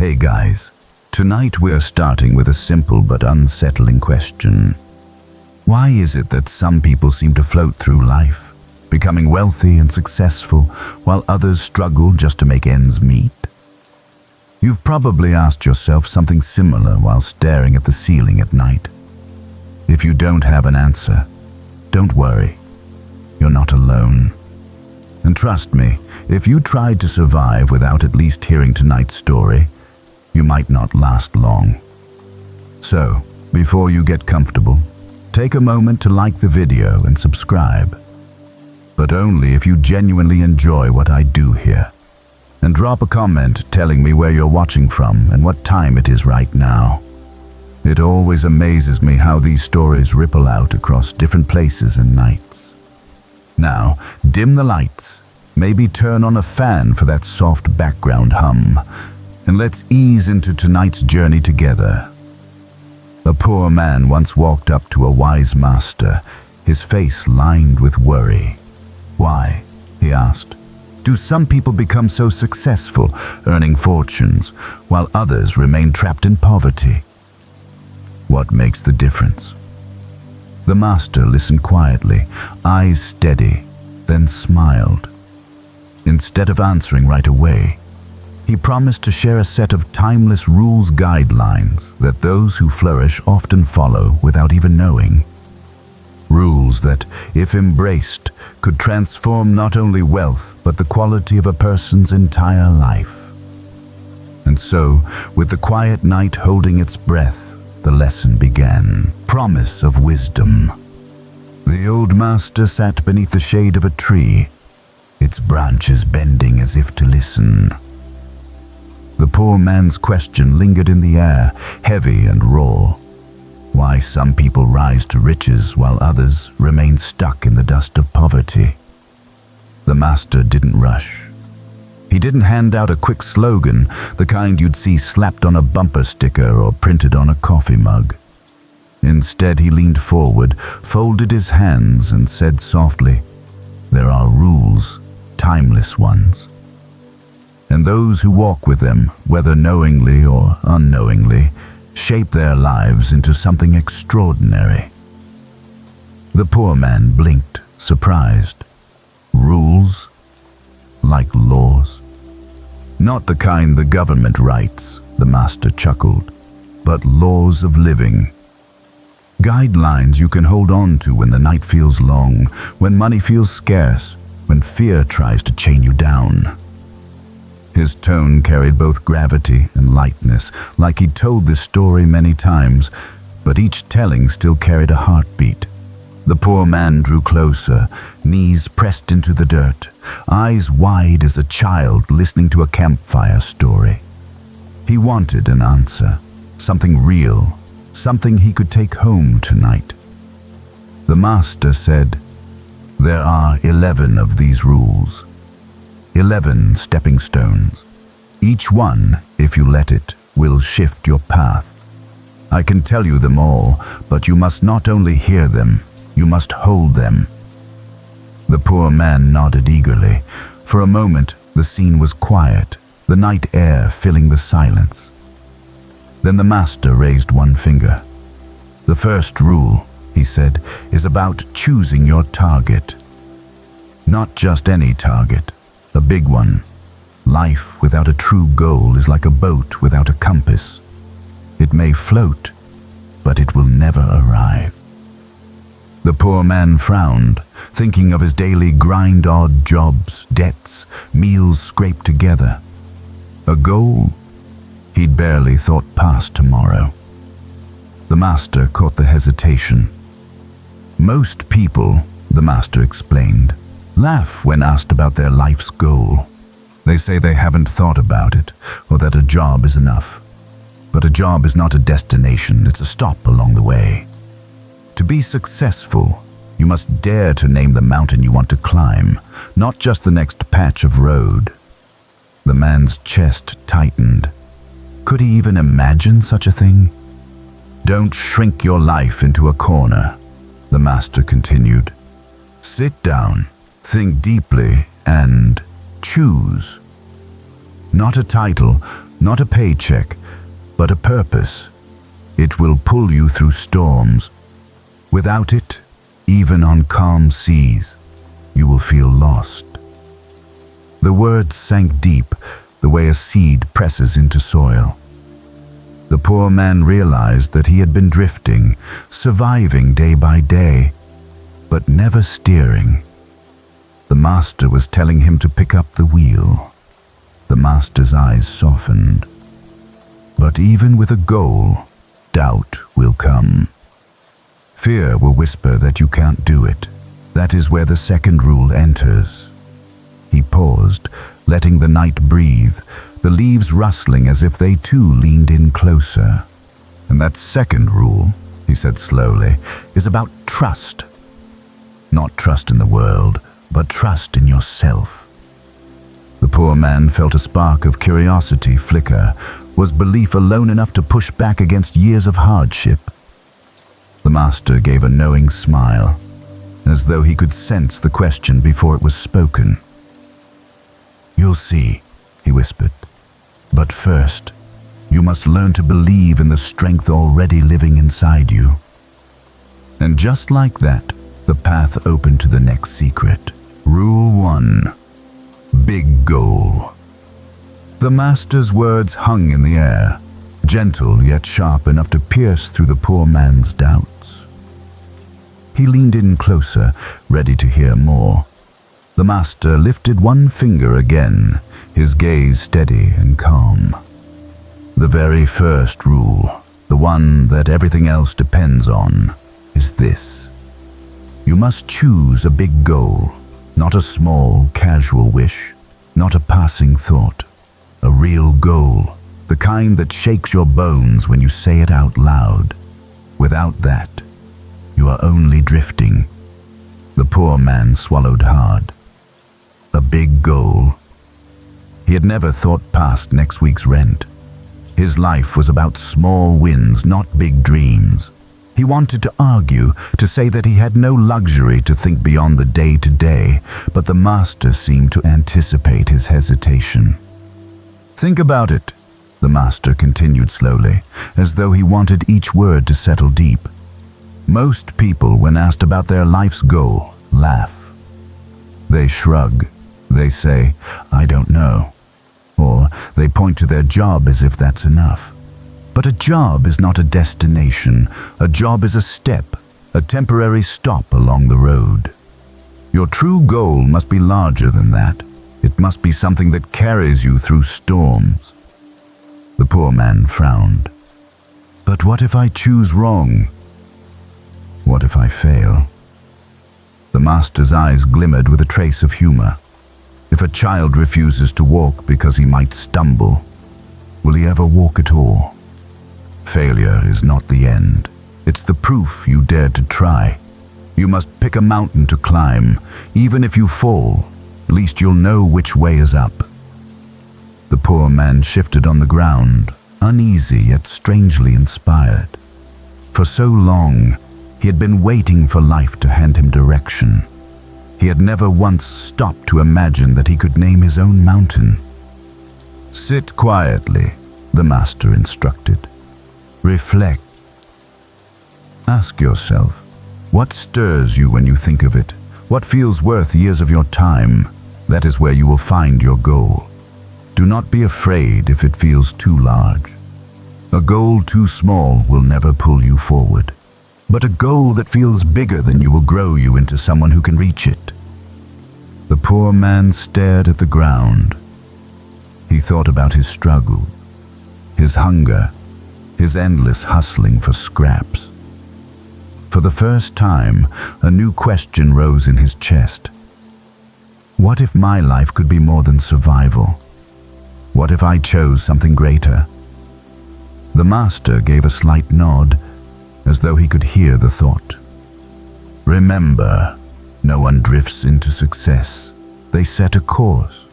Hey guys, tonight we're starting with a simple but unsettling question. Why is it that some people seem to float through life, becoming wealthy and successful, while others struggle just to make ends meet? You've probably asked yourself something similar while staring at the ceiling at night. If you don't have an answer, don't worry. You're not alone. And trust me, if you tried to survive without at least hearing tonight's story, you might not last long. So, before you get comfortable, take a moment to like the video and subscribe. But only if you genuinely enjoy what I do here. And drop a comment telling me where you're watching from and what time it is right now. It always amazes me how these stories ripple out across different places and nights. Now, dim the lights, maybe turn on a fan for that soft background hum, and let's ease into tonight's journey together. A poor man once walked up to a wise master, his face lined with worry. "Why?" he asked. "Do some people become so successful, earning fortunes, while others remain trapped in poverty? What makes the difference?" The master listened quietly, eyes steady, then smiled. Instead of answering right away, he promised to share a set of timeless rules guidelines that those who flourish often follow without even knowing. Rules that, if embraced, could transform not only wealth but the quality of a person's entire life. And so, with the quiet night holding its breath, the lesson began. Promise of wisdom. The old master sat beneath the shade of a tree, its branches bending as if to listen. The poor man's question lingered in the air, heavy and raw. Why some people rise to riches while others remain stuck in the dust of poverty? The master didn't rush. He didn't hand out a quick slogan, the kind you'd see slapped on a bumper sticker or printed on a coffee mug. Instead, he leaned forward, folded his hands, and said softly, "There are rules, timeless ones. And those who walk with them, whether knowingly or unknowingly, shape their lives into something extraordinary." The poor man blinked, surprised. Rules? Like laws? Not the kind the government writes, the master chuckled, but laws of living. Guidelines you can hold on to when the night feels long, when money feels scarce, when fear tries to chain you down. His tone carried both gravity and lightness, like he'd told this story many times, but each telling still carried a heartbeat. The poor man drew closer, knees pressed into the dirt, eyes wide as a child listening to a campfire story. He wanted an answer, something real, something he could take home tonight. The master said, "There are 11 of these rules. 11 stepping stones. Each one, if you let it, will shift your path. I can tell you them all, but you must not only hear them, you must hold them." The poor man nodded eagerly. For a moment, the scene was quiet, the night air filling the silence. Then the master raised one finger. "The first rule," he said, "is about choosing your target. Not just any target. A big one. Life without a true goal is like a boat without a compass. It may float, but it will never arrive." The poor man frowned, thinking of his daily grind, odd jobs, debts, meals scraped together. A goal? He'd barely thought past tomorrow. The master caught the hesitation. "Most people," the master explained, "laugh when asked about their life's goal. They say they haven't thought about it, or that a job is enough. But a job is not a destination, it's a stop along the way. To be successful, you must dare to name the mountain you want to climb, not just the next patch of road." The man's chest tightened. Could he even imagine such a thing? "Don't shrink your life into a corner," the master continued. "Sit down. Think deeply and choose. Not a title, Not a paycheck, but a purpose. It will pull you through storms. Without it, even on calm seas, you will feel lost. The words sank deep, the way a seed presses into soil. The poor man realized that he had been drifting, surviving day by day, but never steering. The master was telling him to pick up the wheel. The master's eyes softened. But even with a goal, doubt will come. Fear will whisper that you can't do it. That is where the second rule enters. He paused, letting the night breathe, the leaves rustling as if they too leaned in closer. And that second rule, he said slowly, is about trust. Not trust in the world, but trust in yourself. The poor man felt a spark of curiosity flicker. Was belief alone enough to push back against years of hardship? The master gave a knowing smile, as though he could sense the question before it was spoken. "You'll see," he whispered. "But first, you must learn to believe in the strength already living inside you." And just like that, the path opened to the next secret. Rule 1. Big goal. The master's words hung in the air, gentle yet sharp enough to pierce through the poor man's doubts. He leaned in closer, ready to hear more. The master lifted one finger again, his gaze steady and calm. "The very first rule, the one that everything else depends on, is this. You must choose a big goal, not a small, casual wish, not a passing thought. A real goal, the kind that shakes your bones when you say it out loud. Without that, you are only drifting." The poor man swallowed hard. A big goal. He had never thought past next week's rent. His life was about small wins, not big dreams. He wanted to argue, to say that he had no luxury to think beyond the day-to-day, but the master seemed to anticipate his hesitation. "Think about it," the master continued slowly, as though he wanted each word to settle deep. "Most people, when asked about their life's goal, laugh. They shrug. They say, 'I don't know.' Or they point to their job as if that's enough. But a job is not a destination. A job is a step, a temporary stop along the road. Your true goal must be larger than that. It must be something that carries you through storms." The poor man frowned. "But what if I choose wrong? What if I fail?" The master's eyes glimmered with a trace of humor. "If a child refuses to walk because he might stumble, will he ever walk at all? Failure is not the end. It's the proof you dared to try. You must pick a mountain to climb. Even if you fall, at least you'll know which way is up." The poor man shifted on the ground, uneasy yet strangely inspired. For so long, he had been waiting for life to hand him direction. He had never once stopped to imagine that he could name his own mountain. "Sit quietly," the master instructed. "Reflect. Ask yourself, what stirs you when you think of it? What feels worth years of your time? That is where you will find your goal. Do not be afraid if it feels too large. A goal too small will never pull you forward. But a goal that feels bigger than you will grow you into someone who can reach it." The poor man stared at the ground. He thought about his struggle, his hunger, his endless hustling for scraps. For the first time, a new question rose in his chest. What if my life could be more than survival? What if I chose something greater? The master gave a slight nod, as though he could hear the thought. "Remember, no one drifts into success. They set a course.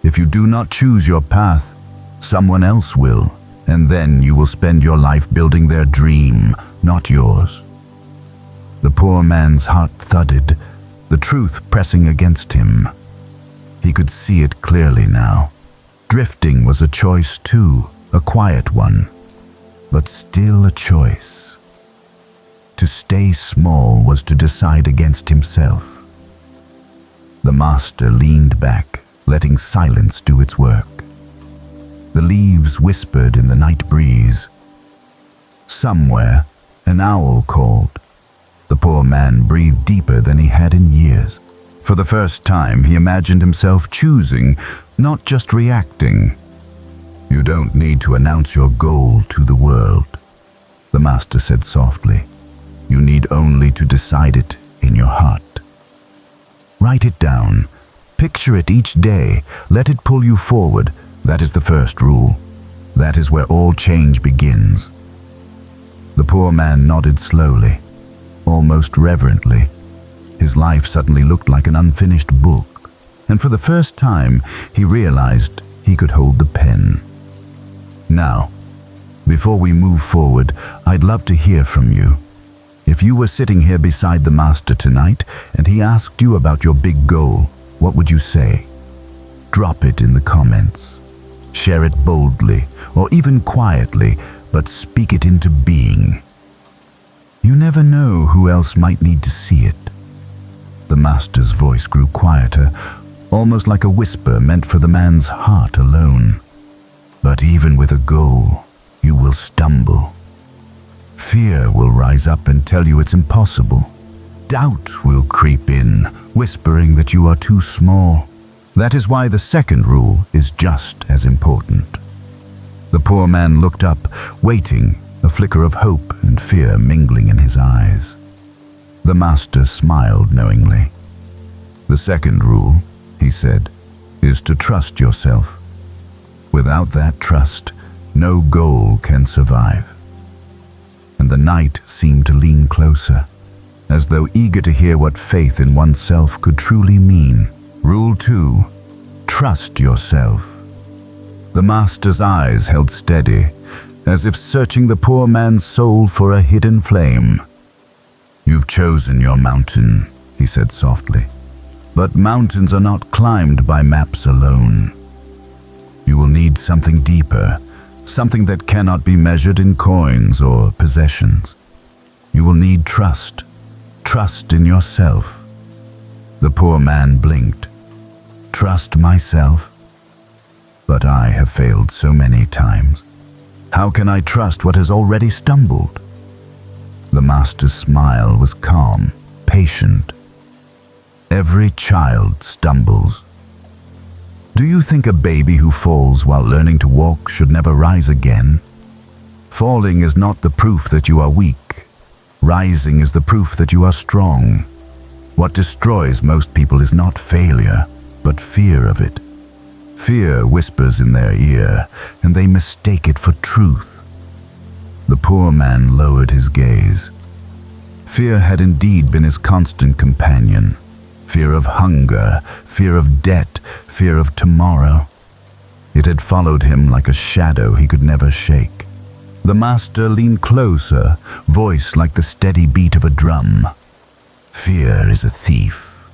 If you do not choose your path, someone else will, and then you will spend your life building their dream, not yours." The poor man's heart thudded, the truth pressing against him. He could see it clearly now. Drifting was a choice too, a quiet one, but still a choice. To stay small was to decide against himself. The master leaned back, letting silence do its work. The leaves whispered in the night breeze. Somewhere, an owl called. The poor man breathed deeper than he had in years. For the first time, he imagined himself choosing, not just reacting. "You don't need to announce your goal to the world," the master said softly. "You need only to decide it in your heart. Write it down. Picture it each day. Let it pull you forward. That is the first rule. That is where all change begins." The poor man nodded slowly, almost reverently. His life suddenly looked like an unfinished book, and for the first time he realized he could hold the pen. "Now, before we move forward, I'd love to hear from you. If you were sitting here beside the master tonight and he asked you about your big goal, what would you say? Drop it in the comments. Share it boldly or even quietly, but speak it into being. You never know who else might need to see it." The master's voice grew quieter, almost like a whisper meant for the man's heart alone. "But even with a goal, you will stumble. Fear will rise up and tell you it's impossible. Doubt will creep in, whispering that you are too small. That is why the second rule is just as important." The poor man looked up, waiting, a flicker of hope and fear mingling in his eyes. The master smiled knowingly. "The second rule," he said, "is to trust yourself. Without that trust, no goal can survive." And the night seemed to lean closer, as though eager to hear what faith in oneself could truly mean. Rule 2. Trust yourself. The master's eyes held steady, as if searching the poor man's soul for a hidden flame. "You've chosen your mountain," he said softly. "But mountains are not climbed by maps alone. You will need something deeper, something that cannot be measured in coins or possessions. You will need trust, trust in yourself." The poor man blinked. "Trust myself? But I have failed so many times. How can I trust what has already stumbled?" The master's smile was calm, patient. "Every child stumbles. Do you think a baby who falls while learning to walk should never rise again? Falling is not the proof that you are weak. Rising is the proof that you are strong. What destroys most people is not failure, but fear of it. Fear whispers in their ear, and they mistake it for truth." The poor man lowered his gaze. Fear had indeed been his constant companion. Fear of hunger, fear of debt, fear of tomorrow. It had followed him like a shadow he could never shake. The master leaned closer, voice like the steady beat of a drum. "Fear is a thief.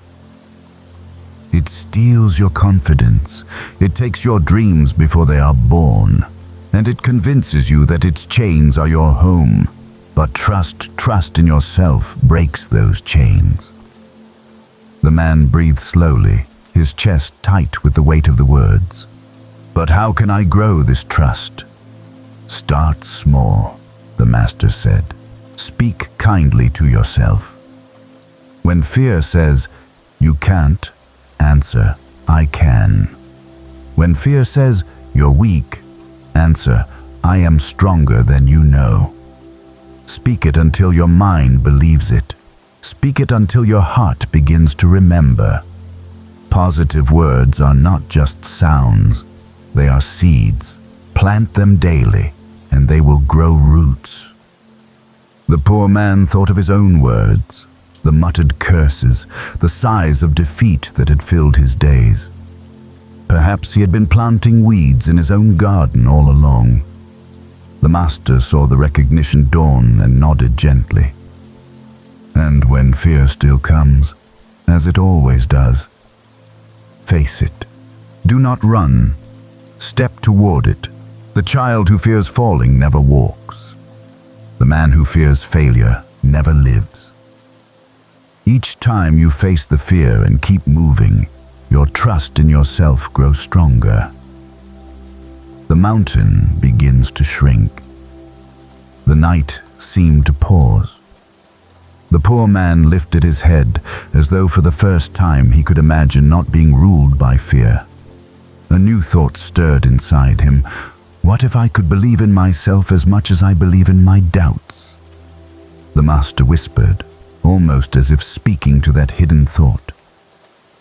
It steals your confidence. It takes your dreams before they are born, and it convinces you that its chains are your home. But trust in yourself breaks those chains." The man breathed slowly, his chest tight with the weight of the words. "But how can I grow this trust?" "Start small," the master said. "Speak kindly to yourself. When fear says, 'You can't,' answer, 'I can.' When fear says, 'You're weak,' answer, 'I am stronger than you know.' Speak it until your mind believes it. Speak it until your heart begins to remember. Positive words are not just sounds. They are seeds. Plant them daily, and they will grow roots." The poor man thought of his own words, the muttered curses, the sighs of defeat that had filled his days. Perhaps he had been planting weeds in his own garden all along. The master saw the recognition dawn and nodded gently. "And when fear still comes, as it always does, face it. Do not run. Step toward it. The child who fears falling never walks. The man who fears failure never lives. Each time you face the fear and keep moving, your trust in yourself grows stronger. The mountain begins to shrink. The night seemed to pause. The poor man lifted his head as though for the first time he could imagine not being ruled by fear. A new thought stirred inside him. What if I could believe in myself as much as I believe in my doubts? The master whispered, almost as if speaking to that hidden thought.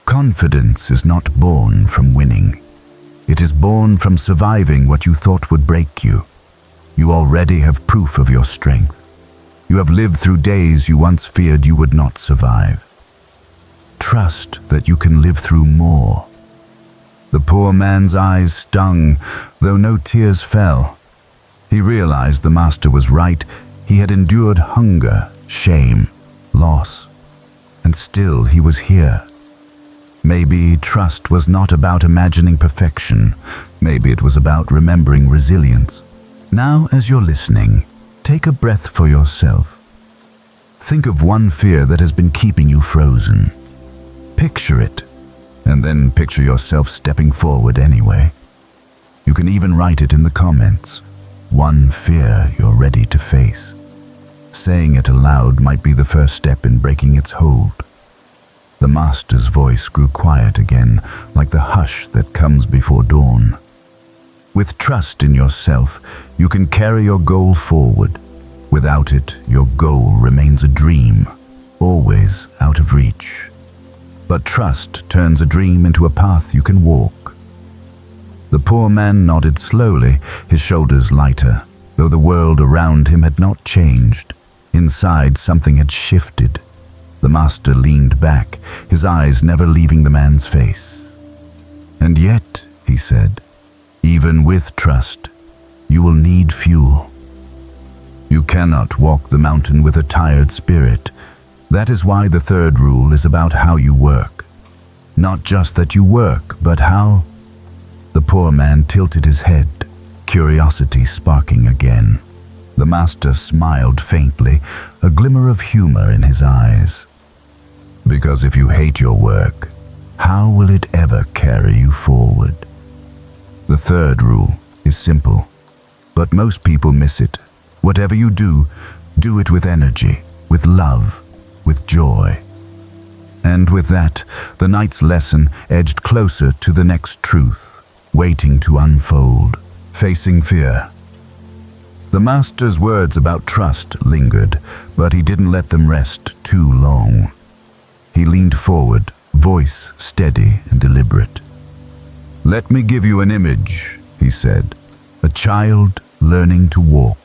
Confidence is not born from winning. It is born from surviving what you thought would break you. You already have proof of your strength. You have lived through days you once feared you would not survive. Trust that you can live through more. The poor man's eyes stung, though no tears fell. He realized the master was right. He had endured hunger, shame, loss, and still he was here. Maybe trust was not about imagining perfection. Maybe it was about remembering resilience. Now, as you're listening, take a breath for yourself. Think of one fear that has been keeping you frozen. Picture it, and then picture yourself stepping forward anyway. You can even write it in the comments. One fear you're ready to face. Saying it aloud might be the first step in breaking its hold. The master's voice grew quiet again, like the hush that comes before dawn. With trust in yourself, you can carry your goal forward. Without it, your goal remains a dream, always out of reach. But trust turns a dream into a path you can walk. The poor man nodded slowly, his shoulders lighter, though the world around him had not changed. Inside, something had shifted. The master leaned back, his eyes never leaving the man's face. And yet, he said, even with trust, you will need fuel. You cannot walk the mountain with a tired spirit. That is why the third rule is about how you work. Not just that you work, but how. The poor man tilted his head, curiosity sparking again. The master smiled faintly, a glimmer of humor in his eyes. Because if you hate your work, how will it ever carry you forward? The third rule is simple, but most people miss it. Whatever you do, do it with energy, with love, with joy. And with that, the night's lesson edged closer to the next truth, waiting to unfold, facing fear. The master's words about trust lingered, but he didn't let them rest too long. He leaned forward, voice steady and deliberate. Let me give you an image, he said. A child learning to walk.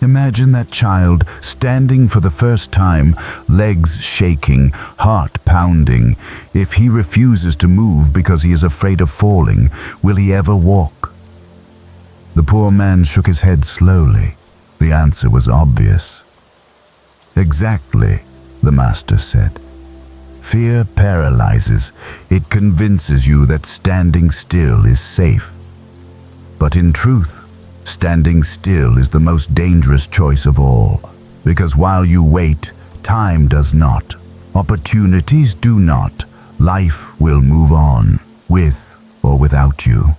Imagine that child standing for the first time, legs shaking, heart pounding. If he refuses to move because he is afraid of falling, will he ever walk? The poor man shook his head slowly. The answer was obvious. Exactly, the master said. Fear paralyzes. It convinces you that standing still is safe. But in truth, standing still is the most dangerous choice of all, because while you wait, time does not. Opportunities do not. Life will move on, with or without you.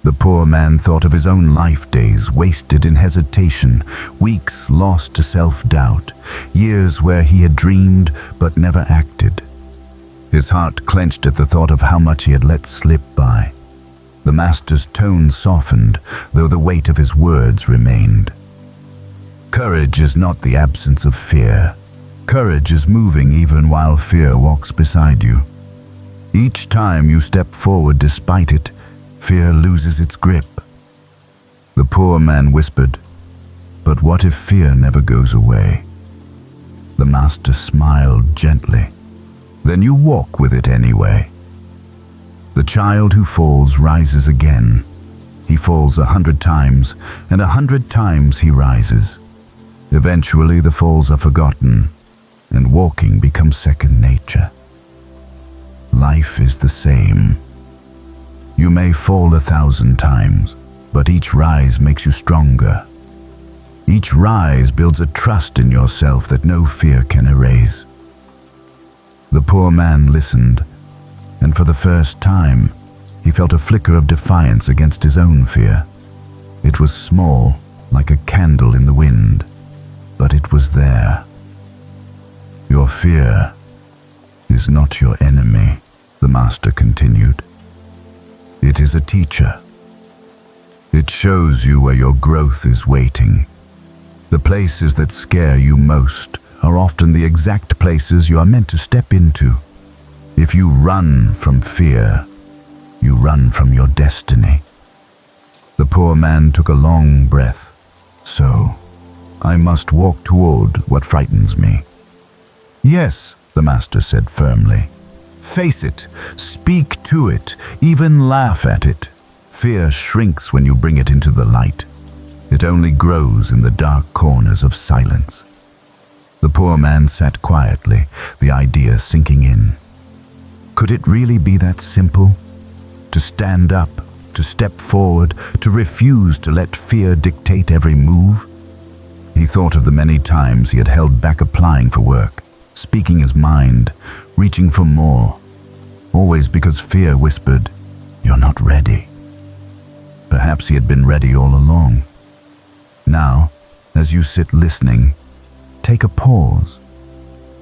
The poor man thought of his own life days wasted in hesitation, weeks lost to self-doubt, years where he had dreamed but never acted. His heart clenched at the thought of how much he had let slip by. The master's tone softened, though the weight of his words remained. Courage is not the absence of fear. Courage is moving even while fear walks beside you. Each time you step forward despite it, fear loses its grip. The poor man whispered, "But what if fear never goes away?" The master smiled gently. "Then you walk with it anyway." The child who falls rises again. He falls 100 times, and 100 times he rises. Eventually the falls are forgotten, and walking becomes second nature. Life is the same. You may fall 1,000 times, but each rise makes you stronger. Each rise builds a trust in yourself that no fear can erase. The poor man listened, and for the first time, he felt a flicker of defiance against his own fear. It was small, like a candle in the wind, but it was there. Your fear is not your enemy, the master continued. It is a teacher. It shows you where your growth is waiting. The places that scare you most are often the exact places you are meant to step into. If you run from fear, you run from your destiny. The poor man took a long breath. So, I must walk toward what frightens me. Yes, the master said firmly. Face it, speak to it, even laugh at it. Fear shrinks when you bring it into the light. It only grows in the dark corners of silence. The poor man sat quietly, the idea sinking in. Could it really be that simple? To stand up, to step forward, to refuse to let fear dictate every move? He thought of the many times he had held back applying for work, speaking his mind, reaching for more, always because fear whispered, "You're not ready." Perhaps he had been ready all along. Now, as you sit listening, take a pause.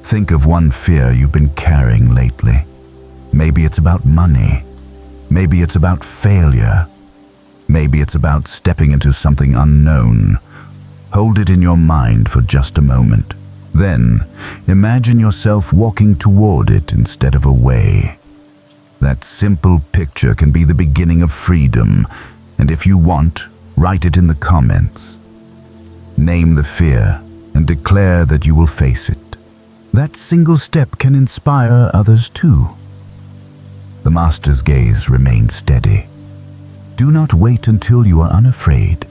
Think of one fear you've been carrying lately. Maybe it's about money. Maybe it's about failure. Maybe it's about stepping into something unknown. Hold it in your mind for just a moment. Then, imagine yourself walking toward it instead of away. That simple picture can be the beginning of freedom, and if you want, write it in the comments. Name the fear and declare that you will face it. That single step can inspire others too. The master's gaze remained steady. Do not wait until you are unafraid.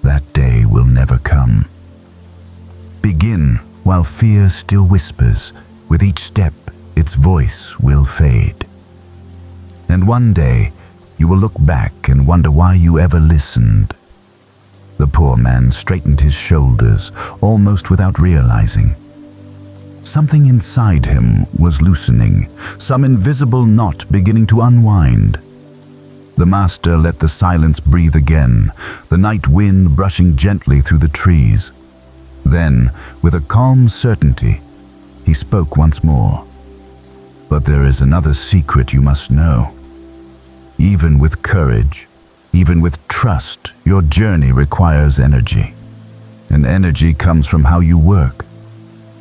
That day will never come. Begin while fear still whispers. With each step, its voice will fade. And one day, you will look back and wonder why you ever listened. The poor man straightened his shoulders, almost without realizing. Something inside him was loosening, some invisible knot beginning to unwind. The master let the silence breathe again, the night wind brushing gently through the trees. Then, with a calm certainty, he spoke once more. But there is another secret you must know. Even with courage, even with trust, your journey requires energy. And energy comes from how you work.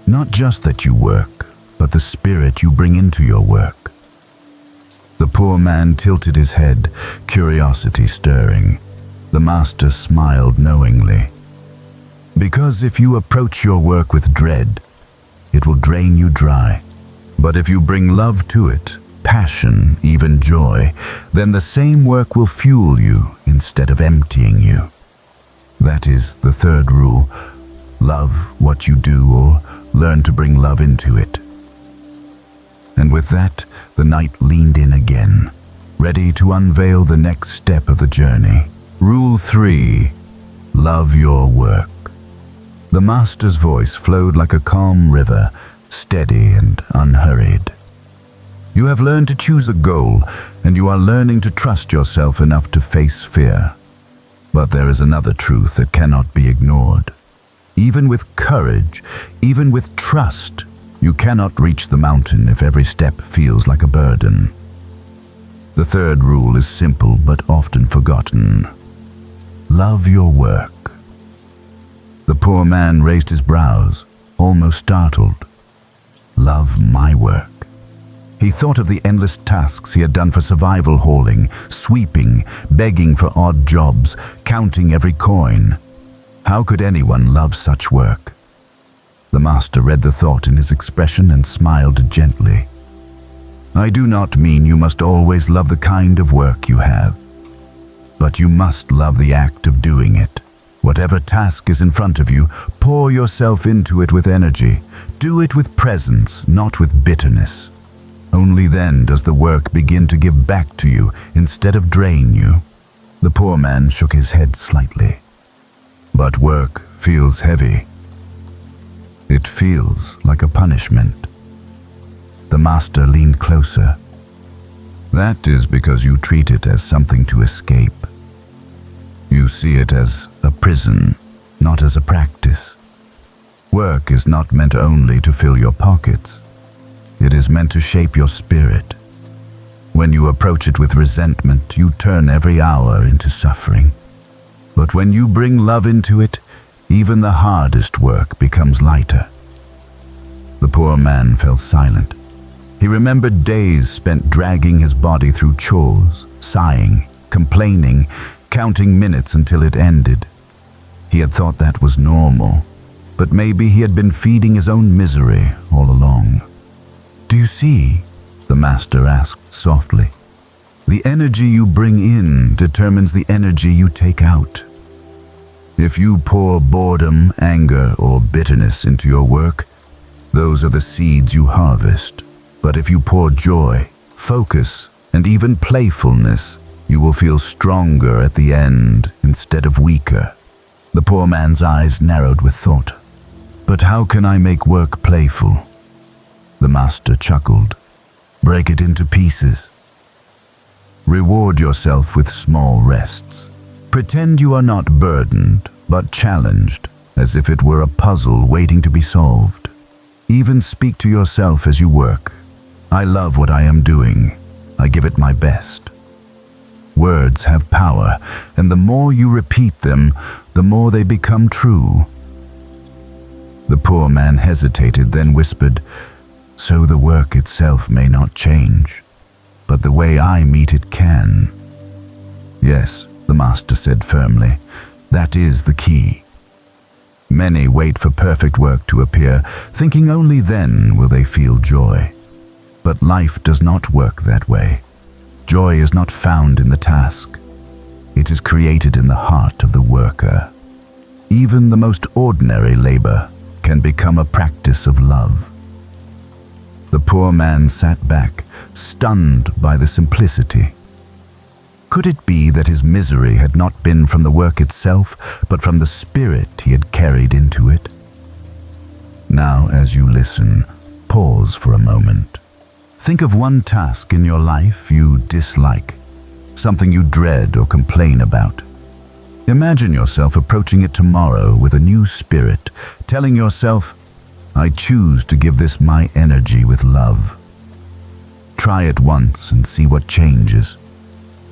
Not just that you work, but the spirit you bring into your work. The poor man tilted his head, curiosity stirring. The master smiled knowingly. Because if you approach your work with dread, it will drain you dry. But if you bring love to it, passion, even joy, then the same work will fuel you instead of emptying you. That is the third rule. Love what you do, or learn to bring love into it. And with that, the knight leaned in again, ready to unveil the next step of the journey. Rule 3. Love your work. The master's voice flowed like a calm river, steady and unhurried. You have learned to choose a goal, and you are learning to trust yourself enough to face fear. But there is another truth that cannot be ignored. Even with courage, even with trust, you cannot reach the mountain if every step feels like a burden. The third rule is simple but often forgotten. Love your work. The poor man raised his brows, almost startled. Love my work. He thought of the endless tasks he had done for survival, hauling, sweeping, begging for odd jobs, counting every coin. How could anyone love such work? The master read the thought in his expression and smiled gently. I do not mean you must always love the kind of work you have, but you must love the act of doing it. Whatever task is in front of you, pour yourself into it with energy. Do it with presence, not with bitterness. Only then does the work begin to give back to you instead of drain you. The poor man shook his head slightly. But work feels heavy. It feels like a punishment. The master leaned closer. That is because you treat it as something to escape. You see it as a prison, not as a practice. Work is not meant only to fill your pockets. It is meant to shape your spirit. When you approach it with resentment, you turn every hour into suffering. But when you bring love into it, even the hardest work becomes lighter. The poor man fell silent. He remembered days spent dragging his body through chores, sighing, complaining, counting minutes until it ended. He had thought that was normal, but maybe he had been feeding his own misery all along. "Do you see?" the master asked softly. "The energy you bring in determines the energy you take out. If you pour boredom, anger, or bitterness into your work, those are the seeds you harvest. But if you pour joy, focus, and even playfulness, you will feel stronger at the end instead of weaker." The poor man's eyes narrowed with thought. "But how can I make work playful?" The master chuckled. "Break it into pieces. Reward yourself with small rests. Pretend you are not burdened, but challenged, as if it were a puzzle waiting to be solved. Even speak to yourself as you work. I love what I am doing. I give it my best." Words have power, and the more you repeat them, the more they become true. The poor man hesitated, then whispered, "So the work itself may not change, but the way I meet it can." "Yes," the master said firmly, "that is the key." Many wait for perfect work to appear, thinking only then will they feel joy. But life does not work that way. Joy is not found in the task. It is created in the heart of the worker. Even the most ordinary labor can become a practice of love. The poor man sat back, stunned by the simplicity. Could it be that his misery had not been from the work itself, but from the spirit he had carried into it? Now, as you listen, pause for a moment. Think of one task in your life you dislike, something you dread or complain about. Imagine yourself approaching it tomorrow with a new spirit, telling yourself, "I choose to give this my energy with love." Try it once and see what changes.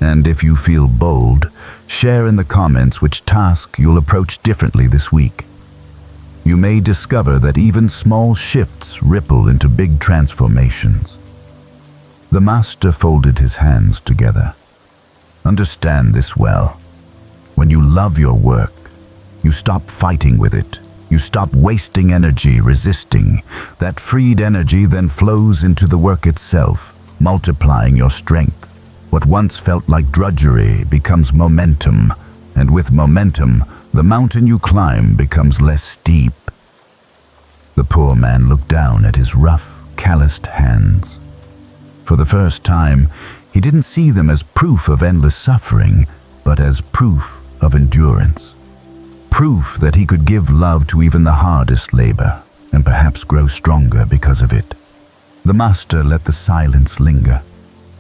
And if you feel bold, share in the comments which task you'll approach differently this week. You may discover that even small shifts ripple into big transformations. The master folded his hands together. Understand this well. When you love your work, you stop fighting with it. You stop wasting energy resisting. That freed energy then flows into the work itself, multiplying your strength. What once felt like drudgery becomes momentum, and with momentum, the mountain you climb becomes less steep. The poor man looked down at his rough, calloused hands. For the first time, he didn't see them as proof of endless suffering, but as proof of endurance. Proof that he could give love to even the hardest labor, and perhaps grow stronger because of it. The master let the silence linger,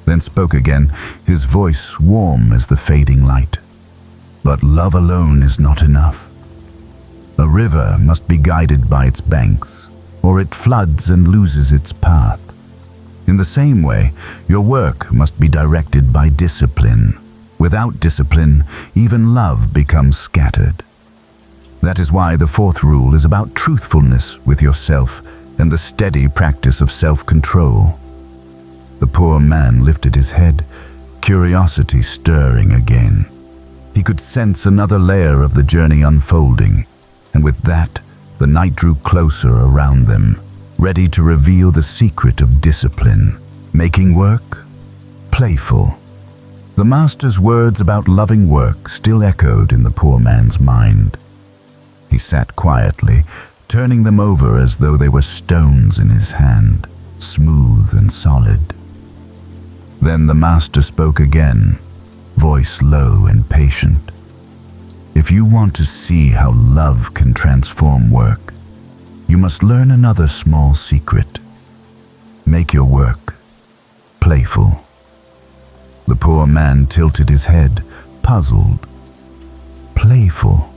then spoke again, his voice warm as the fading light. But love alone is not enough. A river must be guided by its banks, or it floods and loses its path. In the same way, your work must be directed by discipline. Without discipline, even love becomes scattered. That is why the fourth rule is about truthfulness with yourself and the steady practice of self-control. The poor man lifted his head, curiosity stirring again. He could sense another layer of the journey unfolding, and with that, the night drew closer around them, ready to reveal the secret of discipline, making work playful. The master's words about loving work still echoed in the poor man's mind. He sat quietly, turning them over as though they were stones in his hand. smooth and solid. Then the master spoke again, voice low and patient. If you want to see how love can transform work, you must learn another small secret. Make your work playful. The poor man tilted his head, puzzled. Playful.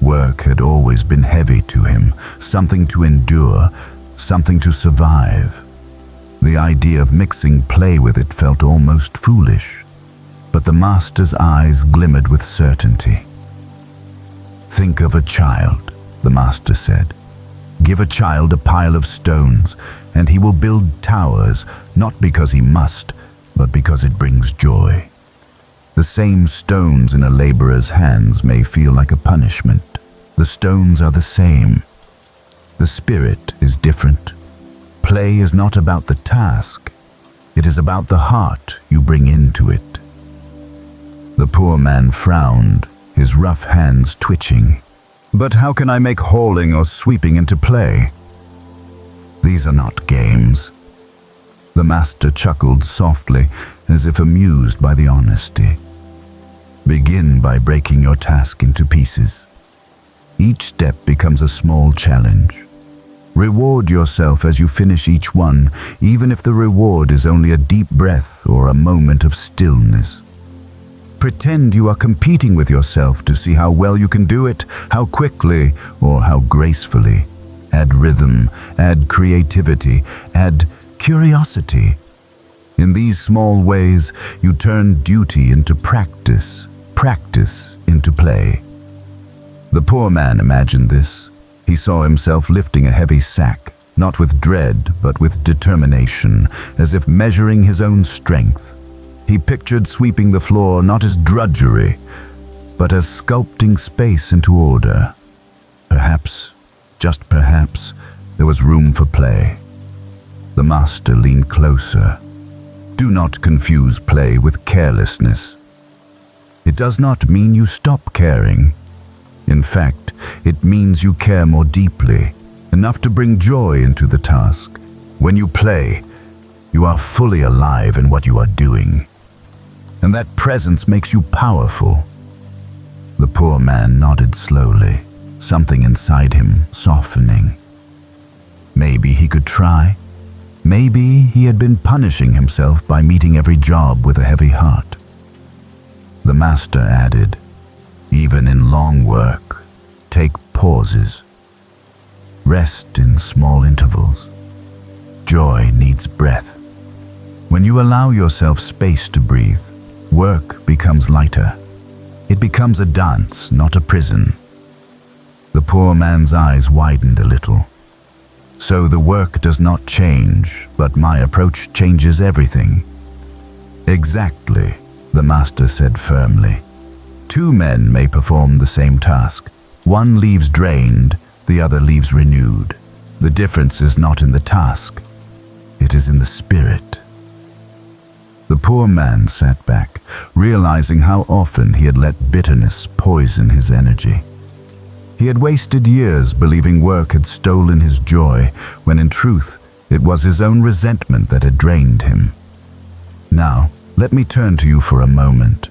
Work had always been heavy to him, something to endure, something to survive. The idea of mixing play with it felt almost foolish, but the master's eyes glimmered with certainty. Think of a child, the master said. Give a child a pile of stones, and he will build towers, not because he must, but because it brings joy. The same stones in a laborer's hands may feel like a punishment. The stones are the same. The spirit is different. Play is not about the task. It is about the heart you bring into it. The poor man frowned, his rough hands twitching. But how can I make hauling or sweeping into play? These are not games. The master chuckled softly, as if amused by the honesty. Begin by breaking your task into pieces. Each step becomes a small challenge. Reward yourself as you finish each one, even if the reward is only a deep breath or a moment of stillness. Pretend you are competing with yourself to see how well you can do it, how quickly or how gracefully. Add rhythm, add creativity, add curiosity. In these small ways, you turn duty into practice, practice into play. The poor man imagined this. He saw himself lifting a heavy sack, not with dread, but with determination, as if measuring his own strength. He pictured sweeping the floor not as drudgery, but as sculpting space into order. Perhaps, just perhaps, there was room for play. The master leaned closer. Do not confuse play with carelessness. It does not mean you stop caring. In fact, it means you care more deeply, enough to bring joy into the task. When you play, you are fully alive in what you are doing. And that presence makes you powerful. The poor man nodded slowly, something inside him softening. Maybe he could try. Maybe he had been punishing himself by meeting every job with a heavy heart. The master added, even in long work, take pauses. Rest in small intervals. Joy needs breath. When you allow yourself space to breathe, work becomes lighter. It becomes a dance, not a prison. The poor man's eyes widened a little. So the work does not change, but my approach changes everything. Exactly, the master said firmly. Two men may perform the same task. One leaves drained, the other leaves renewed. The difference is not in the task. It is in the spirit. The poor man sat back, realizing how often he had let bitterness poison his energy. He had wasted years believing work had stolen his joy, when in truth, it was his own resentment that had drained him. Now, let me turn to you for a moment.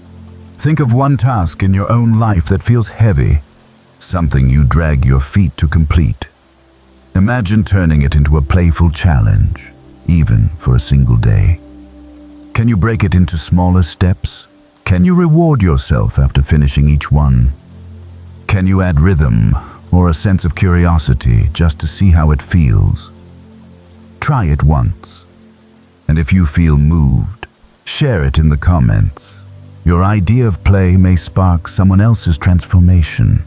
Think of one task in your own life that feels heavy, something you drag your feet to complete. Imagine turning it into a playful challenge, even for a single day. Can you break it into smaller steps? Can you reward yourself after finishing each one? Can you add rhythm or a sense of curiosity just to see how it feels? Try it once. And if you feel moved, share it in the comments. Your idea of play may spark someone else's transformation.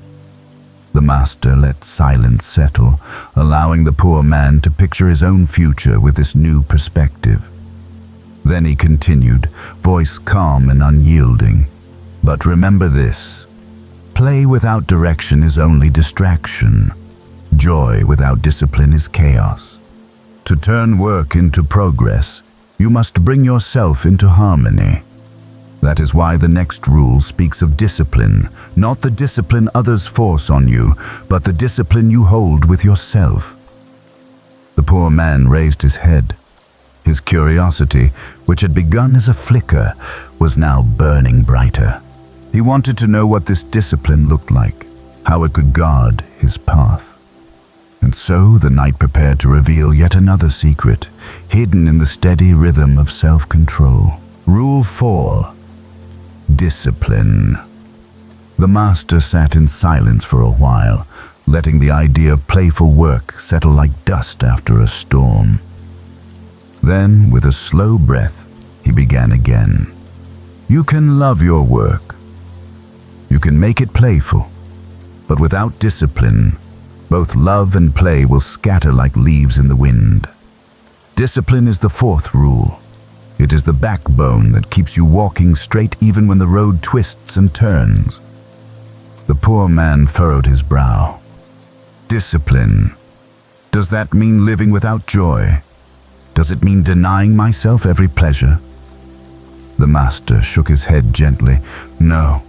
The master let silence settle, allowing the poor man to picture his own future with this new perspective. Then he continued, voice calm and unyielding. But remember this. Play without direction is only distraction. Joy without discipline is chaos. To turn work into progress, you must bring yourself into harmony. That is why the next rule speaks of discipline, not the discipline others force on you, but the discipline you hold with yourself. The poor man raised his head. His curiosity, which had begun as a flicker, was now burning brighter. He wanted to know what this discipline looked like, how it could guard his path. And so the night prepared to reveal yet another secret, hidden in the steady rhythm of self-control. Rule 4. Discipline. The master sat in silence for a while, letting the idea of playful work settle like dust after a storm. Then, with a slow breath, he began again. You can love your work. You can make it playful. But without discipline, both love and play will scatter like leaves in the wind. Discipline is the 4th rule. It is the backbone that keeps you walking straight even when the road twists and turns. The poor man furrowed his brow. Discipline. Does that mean living without joy? Does it mean denying myself every pleasure? The master shook his head gently. No.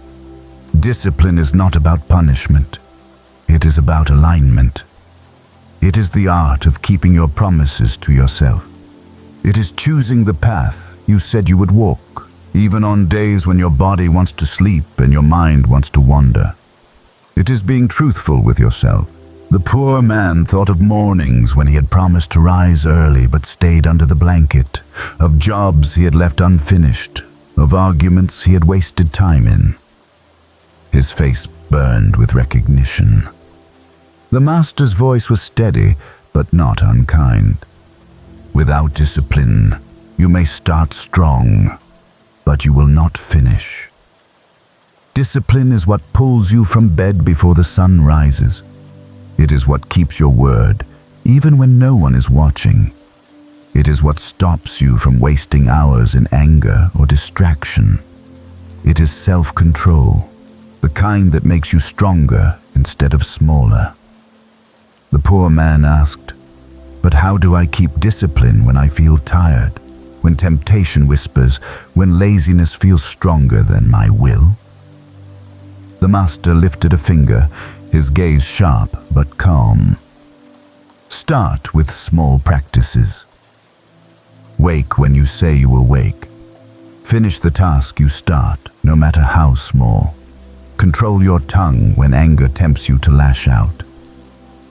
Discipline is not about punishment. It is about alignment. It is the art of keeping your promises to yourself. It is choosing the path you said you would walk, even on days when your body wants to sleep and your mind wants to wander. It is being truthful with yourself. The poor man thought of mornings when he had promised to rise early but stayed under the blanket, of jobs he had left unfinished, of arguments he had wasted time in. His face burned with recognition. The master's voice was steady, but not unkind. Without discipline, you may start strong, but you will not finish. Discipline is what pulls you from bed before the sun rises. It is what keeps your word, even when no one is watching. It is what stops you from wasting hours in anger or distraction. It is self-control, the kind that makes you stronger instead of smaller. The poor man asked, "But how do I keep discipline when I feel tired, when temptation whispers, when laziness feels stronger than my will?" The master lifted a finger, his gaze sharp but calm. Start with small practices. Wake when you say you will wake. Finish the task you start, no matter how small. Control your tongue when anger tempts you to lash out.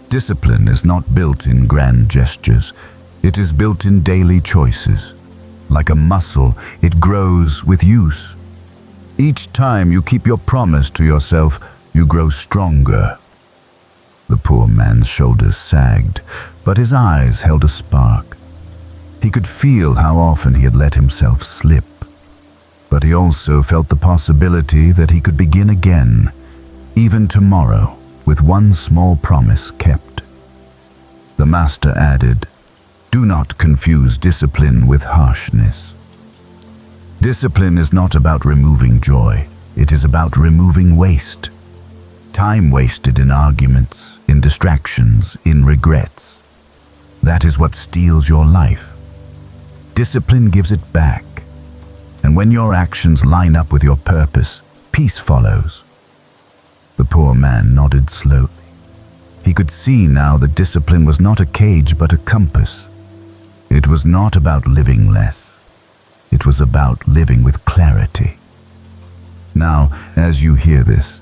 Discipline is not built in grand gestures. It is built in daily choices. Like a muscle, it grows with use. Each time you keep your promise to yourself, you grow stronger. The poor man's shoulders sagged, but his eyes held a spark. He could feel how often he had let himself slip. But he also felt the possibility that he could begin again, even tomorrow, with one small promise kept. The master added, "Do not confuse discipline with harshness. Discipline is not about removing joy. It is about removing waste. Time wasted in arguments, in distractions, in regrets. That is what steals your life. Discipline gives it back. And when your actions line up with your purpose, peace follows." The poor man nodded slowly. He could see now that discipline was not a cage but a compass. It was not about living less. It was about living with clarity. Now, as you hear this,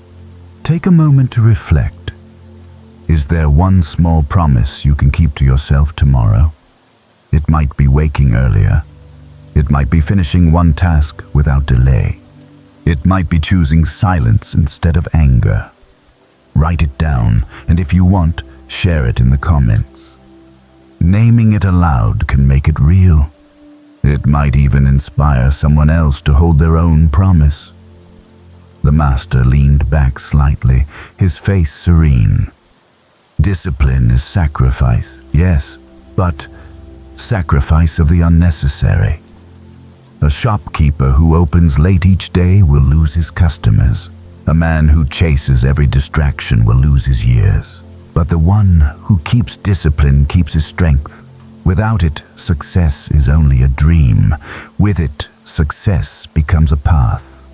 take a moment to reflect. Is there one small promise you can keep to yourself tomorrow? It might be waking earlier. It might be finishing one task without delay. It might be choosing silence instead of anger. Write it down, and if you want, share it in the comments. Naming it aloud can make it real. It might even inspire someone else to hold their own promise. The master leaned back slightly, his face serene. Discipline is sacrifice, yes, but sacrifice of the unnecessary. A shopkeeper who opens late each day will lose his customers. A man who chases every distraction will lose his years. But the one who keeps discipline keeps his strength. Without it, success is only a dream. With it, success becomes a path.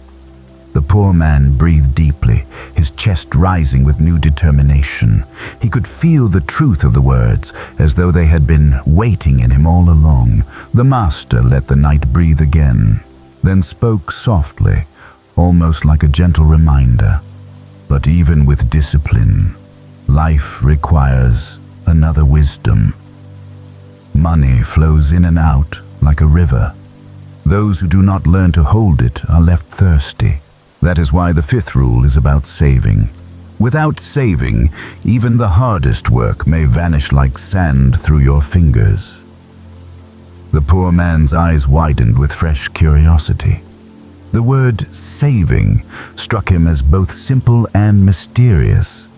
The poor man breathed deeply, his chest rising with new determination. He could feel the truth of the words, as though they had been waiting in him all along. The master let the night breathe again, then spoke softly, almost like a gentle reminder. But even with discipline, life requires another wisdom. Money flows in and out like a river. Those who do not learn to hold it are left thirsty. That is why the fifth rule is about saving. Without saving, even the hardest work may vanish like sand through your fingers. The poor man's eyes widened with fresh curiosity. The word saving struck him as both simple and mysterious,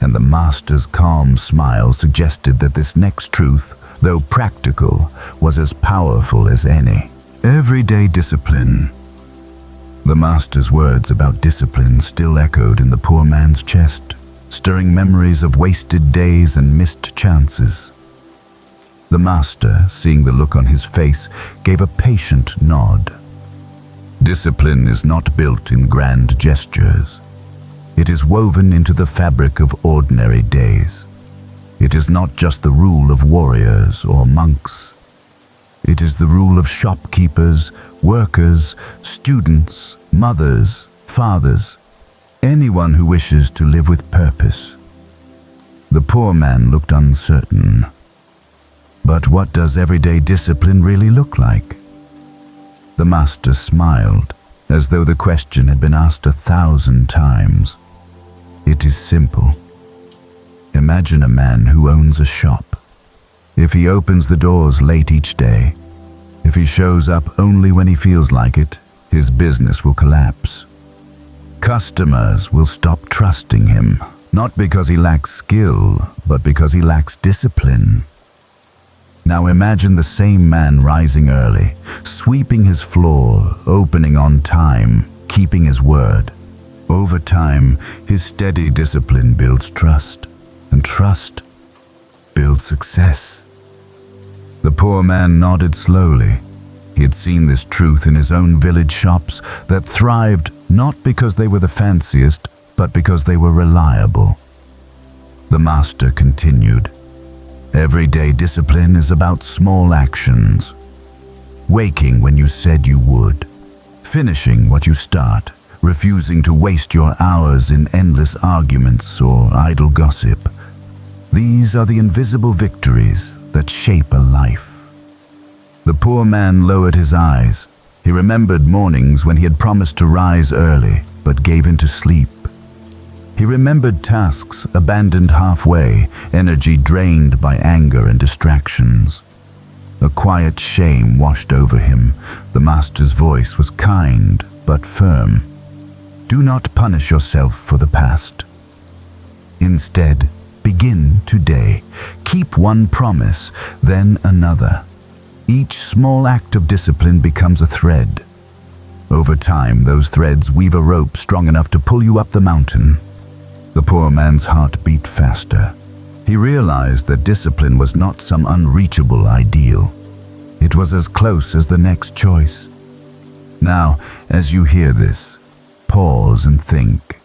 and the master's calm smile suggested that this next truth, though practical, was as powerful as any. Everyday discipline. The master's words about discipline still echoed in the poor man's chest, stirring memories of wasted days and missed chances. The master, seeing the look on his face, gave a patient nod. Discipline is not built in grand gestures. It is woven into the fabric of ordinary days. It is not just the rule of warriors or monks. It is the rule of shopkeepers, workers, students, mothers, fathers, anyone who wishes to live with purpose. The poor man looked uncertain. But what does everyday discipline really look like? The master smiled, as though the question had been asked 1,000 times. It is simple. Imagine a man who owns a shop. If he opens the doors late each day, if he shows up only when he feels like it, his business will collapse. Customers will stop trusting him, not because he lacks skill, but because he lacks discipline. Now imagine the same man rising early, sweeping his floor, opening on time, keeping his word. Over time, his steady discipline builds trust, and trust builds success. The poor man nodded slowly. He had seen this truth in his own village shops that thrived not because they were the fanciest, but because they were reliable. The master continued. Everyday discipline is about small actions. Waking when you said you would. Finishing what you start. Refusing to waste your hours in endless arguments or idle gossip. These are the invisible victories that shape a life. The poor man lowered his eyes. He remembered mornings when he had promised to rise early, but gave in to sleep. He remembered tasks abandoned halfway, energy drained by anger and distractions. A quiet shame washed over him. The master's voice was kind but firm. Do not punish yourself for the past. Instead, begin today. Keep one promise, then another. Each small act of discipline becomes a thread. Over time, those threads weave a rope strong enough to pull you up the mountain. The poor man's heart beat faster. He realized that discipline was not some unreachable ideal. It was as close as the next choice. Now, as you hear this, pause and think.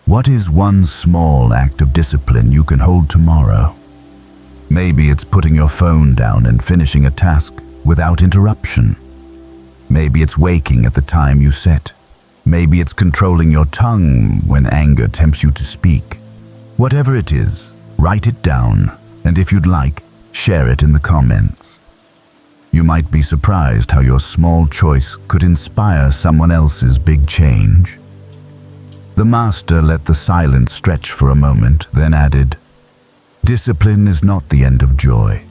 What is one small act of discipline you can hold tomorrow? Maybe it's putting your phone down and finishing a task without interruption. Maybe it's waking at the time you set. Maybe it's controlling your tongue when anger tempts you to speak. Whatever it is, write it down, and if you'd like, share it in the comments. You might be surprised how your small choice could inspire someone else's big change. The master let the silence stretch for a moment, then added, Discipline is not the end of joy.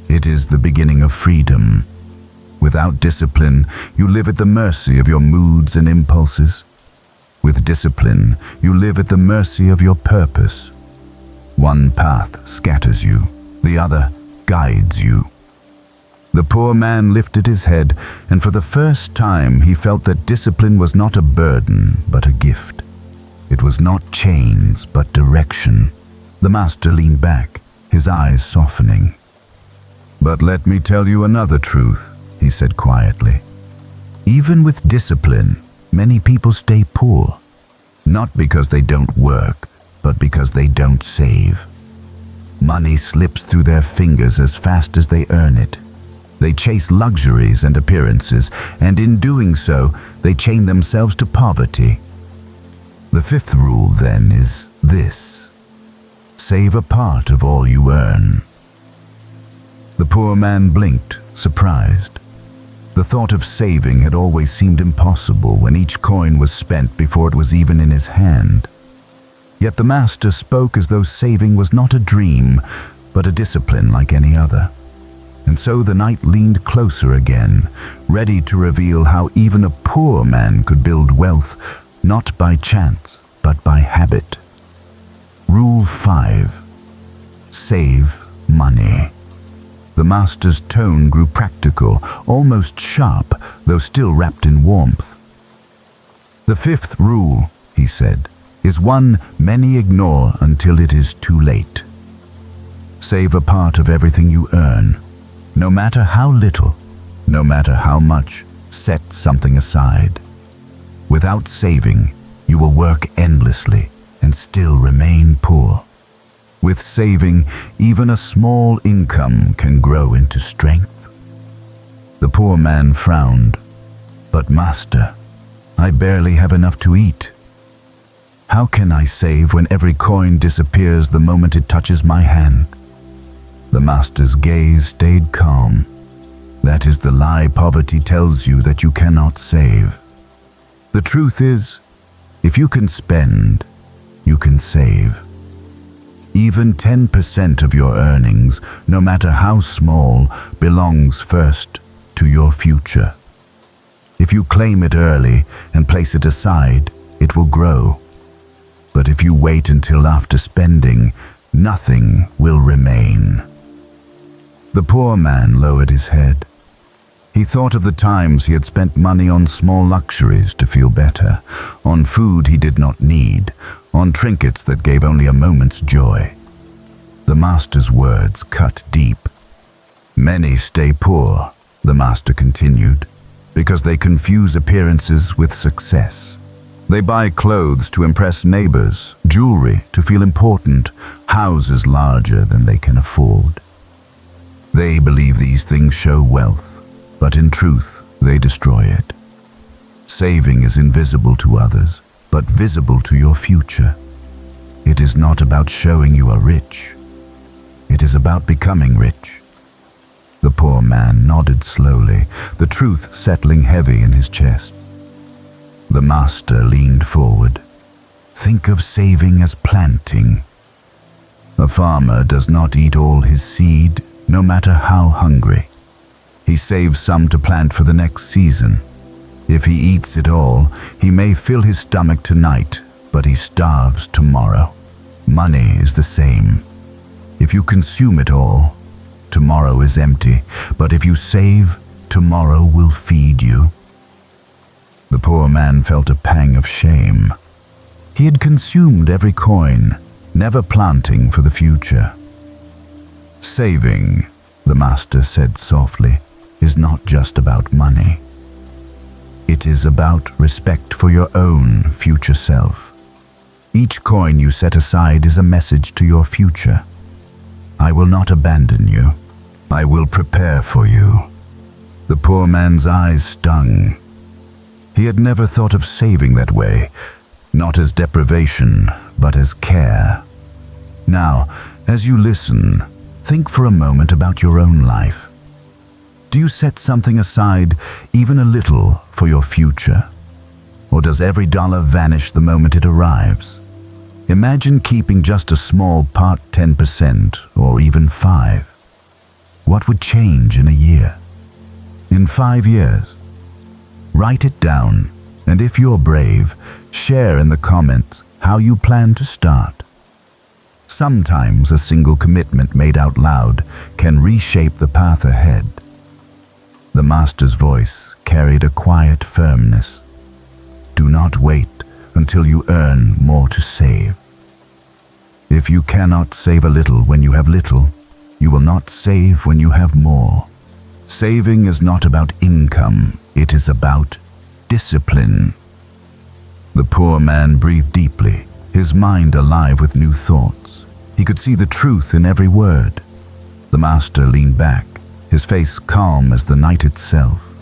It is the beginning of freedom. Without discipline, you live at the mercy of your moods and impulses. With discipline, you live at the mercy of your purpose. One path scatters you, the other guides you. The poor man lifted his head, and for the first time he felt that discipline was not a burden, but a gift. It was not chains, but direction. The master leaned back, his eyes softening. But let me tell you another truth, he said quietly. Even with discipline, many people stay poor. Not because they don't work, but because they don't save. Money slips through their fingers as fast as they earn it. They chase luxuries and appearances, and in doing so, they chain themselves to poverty. The fifth rule, then, is this: save a part of all you earn. The poor man blinked, surprised. The thought of saving had always seemed impossible when each coin was spent before it was even in his hand. Yet the master spoke as though saving was not a dream, but a discipline like any other. And so the knight leaned closer again, ready to reveal how even a poor man could build wealth, not by chance, but by habit. Rule 5. Save money. The master's tone grew practical, almost sharp, though still wrapped in warmth. The fifth rule, he said, is one many ignore until it is too late. Save a part of everything you earn. No matter how little, no matter how much, set something aside. Without saving, you will work endlessly and still remain poor. With saving, even a small income can grow into strength. The poor man frowned. But master, I barely have enough to eat. How can I save when every coin disappears the moment it touches my hand? The master's gaze stayed calm. That is the lie poverty tells you, that you cannot save. The truth is, if you can spend, you can save. Even 10% of your earnings, no matter how small, belongs first to your future. If you claim it early and place it aside, it will grow. But if you wait until after spending, nothing will remain. The poor man lowered his head. He thought of the times he had spent money on small luxuries to feel better, on food he did not need, on trinkets that gave only a moment's joy. The master's words cut deep. Many stay poor, the master continued, because they confuse appearances with success. They buy clothes to impress neighbors, jewelry to feel important, houses larger than they can afford. They believe these things show wealth, but in truth, they destroy it. Saving is invisible to others, but visible to your future. It is not about showing you are rich. It is about becoming rich. The poor man nodded slowly, the truth settling heavy in his chest. The master leaned forward. Think of saving as planting. A farmer does not eat all his seed, no matter how hungry. He saves some to plant for the next season. If he eats it all, he may fill his stomach tonight, but he starves tomorrow. Money is the same. If you consume it all, tomorrow is empty, but if you save, tomorrow will feed you. The poor man felt a pang of shame. He had consumed every coin, never planting for the future. Saving, the master said softly, is not just about money. It is about respect for your own future self. Each coin you set aside is a message to your future. I will not abandon you. I will prepare for you. The poor man's eyes stung. He had never thought of saving that way, not as deprivation, but as care. Now, as you listen, think for a moment about your own life. Do you set something aside, even a little, for your future? Or does every dollar vanish the moment it arrives? Imagine keeping just a small part, 10%, or even 5%. What would change in a year? In 5 years? Write it down, and if you're brave, share in the comments how you plan to start. Sometimes a single commitment made out loud can reshape the path ahead. The master's voice carried a quiet firmness. Do not wait until you earn more to save. If you cannot save a little when you have little, you will not save when you have more. Saving is not about income, it is about discipline. The poor man breathed deeply, his mind alive with new thoughts. He could see the truth in every word. The master leaned back, his face calm as the night itself.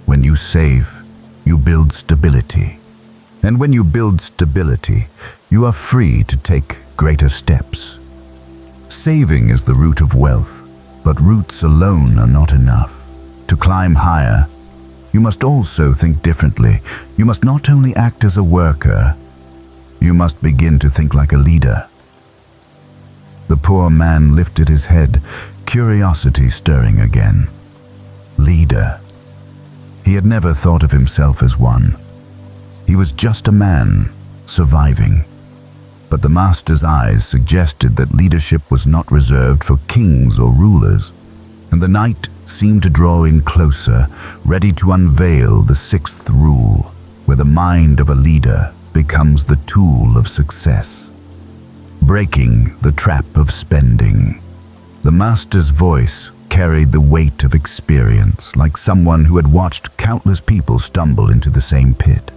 When you save, you build stability. And when you build stability, you are free to take greater steps. Saving is the root of wealth, but roots alone are not enough. To climb higher, you must also think differently. You must not only act as a worker, you must begin to think like a leader. The poor man lifted his head, curiosity stirring again. Leader. He had never thought of himself as one. He was just a man, surviving. But the master's eyes suggested that leadership was not reserved for kings or rulers, and the night seemed to draw in closer, ready to unveil the sixth rule, where the mind of a leader becomes the tool of success. Breaking the trap of spending. The master's voice carried the weight of experience, like someone who had watched countless people stumble into the same pit.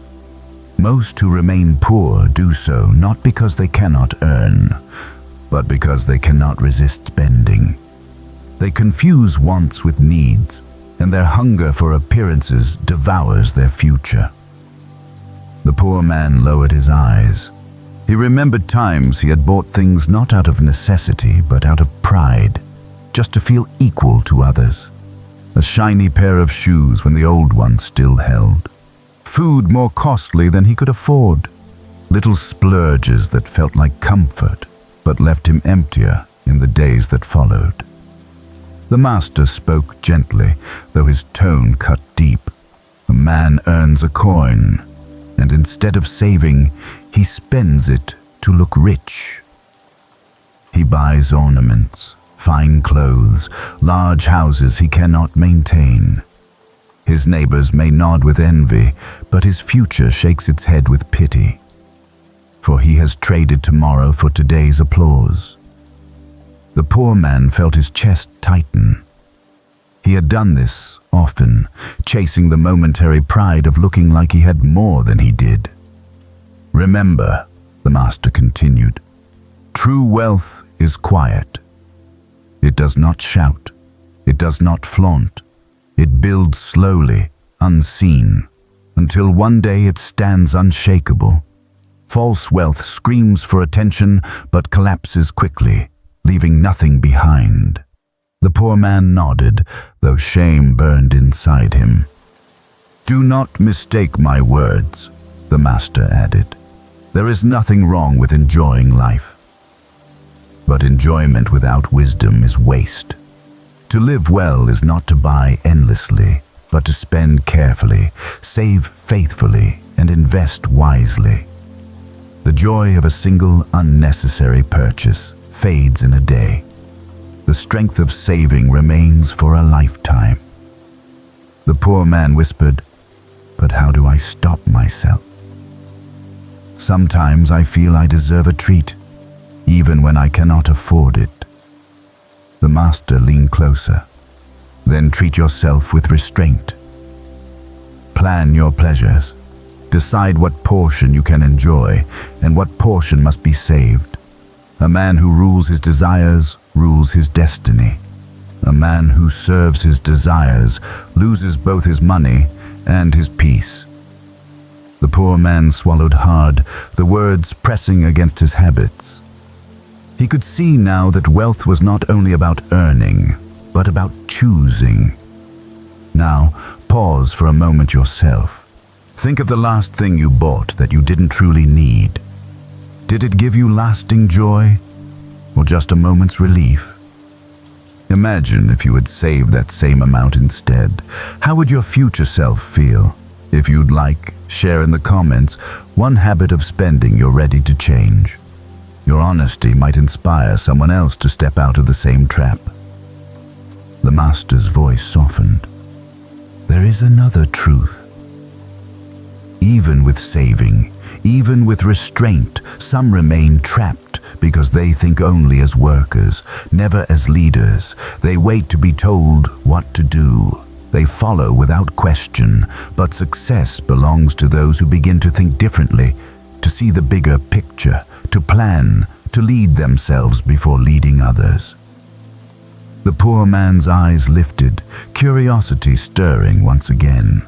Most who remain poor do so not because they cannot earn, but because they cannot resist spending. They confuse wants with needs, and their hunger for appearances devours their future. The poor man lowered his eyes. He remembered times he had bought things not out of necessity, but out of pride, just to feel equal to others. A shiny pair of shoes when the old one still held. Food more costly than he could afford. Little splurges that felt like comfort, but left him emptier in the days that followed. The master spoke gently, though his tone cut deep. A man earns a coin, and instead of saving, he spends it to look rich. He buys ornaments, fine clothes, large houses he cannot maintain. His neighbors may nod with envy, but his future shakes its head with pity, for he has traded tomorrow for today's applause. The poor man felt his chest tighten. He had done this often, chasing the momentary pride of looking like he had more than he did. Remember, the master continued, true wealth is quiet. It does not shout. It does not flaunt. It builds slowly, unseen, until one day it stands unshakable. False wealth screams for attention but collapses quickly, leaving nothing behind. The poor man nodded, though shame burned inside him. Do not mistake my words, the master added. There is nothing wrong with enjoying life. But enjoyment without wisdom is waste. To live well is not to buy endlessly, but to spend carefully, save faithfully, and invest wisely. The joy of a single unnecessary purchase fades in a day. The strength of saving remains for a lifetime. The poor man whispered, but how do I stop myself? Sometimes I feel I deserve a treat, even when I cannot afford it. The master leaned closer. Then treat yourself with restraint. Plan your pleasures. Decide what portion you can enjoy and what portion must be saved. A man who rules his desires rules his destiny. A man who serves his desires loses both his money and his peace. The poor man swallowed hard, the words pressing against his habits. He could see now that wealth was not only about earning, but about choosing. Now, pause for a moment yourself. Think of the last thing you bought that you didn't truly need. Did it give you lasting joy, or just a moment's relief? Imagine if you had saved that same amount instead. How would your future self feel? If you'd like, share in the comments one habit of spending you're ready to change. Your honesty might inspire someone else to step out of the same trap. The master's voice softened. There is another truth. Even with saving, even with restraint, some remain trapped because they think only as workers, never as leaders. They wait to be told what to do. They follow without question, but success belongs to those who begin to think differently, to see the bigger picture, to plan, to lead themselves before leading others. The poor man's eyes lifted, curiosity stirring once again.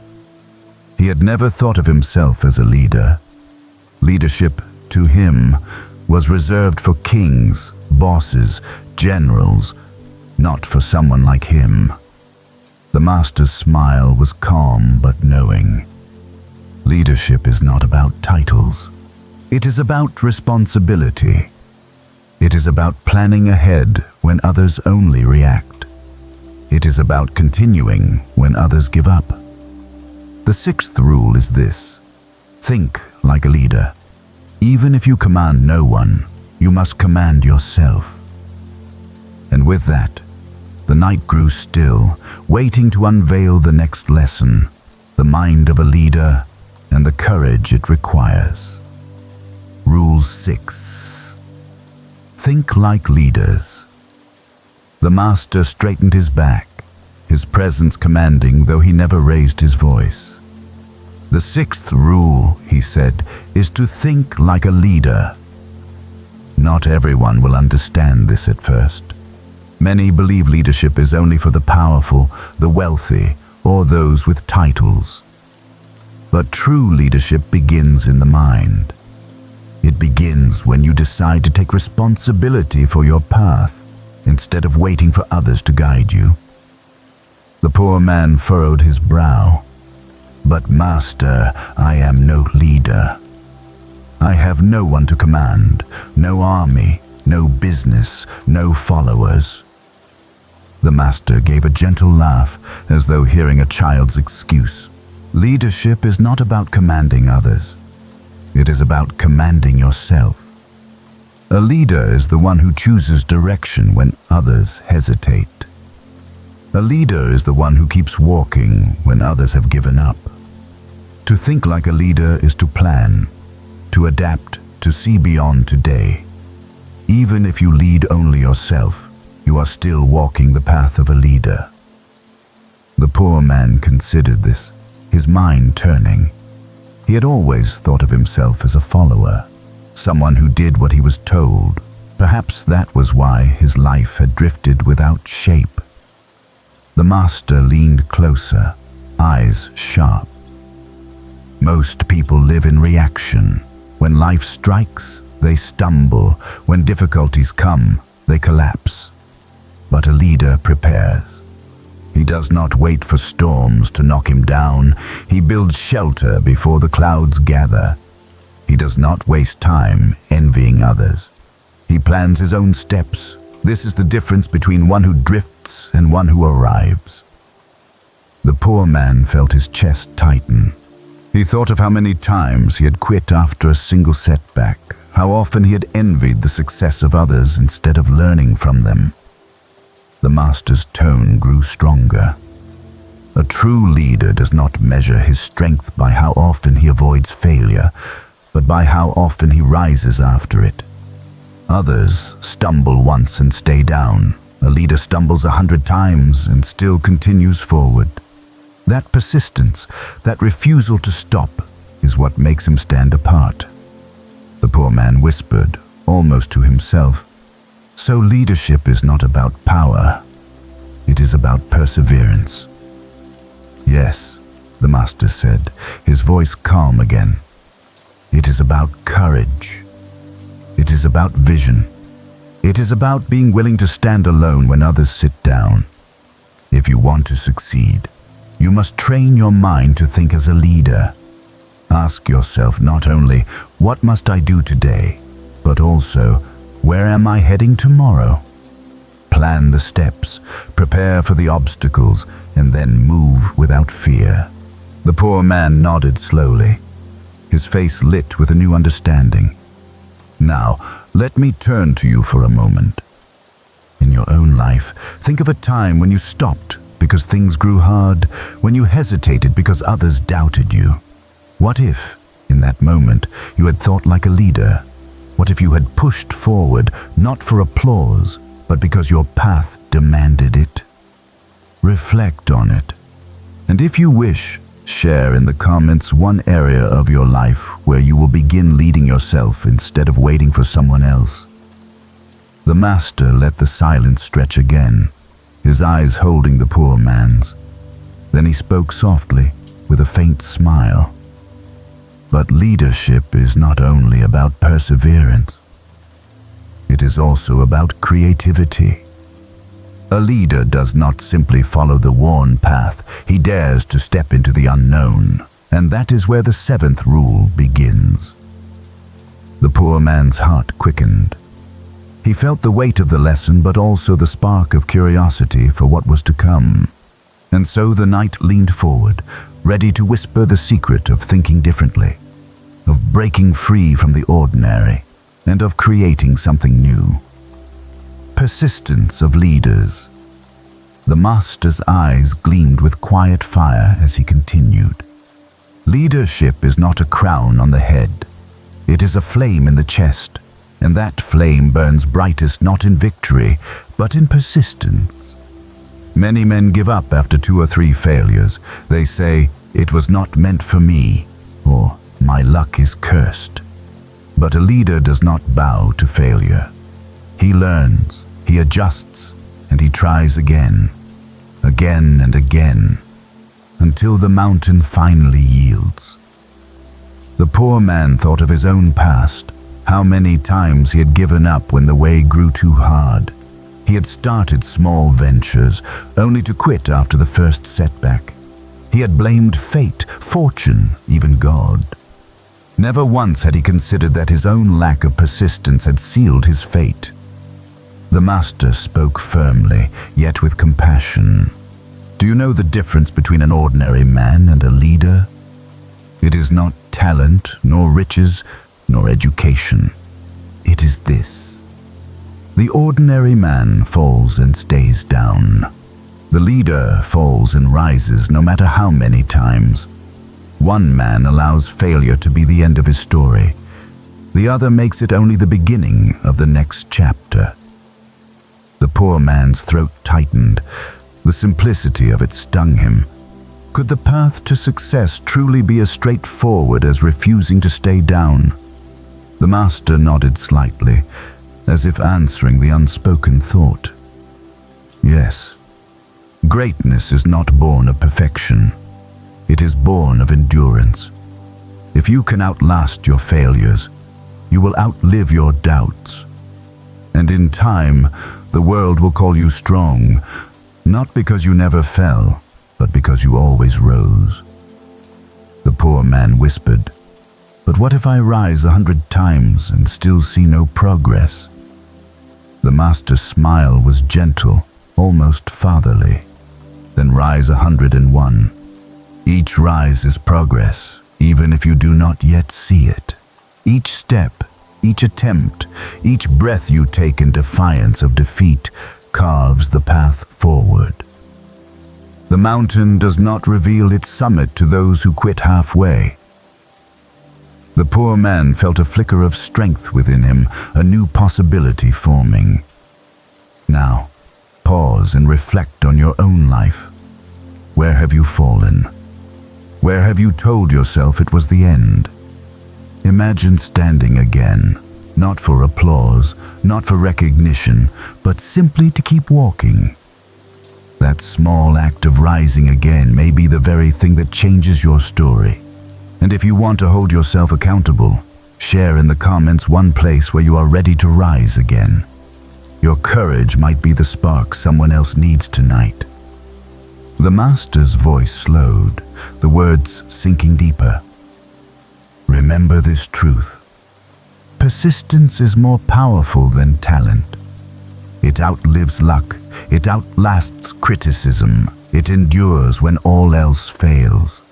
He had never thought of himself as a leader. Leadership, to him, was reserved for kings, bosses, generals, not for someone like him. The master's smile was calm but knowing. Leadership is not about titles. It is about responsibility. It is about planning ahead when others only react. It is about continuing when others give up. The sixth rule is this: think like a leader. Even if you command no one, you must command yourself. And with that, the night grew still, waiting to unveil the next lesson, the mind of a leader and the courage it requires. Rule 6. Think like leaders. The master straightened his back, his presence commanding though he never raised his voice. The sixth rule, he said, is to think like a leader. Not everyone will understand this at first. Many believe leadership is only for the powerful, the wealthy, or those with titles. But true leadership begins in the mind. It begins when you decide to take responsibility for your path, instead of waiting for others to guide you. The poor man furrowed his brow. But Master, I am no leader. I have no one to command, no army, no business, no followers. The master gave a gentle laugh, as though hearing a child's excuse. Leadership is not about commanding others. It is about commanding yourself. A leader is the one who chooses direction when others hesitate. A leader is the one who keeps walking when others have given up. To think like a leader is to plan, to adapt, to see beyond today. Even if you lead only yourself, you are still walking the path of a leader. The poor man considered this, his mind turning. He had always thought of himself as a follower, someone who did what he was told. Perhaps that was why his life had drifted without shape. The master leaned closer, eyes sharp. Most people live in reaction. When life strikes, they stumble. When difficulties come, they collapse. But a leader prepares. He does not wait for storms to knock him down. He builds shelter before the clouds gather. He does not waste time envying others. He plans his own steps. This is the difference between one who drifts and one who arrives. The poor man felt his chest tighten. He thought of how many times he had quit after a single setback, how often he had envied the success of others instead of learning from them. The master's tone grew stronger. A true leader does not measure his strength by how often he avoids failure, but by how often he rises after it. Others stumble once and stay down. A leader stumbles 100 times and still continues forward. That persistence, that refusal to stop, is what makes him stand apart. The poor man whispered, almost to himself, "So leadership is not about power. It is about perseverance." "Yes," the master said, his voice calm again. "It is about courage. It is about vision. It is about being willing to stand alone when others sit down. If you want to succeed, you must train your mind to think as a leader. Ask yourself not only, what must I do today, but also, where am I heading tomorrow? Plan the steps, prepare for the obstacles, and then move without fear." The poor man nodded slowly, his face lit with a new understanding. "Now, let me turn to you for a moment. In your own life, think of a time when you stopped because things grew hard, when you hesitated because others doubted you. What if, in that moment, you had thought like a leader? What if you had pushed forward, not for applause, but because your path demanded it? Reflect on it. And if you wish, share in the comments one area of your life where you will begin leading yourself instead of waiting for someone else. The master let the silence stretch again, his eyes holding the poor man's. Then he spoke softly, with a faint smile. But leadership is not only about perseverance. It is also about creativity. A leader does not simply follow the worn path, he dares to step into the unknown, and that is where the seventh rule begins. The poor man's heart quickened. He felt the weight of the lesson, but also the spark of curiosity for what was to come. And so the knight leaned forward, ready to whisper the secret of thinking differently, of breaking free from the ordinary, and of creating something new. Persistence of leaders. The master's eyes gleamed with quiet fire as he continued. Leadership is not a crown on the head. It is a flame in the chest, and that flame burns brightest not in victory, but in persistence. Many men give up after 2 or 3 failures. They say, "It was not meant for me," or "My luck is cursed." But a leader does not bow to failure. He learns, he adjusts, and he tries again and again, until the mountain finally yields. The poor man thought of his own past, how many times he had given up when the way grew too hard. He had started small ventures, only to quit after the first setback. He had blamed fate, fortune, even God. Never once had he considered that his own lack of persistence had sealed his fate. The master spoke firmly, yet with compassion. Do you know the difference between an ordinary man and a leader? It is not talent, nor riches, nor education. It is this. The ordinary man falls and stays down. The leader falls and rises no matter how many times. One man allows failure to be the end of his story. The other makes it only the beginning of the next chapter. The poor man's throat tightened. The simplicity of it stung him. Could the path to success truly be as straightforward as refusing to stay down? The master nodded slightly, as if answering the unspoken thought. Yes, greatness is not born of perfection. It is born of endurance. If you can outlast your failures, you will outlive your doubts. And in time, the world will call you strong, not because you never fell, but because you always rose. The poor man whispered, "But what if I rise 100 times and still see no progress?" The master's smile was gentle, almost fatherly. Then rise 101. Each rise is progress, even if you do not yet see it. Each step, each attempt, each breath you take in defiance of defeat carves the path forward. The mountain does not reveal its summit to those who quit halfway. The poor man felt a flicker of strength within him, a new possibility forming. Now, pause and reflect on your own life. Where have you fallen? Where have you told yourself it was the end? Imagine standing again, not for applause, not for recognition, but simply to keep walking. That small act of rising again may be the very thing that changes your story. And if you want to hold yourself accountable, share in the comments one place where you are ready to rise again. Your courage might be the spark someone else needs tonight. The master's voice slowed, the words sinking deeper. Remember this truth. Persistence is more powerful than talent. It outlives luck. It outlasts criticism. It endures when all else fails.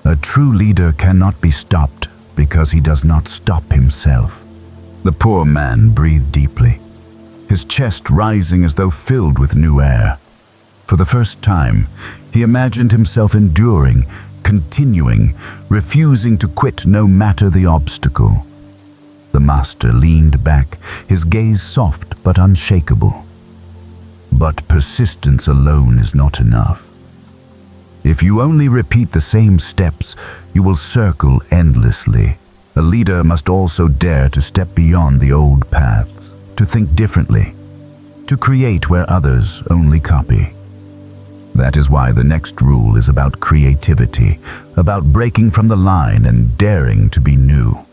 A true leader cannot be stopped because he does not stop himself. The poor man breathed deeply, his chest rising as though filled with new air. For the first time, he imagined himself enduring, continuing, refusing to quit no matter the obstacle. The master leaned back, his gaze soft but unshakable. But persistence alone is not enough. If you only repeat the same steps, you will circle endlessly. A leader must also dare to step beyond the old paths, to think differently, to create where others only copy. That is why the next rule is about creativity, about breaking from the line and daring to be new.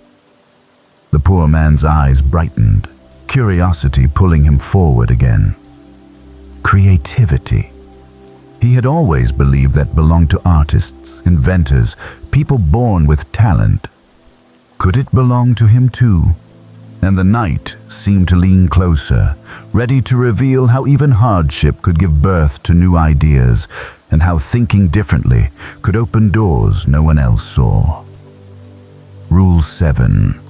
The poor man's eyes brightened, curiosity pulling him forward again. Creativity. He had always believed that belonged to artists, inventors, people born with talent. Could it belong to him too? And the night seemed to lean closer, ready to reveal how even hardship could give birth to new ideas, and how thinking differently could open doors no one else saw. Rule 7.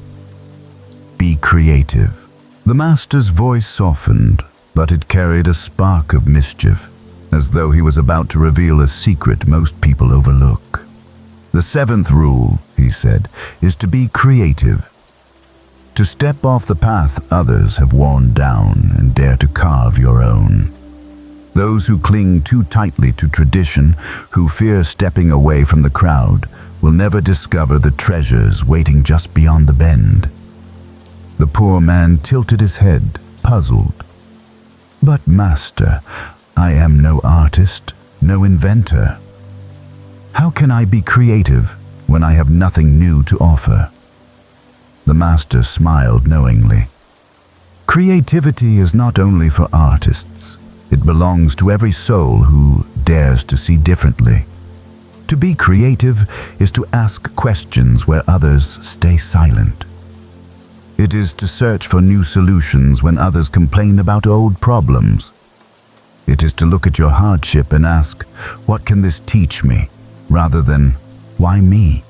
Be creative. The master's voice softened, but it carried a spark of mischief, as though he was about to reveal a secret most people overlook. The 7th rule, he said, is to be creative. To step off the path others have worn down and dare to carve your own. Those who cling too tightly to tradition, who fear stepping away from the crowd, will never discover the treasures waiting just beyond the bend. The poor man tilted his head, puzzled. But master, I am no artist, no inventor. How can I be creative when I have nothing new to offer? The master smiled knowingly. Creativity is not only for artists. It belongs to every soul who dares to see differently. To be creative is to ask questions where others stay silent. It is to search for new solutions when others complain about old problems. It is to look at your hardship and ask, what can this teach me, rather than, why me?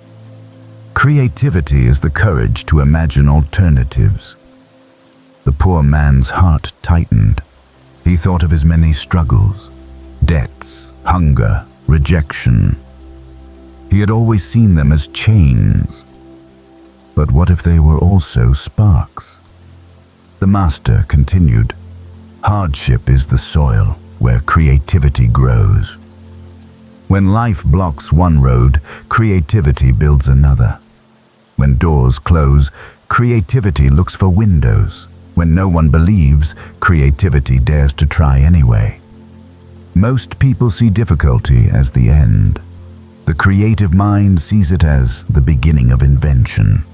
Creativity is the courage to imagine alternatives. The poor man's heart tightened. He thought of his many struggles, debts, hunger, rejection. He had always seen them as chains. But what if they were also sparks? The master continued, hardship is the soil where creativity grows. When life blocks one road, creativity builds another. When doors close, creativity looks for windows. When no one believes, creativity dares to try anyway. Most people see difficulty as the end. The creative mind sees it as the beginning of invention.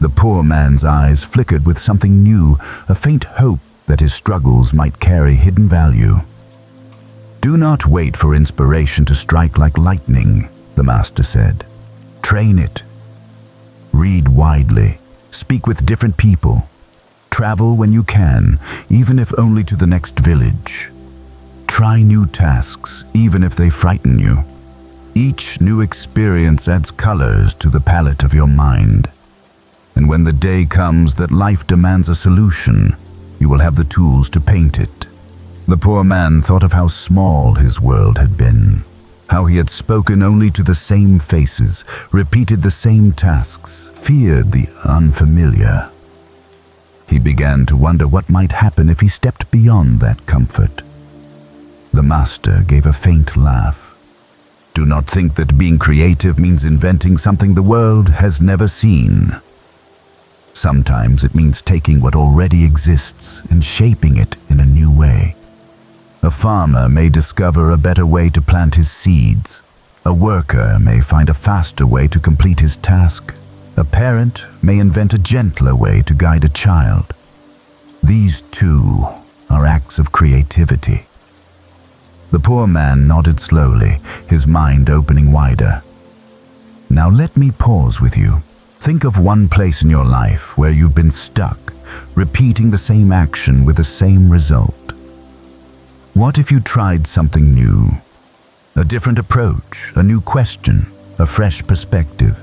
The poor man's eyes flickered with something new, a faint hope that his struggles might carry hidden value. Do not wait for inspiration to strike like lightning, the master said. Train it. Read widely. Speak with different people. Travel when you can, even if only to the next village. Try new tasks, even if they frighten you. Each new experience adds colors to the palette of your mind. And when the day comes that life demands a solution, you will have the tools to paint it. The poor man thought of how small his world had been, how he had spoken only to the same faces, repeated the same tasks, feared the unfamiliar. He began to wonder what might happen if he stepped beyond that comfort. The master gave a faint laugh. Do not think that being creative means inventing something the world has never seen. Sometimes it means taking what already exists and shaping it in a new way. A farmer may discover a better way to plant his seeds. A worker may find a faster way to complete his task. A parent may invent a gentler way to guide a child. These too are acts of creativity. The poor man nodded slowly, his mind opening wider. Now let me pause with you. Think of one place in your life where you've been stuck, repeating the same action with the same result. What if you tried something new? A different approach, a new question, a fresh perspective.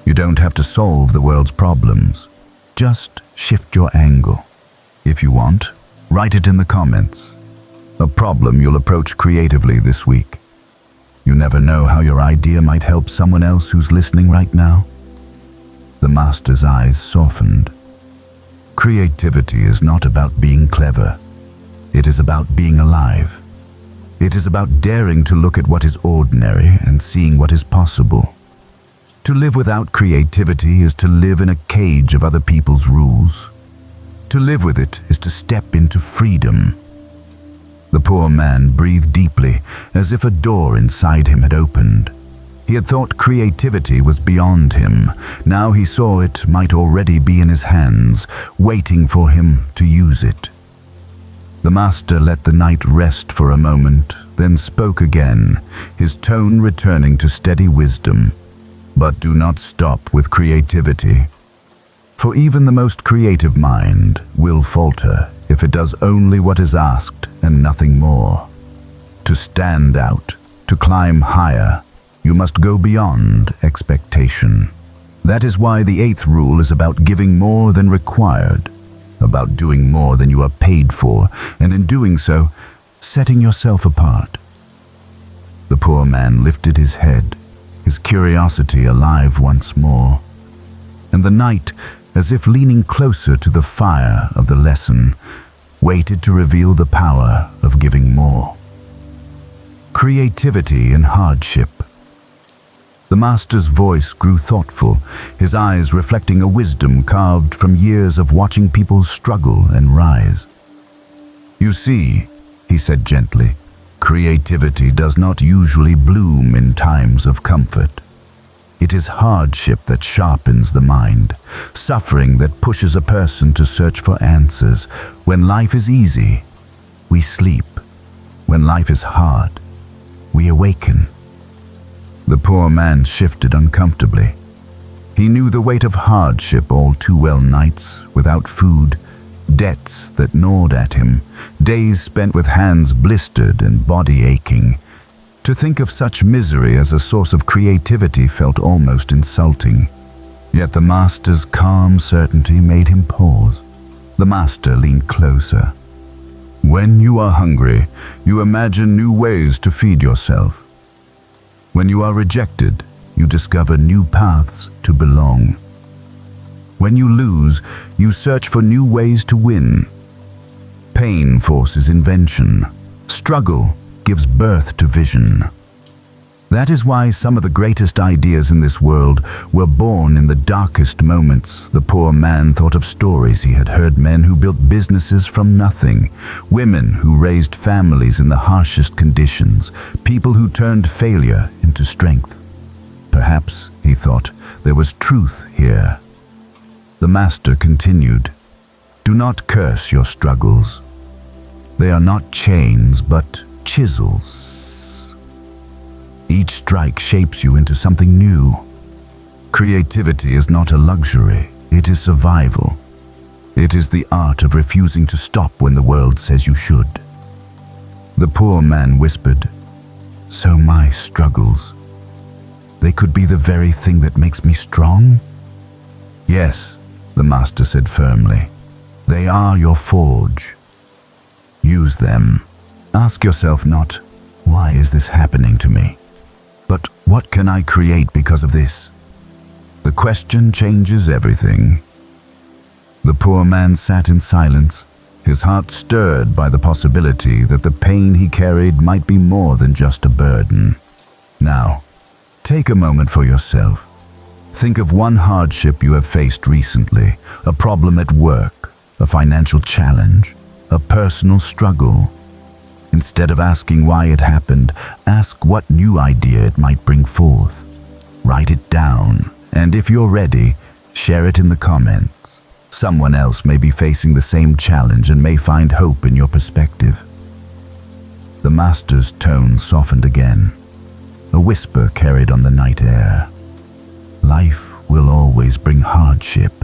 You don't have to solve the world's problems. Just shift your angle. If you want, write it in the comments. A problem you'll approach creatively this week. You never know how your idea might help someone else who's listening right now. The master's eyes softened. Creativity is not about being clever. It is about being alive. It is about daring to look at what is ordinary and seeing what is possible. To live without creativity is to live in a cage of other people's rules. To live with it is to step into freedom. The poor man breathed deeply, as if a door inside him had opened. He had thought creativity was beyond him. Now he saw it might already be in his hands, waiting for him to use it. The master let the night rest for a moment, then spoke again, his tone returning to steady wisdom. But do not stop with creativity. For even the most creative mind will falter if it does only what is asked and nothing more. To stand out, to climb higher, you must go beyond expectation. That is why the 8th rule is about giving more than required, about doing more than you are paid for, and in doing so, setting yourself apart. The poor man lifted his head, his curiosity alive once more, and the night, as if leaning closer to the fire of the lesson, waited to reveal the power of giving more. Creativity in hardship. The master's voice grew thoughtful, his eyes reflecting a wisdom carved from years of watching people struggle and rise. You see, he said gently, creativity does not usually bloom in times of comfort. It is hardship that sharpens the mind, suffering that pushes a person to search for answers. When life is easy, we sleep. When life is hard, we awaken. The poor man shifted uncomfortably. He knew the weight of hardship all too well, nights without food, debts that gnawed at him, days spent with hands blistered and body aching. To think of such misery as a source of creativity felt almost insulting. Yet the master's calm certainty made him pause. The master leaned closer. When you are hungry, you imagine new ways to feed yourself. When you are rejected, you discover new paths to belong. When you lose, you search for new ways to win. Pain forces invention. Struggle gives birth to vision. That is why some of the greatest ideas in this world were born in the darkest moments. The poor man thought of stories he had heard: men who built businesses from nothing, women who raised families in the harshest conditions, people who turned failure into strength. Perhaps, he thought, there was truth here. The master continued, do not curse your struggles. They are not chains, but chisels. Each strike shapes you into something new. Creativity is not a luxury, it is survival. It is the art of refusing to stop when the world says you should. The poor man whispered, so my struggles, they could be the very thing that makes me strong? Yes, the master said firmly. They are your forge. Use them. Ask yourself not, why is this happening to me? But what can I create because of this? The question changes everything. The poor man sat in silence, his heart stirred by the possibility that the pain he carried might be more than just a burden. Now, take a moment for yourself. Think of one hardship you have faced recently, a problem at work, a financial challenge, a personal struggle. Instead of asking why it happened, ask what new idea it might bring forth. Write it down, and if you're ready, share it in the comments. Someone else may be facing the same challenge and may find hope in your perspective. The master's tone softened again. A whisper carried on the night air. Life will always bring hardship.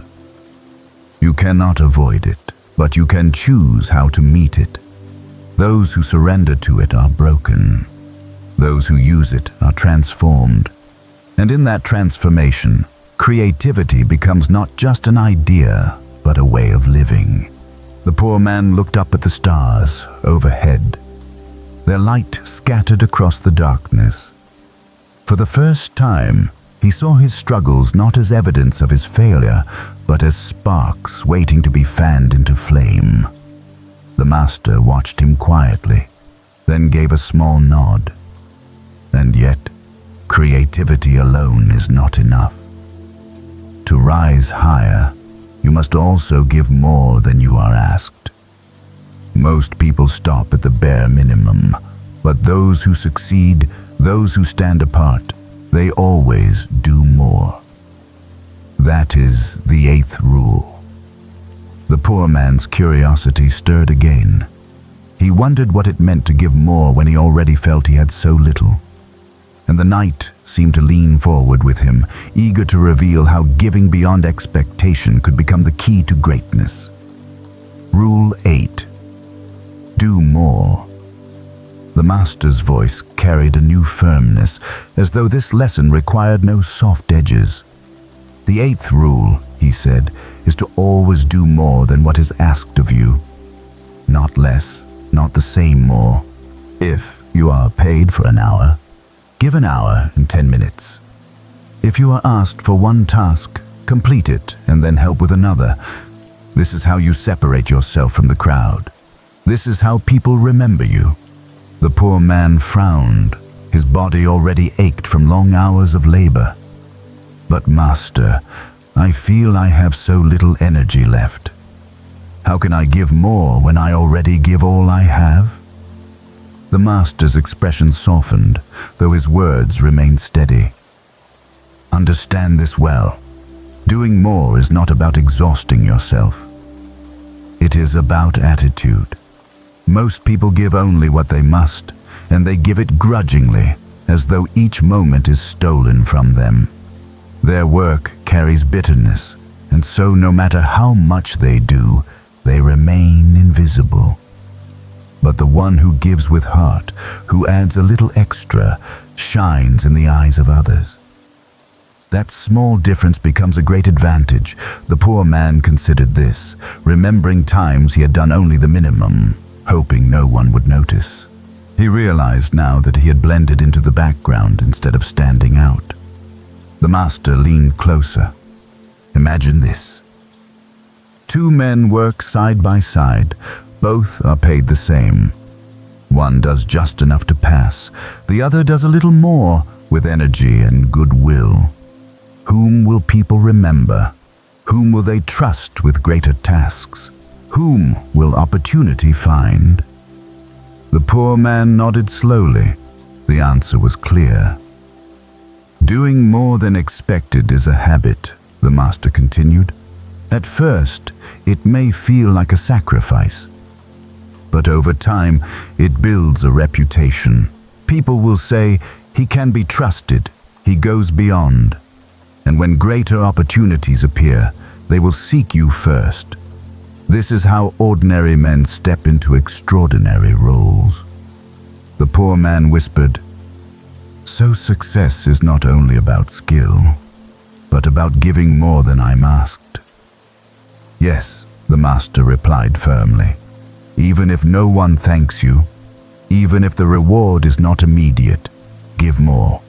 You cannot avoid it, but you can choose how to meet it. Those who surrender to it are broken. Those who use it are transformed. And in that transformation, creativity becomes not just an idea, but a way of living. The poor man looked up at the stars overhead. Their light scattered across the darkness. For the first time, he saw his struggles not as evidence of his failure, but as sparks waiting to be fanned into flame. The master watched him quietly. then gave a small nod. And yet, creativity alone is not enough. To rise higher, you must also give more than you are asked. Most people stop at the bare minimum, but those who succeed, those who stand apart, they always do more. That is the 8th rule. The poor man's curiosity stirred again. He wondered what it meant to give more when he already felt he had so little. And the knight seemed to lean forward with him, eager to reveal how giving beyond expectation could become the key to greatness. Rule 8. Do more. The master's voice carried a new firmness, as though this lesson required no soft edges. The 8th rule, he said, is to always do more than what is asked of you. Not less, not the same more. If you are paid for an hour, give an hour and 10 minutes. If you are asked for one task, complete it and then help with another. This is how you separate yourself from the crowd. This is how people remember you. The poor man frowned. His body already ached from long hours of labor. But Master, I feel I have so little energy left. How can I give more when I already give all I have? The master's expression softened, though his words remained steady. Understand this well. Doing more is not about exhausting yourself. It is about attitude. Most people give only what they must, and they give it grudgingly, as though each moment is stolen from them. Their work carries bitterness, and so no matter how much they do, they remain invisible. But the one who gives with heart, who adds a little extra, shines in the eyes of others. That small difference becomes a great advantage. The poor man considered this, remembering times he had done only the minimum, hoping no one would notice. He realized now that he had blended into the background instead of standing out. The master leaned closer. Imagine this. 2 men work side by side. Both are paid the same. One does just enough to pass. The other does a little more with energy and goodwill. Whom will people remember? Whom will they trust with greater tasks? Whom will opportunity find? The poor man nodded slowly. The answer was clear. Doing more than expected is a habit, the master continued. At first, it may feel like a sacrifice. But over time, it builds a reputation. People will say, he can be trusted, he goes beyond. And when greater opportunities appear, they will seek you first. This is how ordinary men step into extraordinary roles. The poor man whispered, so success is not only about skill, but about giving more than I'm asked. Yes, the master replied firmly. Even if no one thanks you, even if the reward is not immediate, give more.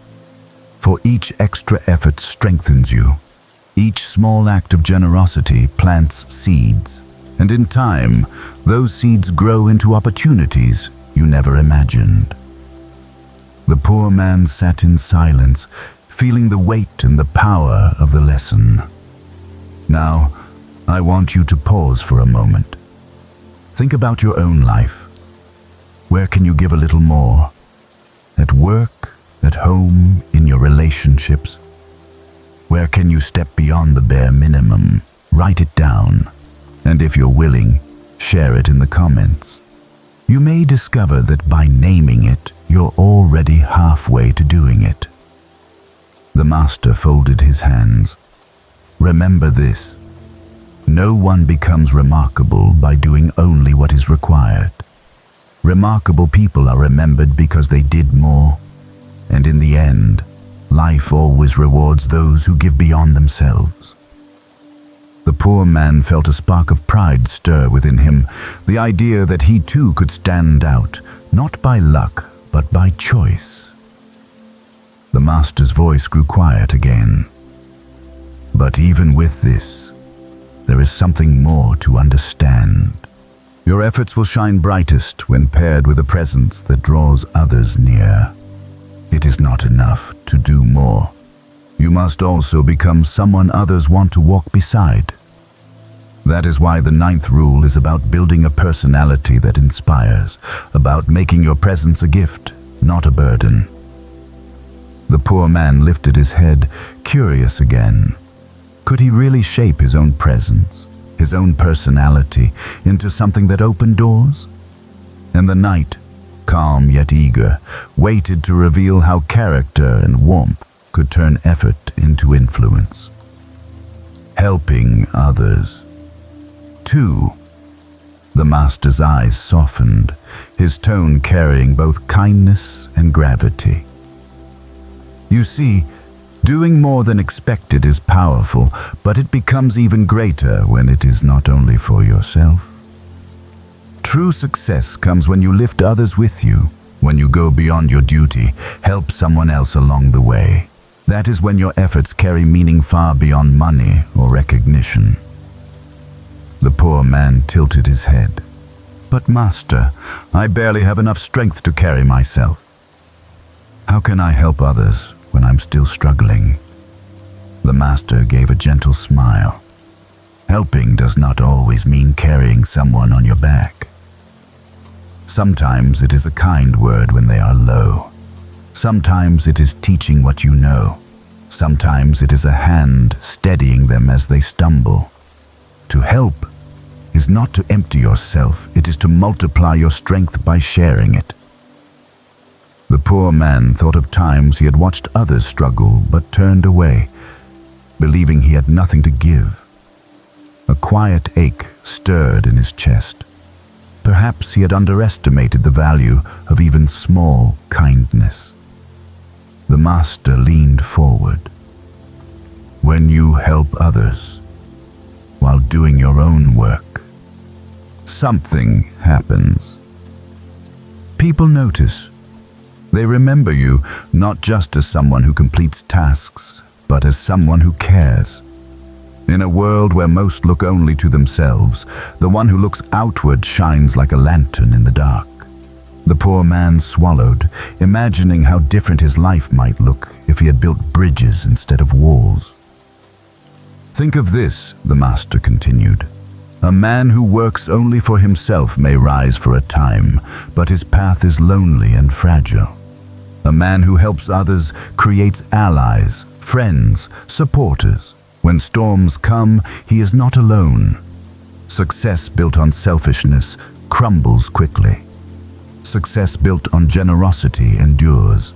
For each extra effort strengthens you. Each small act of generosity plants seeds, and in time, those seeds grow into opportunities you never imagined. The poor man sat in silence, feeling the weight and the power of the lesson. Now, I want you to pause for a moment. Think about your own life. Where can you give a little more? At work, at home, in your relationships? Where can you step beyond the bare minimum? Write it down. And if you're willing, share it in the comments. You may discover that by naming it, you're already halfway to doing it. The master folded his hands. Remember this. No one becomes remarkable by doing only what is required. Remarkable people are remembered because they did more. And in the end, life always rewards those who give beyond themselves. The poor man felt a spark of pride stir within him, the idea that he too could stand out, not by luck, but by choice. The master's voice grew quiet again. But even with this, there is something more to understand. Your efforts will shine brightest when paired with a presence that draws others near. It is not enough to do more. You must also become someone others want to walk beside. That is why the 9th rule is about building a personality that inspires, about making your presence a gift, not a burden. The poor man lifted his head, curious again. Could he really shape his own presence, his own personality, into something that opened doors? And the knight, calm yet eager, waited to reveal how character and warmth could turn effort into influence. Helping others. 2. The master's eyes softened, his tone carrying both kindness and gravity. You see, doing more than expected is powerful, but it becomes even greater when it is not only for yourself. True success comes when you lift others with you, when you go beyond your duty, help someone else along the way. That is when your efforts carry meaning far beyond money or recognition. The poor man tilted his head. But master, I barely have enough strength to carry myself. How can I help others when I'm still struggling? The master gave a gentle smile. Helping does not always mean carrying someone on your back. Sometimes it is a kind word when they are low. Sometimes it is teaching what you know. Sometimes it is a hand steadying them as they stumble. To help is not to empty yourself, it is to multiply your strength by sharing it. The poor man thought of times he had watched others struggle but turned away, believing he had nothing to give. A quiet ache stirred in his chest. Perhaps he had underestimated the value of even small kindness. The master leaned forward. When you help others while doing your own work, something happens. People notice. They remember you not just as someone who completes tasks, but as someone who cares. In a world where most look only to themselves, the one who looks outward shines like a lantern in the dark. The poor man swallowed, imagining how different his life might look if he had built bridges instead of walls. Think of this, the master continued. A man who works only for himself may rise for a time, but his path is lonely and fragile. A man who helps others creates allies, friends, supporters. When storms come, he is not alone. Success built on selfishness crumbles quickly. Success built on generosity endures.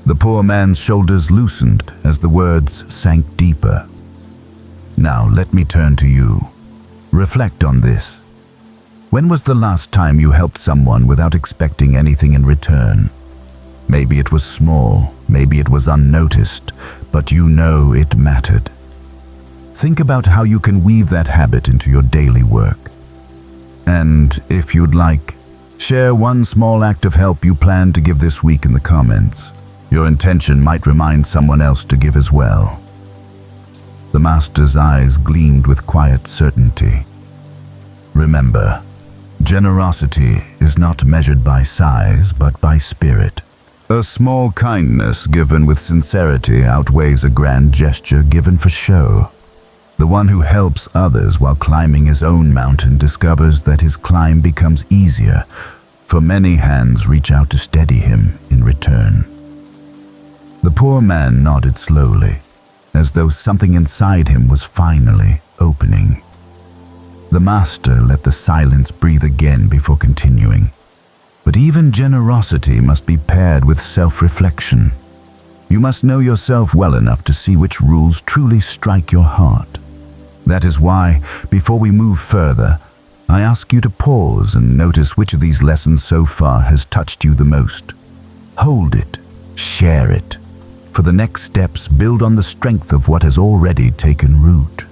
The poor man's shoulders loosened as the words sank deeper. Now let me turn to you. Reflect on this. When was the last time you helped someone without expecting anything in return? Maybe it was small, maybe it was unnoticed, but you know it mattered. Think about how you can weave that habit into your daily work. And if you'd like, share one small act of help you plan to give this week in the comments. Your intention might remind someone else to give as well. The master's eyes gleamed with quiet certainty. Remember, generosity is not measured by size, but by spirit. A small kindness given with sincerity outweighs a grand gesture given for show. The one who helps others while climbing his own mountain discovers that his climb becomes easier, for many hands reach out to steady him in return. The poor man nodded slowly, as though something inside him was finally opening. The master let the silence breathe again before continuing. But even generosity must be paired with self-reflection. You must know yourself well enough to see which rules truly strike your heart. That is why, before we move further, I ask you to pause and notice which of these lessons so far has touched you the most. Hold it, share it. For the next steps, build on the strength of what has already taken root.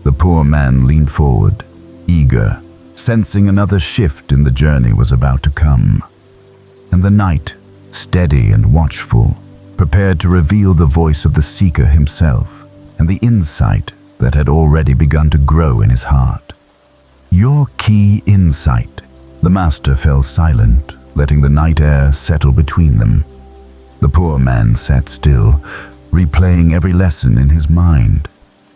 The poor man leaned forward, eager, sensing another shift in the journey was about to come. And the knight, steady and watchful, prepared to reveal the voice of the seeker himself and the insight that had already begun to grow in his heart. your key insight." The master fell silent, letting the night air settle between them. The poor man sat still, replaying every lesson in his mind.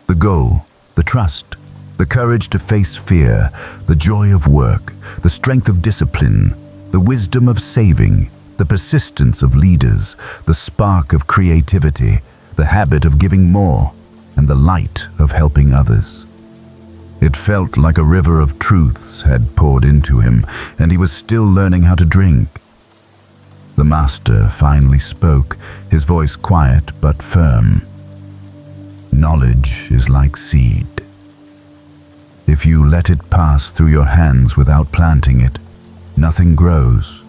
The goal, the trust, the courage to face fear, the joy of work, the strength of discipline, the wisdom of saving, the persistence of leaders, the spark of creativity, the habit of giving more, and the light of helping others. It felt like a river of truths had poured into him, and he was still learning how to drink. The master finally spoke, his voice quiet but firm. "Knowledge is like seed. If you let it pass through your hands without planting it, nothing grows.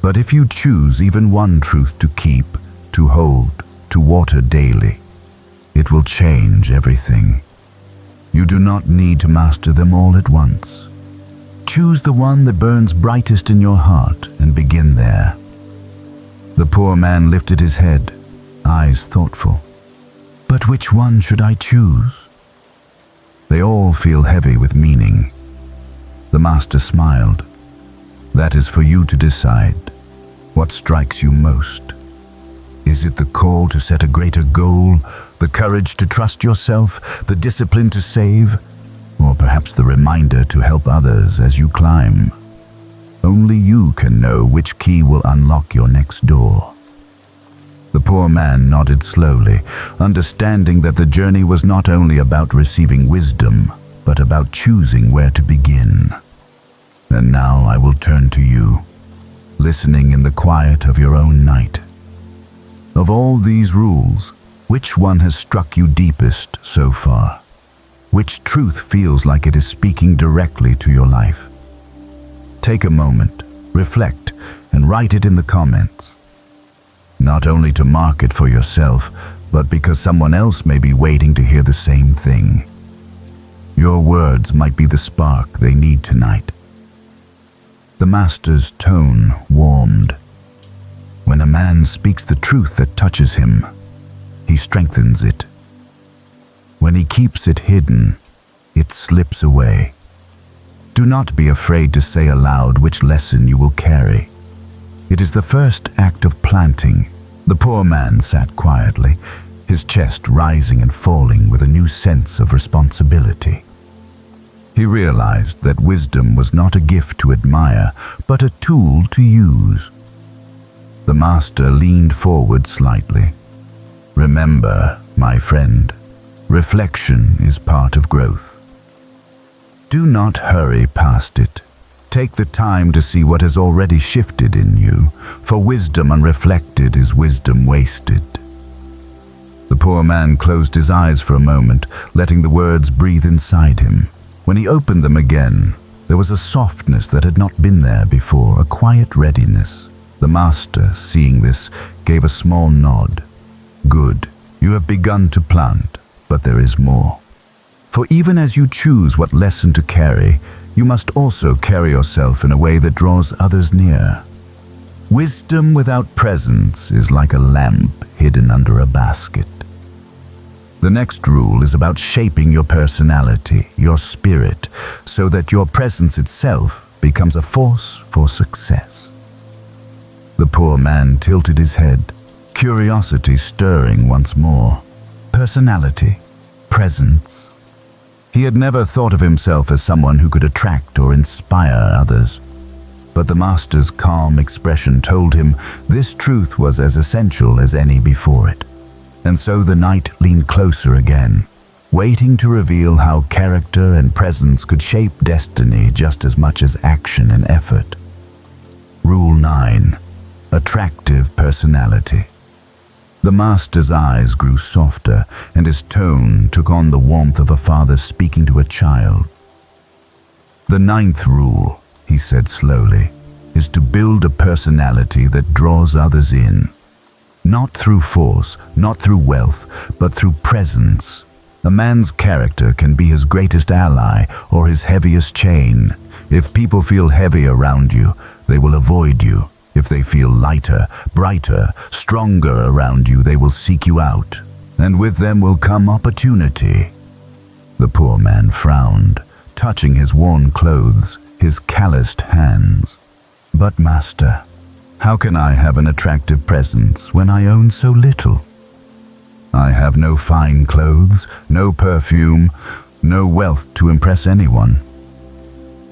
But if you choose even one truth to keep, to hold, to water daily, it will change everything. You do not need to master them all at once. Choose the one that burns brightest in your heart and begin there." The poor man lifted his head, eyes thoughtful. "But which one should I choose?" "They all feel heavy with meaning." The master smiled. "That is for you to decide. What strikes you most? Is it the call to set a greater goal, the courage to trust yourself, the discipline to save, or perhaps the reminder to help others as you climb? Only you can know which key will unlock your next door." The poor man nodded slowly, understanding that the journey was not only about receiving wisdom, but about choosing where to begin. "And now I will turn to you, listening in the quiet of your own night. Of all these rules, which one has struck you deepest so far? Which truth feels like it is speaking directly to your life? Take a moment, reflect, and write it in the comments. Not only to mark it for yourself, but because someone else may be waiting to hear the same thing. Your words might be the spark they need tonight." The master's tone warmed. When a man speaks the truth that touches him, he strengthens it. When he keeps it hidden, it slips away. Do not be afraid to say aloud which lesson you will carry. It is the first act of planting. The poor man sat quietly, his chest rising and falling with a new sense of responsibility. He realized that wisdom was not a gift to admire, but a tool to use. The master leaned forward slightly. "Remember, my friend, reflection is part of growth. Do not hurry past it. Take the time to see what has already shifted in you, for wisdom unreflected is wisdom wasted." The poor man closed his eyes for a moment, letting the words breathe inside him. When he opened them again, there was a softness that had not been there before, a quiet readiness. The master, seeing this, gave a small nod. "Good, you have begun to plant, but there is more. For even as you choose what lesson to carry, you must also carry yourself in a way that draws others near. Wisdom without presence is like a lamp hidden under a basket." The next rule is about shaping your personality, your spirit, so that your presence itself becomes a force for success. The poor man tilted his head, curiosity stirring once more. Personality, presence. He had never thought of himself as someone who could attract or inspire others. But the master's calm expression told him this truth was as essential as any before it. And so the night leaned closer again, waiting to reveal how character and presence could shape destiny just as much as action and effort. Rule 9. Attractive personality. The master's eyes grew softer, and his tone took on the warmth of a father speaking to a child. "The 9th rule," he said slowly, "is to build a personality that draws others in. Not through force, not through wealth, but through presence. A man's character can be his greatest ally or his heaviest chain. If people feel heavy around you, they will avoid you. If they feel lighter, brighter, stronger around you, they will seek you out. And with them will come opportunity." The poor man frowned, touching his worn clothes, his calloused hands. "But Master, how can I have an attractive presence when I own so little? I have no fine clothes, no perfume, no wealth to impress anyone."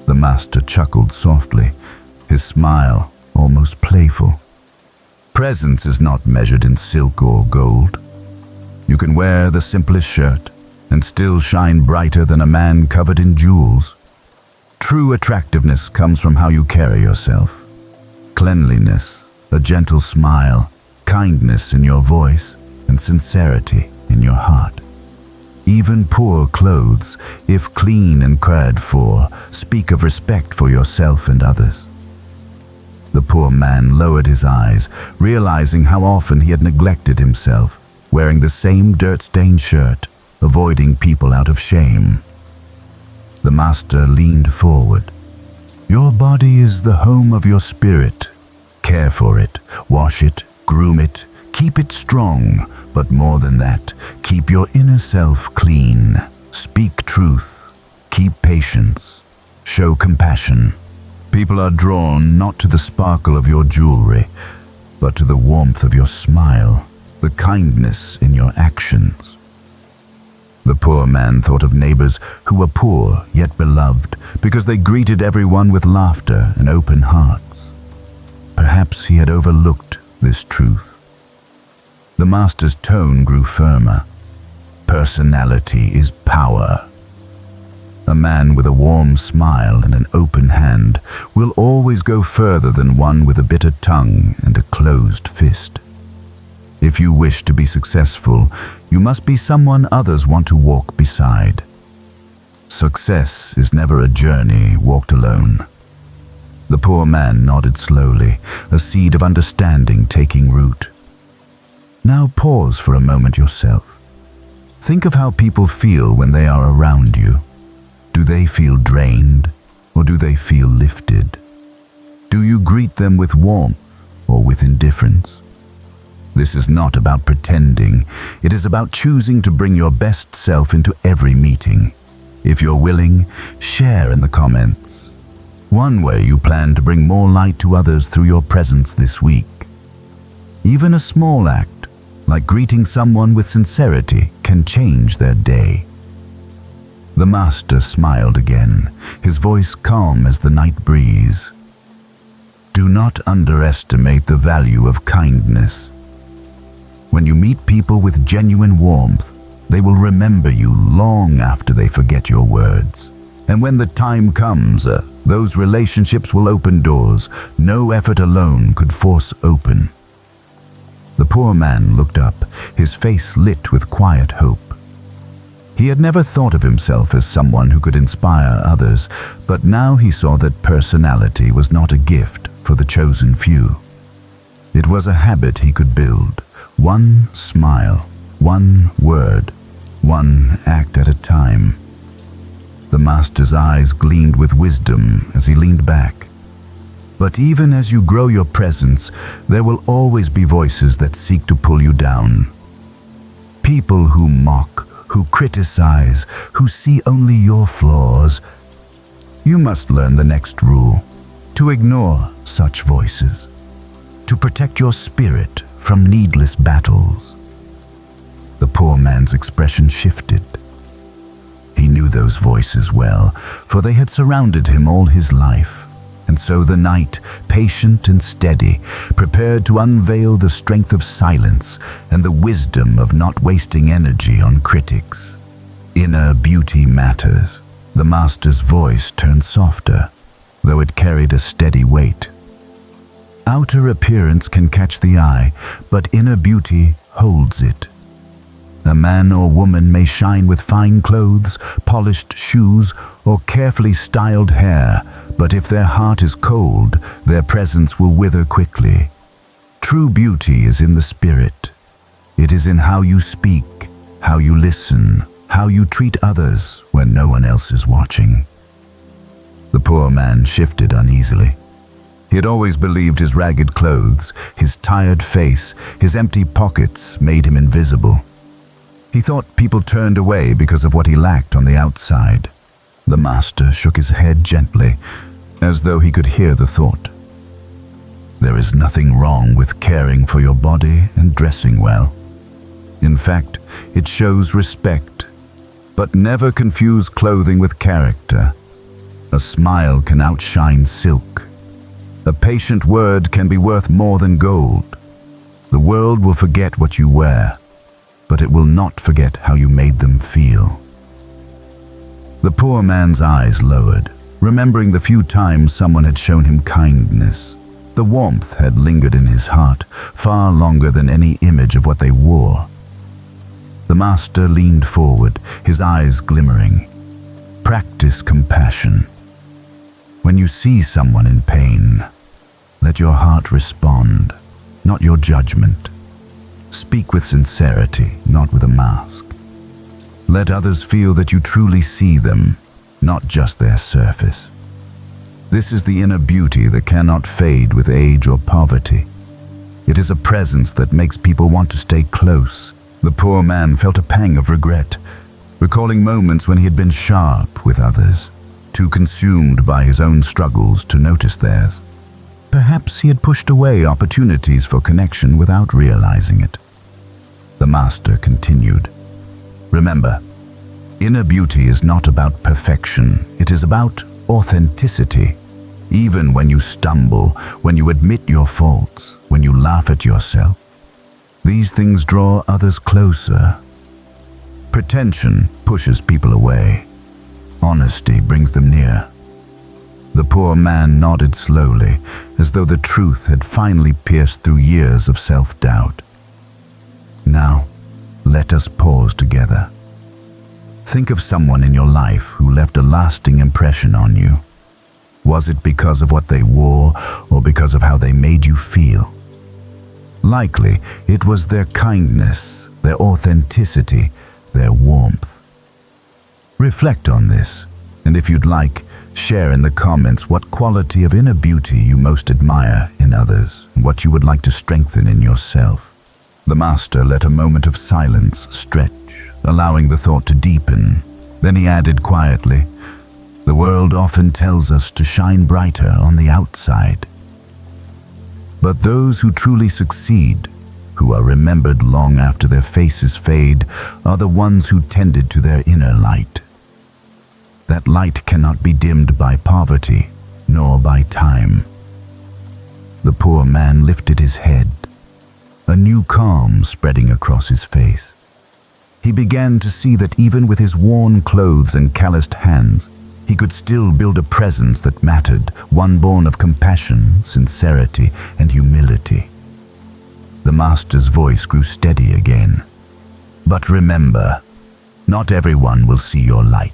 The Master chuckled softly, his smile almost playful. "Presence is not measured in silk or gold. You can wear the simplest shirt and still shine brighter than a man covered in jewels. True attractiveness comes from how you carry yourself. Cleanliness, a gentle smile, kindness in your voice, and sincerity in your heart. Even poor clothes, if clean and cared for, speak of respect for yourself and others." The poor man lowered his eyes, realizing how often he had neglected himself, wearing the same dirt-stained shirt, avoiding people out of shame. The Master leaned forward. "Your body is the home of your spirit. Care for it, wash it, groom it, keep it strong, but more than that, keep your inner self clean. Speak truth, keep patience, show compassion. People are drawn not to the sparkle of your jewelry, but to the warmth of your smile, the kindness in your actions." The poor man thought of neighbors who were poor yet beloved because they greeted everyone with laughter and open hearts. Perhaps he had overlooked this truth. The Master's tone grew firmer. "Personality is power. A man with a warm smile and an open hand will always go further than one with a bitter tongue and a closed fist. If you wish to be successful, you must be someone others want to walk beside. Success is never a journey walked alone." The poor man nodded slowly, a seed of understanding taking root. "Now pause for a moment yourself. Think of how people feel when they are around you. Do they feel drained, or do they feel lifted? Do you greet them with warmth or with indifference? This is not about pretending. It is about choosing to bring your best self into every meeting. If you're willing, share in the comments one way you plan to bring more light to others through your presence this week. Even a small act, like greeting someone with sincerity, can change their day." The Master smiled again, his voice calm as the night breeze. "Do not underestimate the value of kindness. When you meet people with genuine warmth, they will remember you long after they forget your words. And when the time comes, those relationships will open doors no effort alone could force open." The poor man looked up, his face lit with quiet hope. He had never thought of himself as someone who could inspire others, but now he saw that personality was not a gift for the chosen few. It was a habit he could build, one smile, one word, one act at a time. The Master's eyes gleamed with wisdom as he leaned back. "But even as you grow your presence, there will always be voices that seek to pull you down. People who mock, who criticize, who see only your flaws. You must learn the next rule: to ignore such voices, to protect your spirit from needless battles." The poor man's expression shifted. He knew those voices well, for they had surrounded him all his life. And so the night, patient and steady, prepared to unveil the strength of silence and the wisdom of not wasting energy on critics. Inner beauty matters. The Master's voice turned softer, though it carried a steady weight. Outer appearance can catch the eye, but inner beauty holds it. A man or woman may shine with fine clothes, polished shoes, or carefully styled hair, but if their heart is cold, their presence will wither quickly. True beauty is in the spirit. It is in how you speak, how you listen, how you treat others when no one else is watching. The poor man shifted uneasily. He had always believed his ragged clothes, his tired face, his empty pockets made him invisible. He thought people turned away because of what he lacked on the outside. The master shook his head gently, as though he could hear the thought. There is nothing wrong with caring for your body and dressing well. In fact, it shows respect. But never confuse clothing with character. A smile can outshine silk. A patient word can be worth more than gold. The world will forget what you wear, but it will not forget how you made them feel. The poor man's eyes lowered, remembering the few times someone had shown him kindness. The warmth had lingered in his heart, far longer than any image of what they wore. The master leaned forward, his eyes glimmering. Practice compassion. When you see someone in pain, let your heart respond, not your judgment. Speak with sincerity, not with a mask. Let others feel that you truly see them, not just their surface. This is the inner beauty that cannot fade with age or poverty. It is a presence that makes people want to stay close. The poor man felt a pang of regret, recalling moments when he had been sharp with others, too consumed by his own struggles to notice theirs. Perhaps he had pushed away opportunities for connection without realizing it. The master continued, "Remember, inner beauty is not about perfection, it is about authenticity. Even when you stumble, when you admit your faults, when you laugh at yourself, these things draw others closer. Pretension pushes people away. Honesty brings them near." The poor man nodded slowly, as though the truth had finally pierced through years of self-doubt. "Now, let us pause together. Think of someone in your life who left a lasting impression on you. Was it because of what they wore or because of how they made you feel? Likely, it was their kindness, their authenticity, their warmth. Reflect on this, and if you'd like, share in the comments what quality of inner beauty you most admire in others and what you would like to strengthen in yourself. The master let a moment of silence stretch, allowing the thought to deepen. Then he added quietly, "The world often tells us to shine brighter on the outside. But those who truly succeed, who are remembered long after their faces fade, are the ones who tended to their inner light. That light cannot be dimmed by poverty, nor by time." The poor man lifted his head, a new calm spreading across his face. He began to see that even with his worn clothes and calloused hands, he could still build a presence that mattered, one born of compassion, sincerity, and humility. The master's voice grew steady again. "But remember, not everyone will see your light.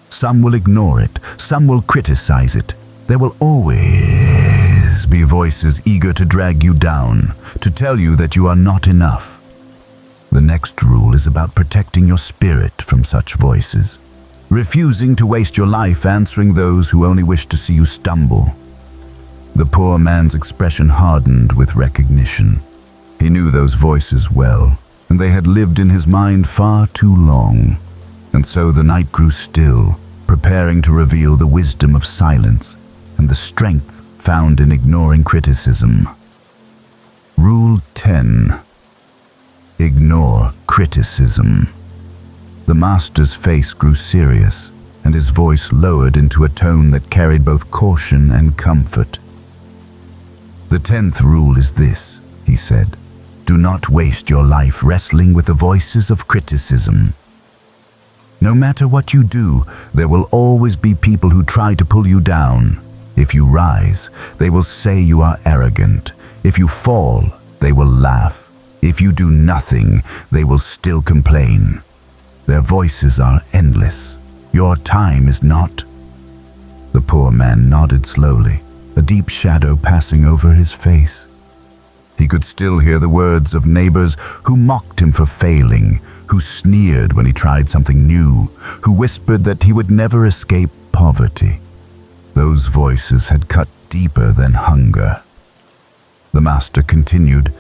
Some will ignore it, some will criticize it. There will always be voices eager to drag you down, to tell you that you are not enough. The next rule is about protecting your spirit from such voices, refusing to waste your life answering those who only wish to see you stumble." The poor man's expression hardened with recognition. He knew those voices well, and they had lived in his mind far too long. And so the night grew still, preparing to reveal the wisdom of silence and the strength found in ignoring criticism. Rule 10. Ignore criticism. The master's face grew serious, and his voice lowered into a tone that carried both caution and comfort. "The 10th rule is this," he said. "Do not waste your life wrestling with the voices of criticism. No matter what you do, there will always be people who try to pull you down. If you rise, they will say you are arrogant. If you fall, they will laugh. If you do nothing, they will still complain. Their voices are endless. Your time is not." The poor man nodded slowly, a deep shadow passing over his face. He could still hear the words of neighbors who mocked him for failing, who sneered when he tried something new, who whispered that he would never escape poverty. Those voices had cut deeper than hunger. The master continued,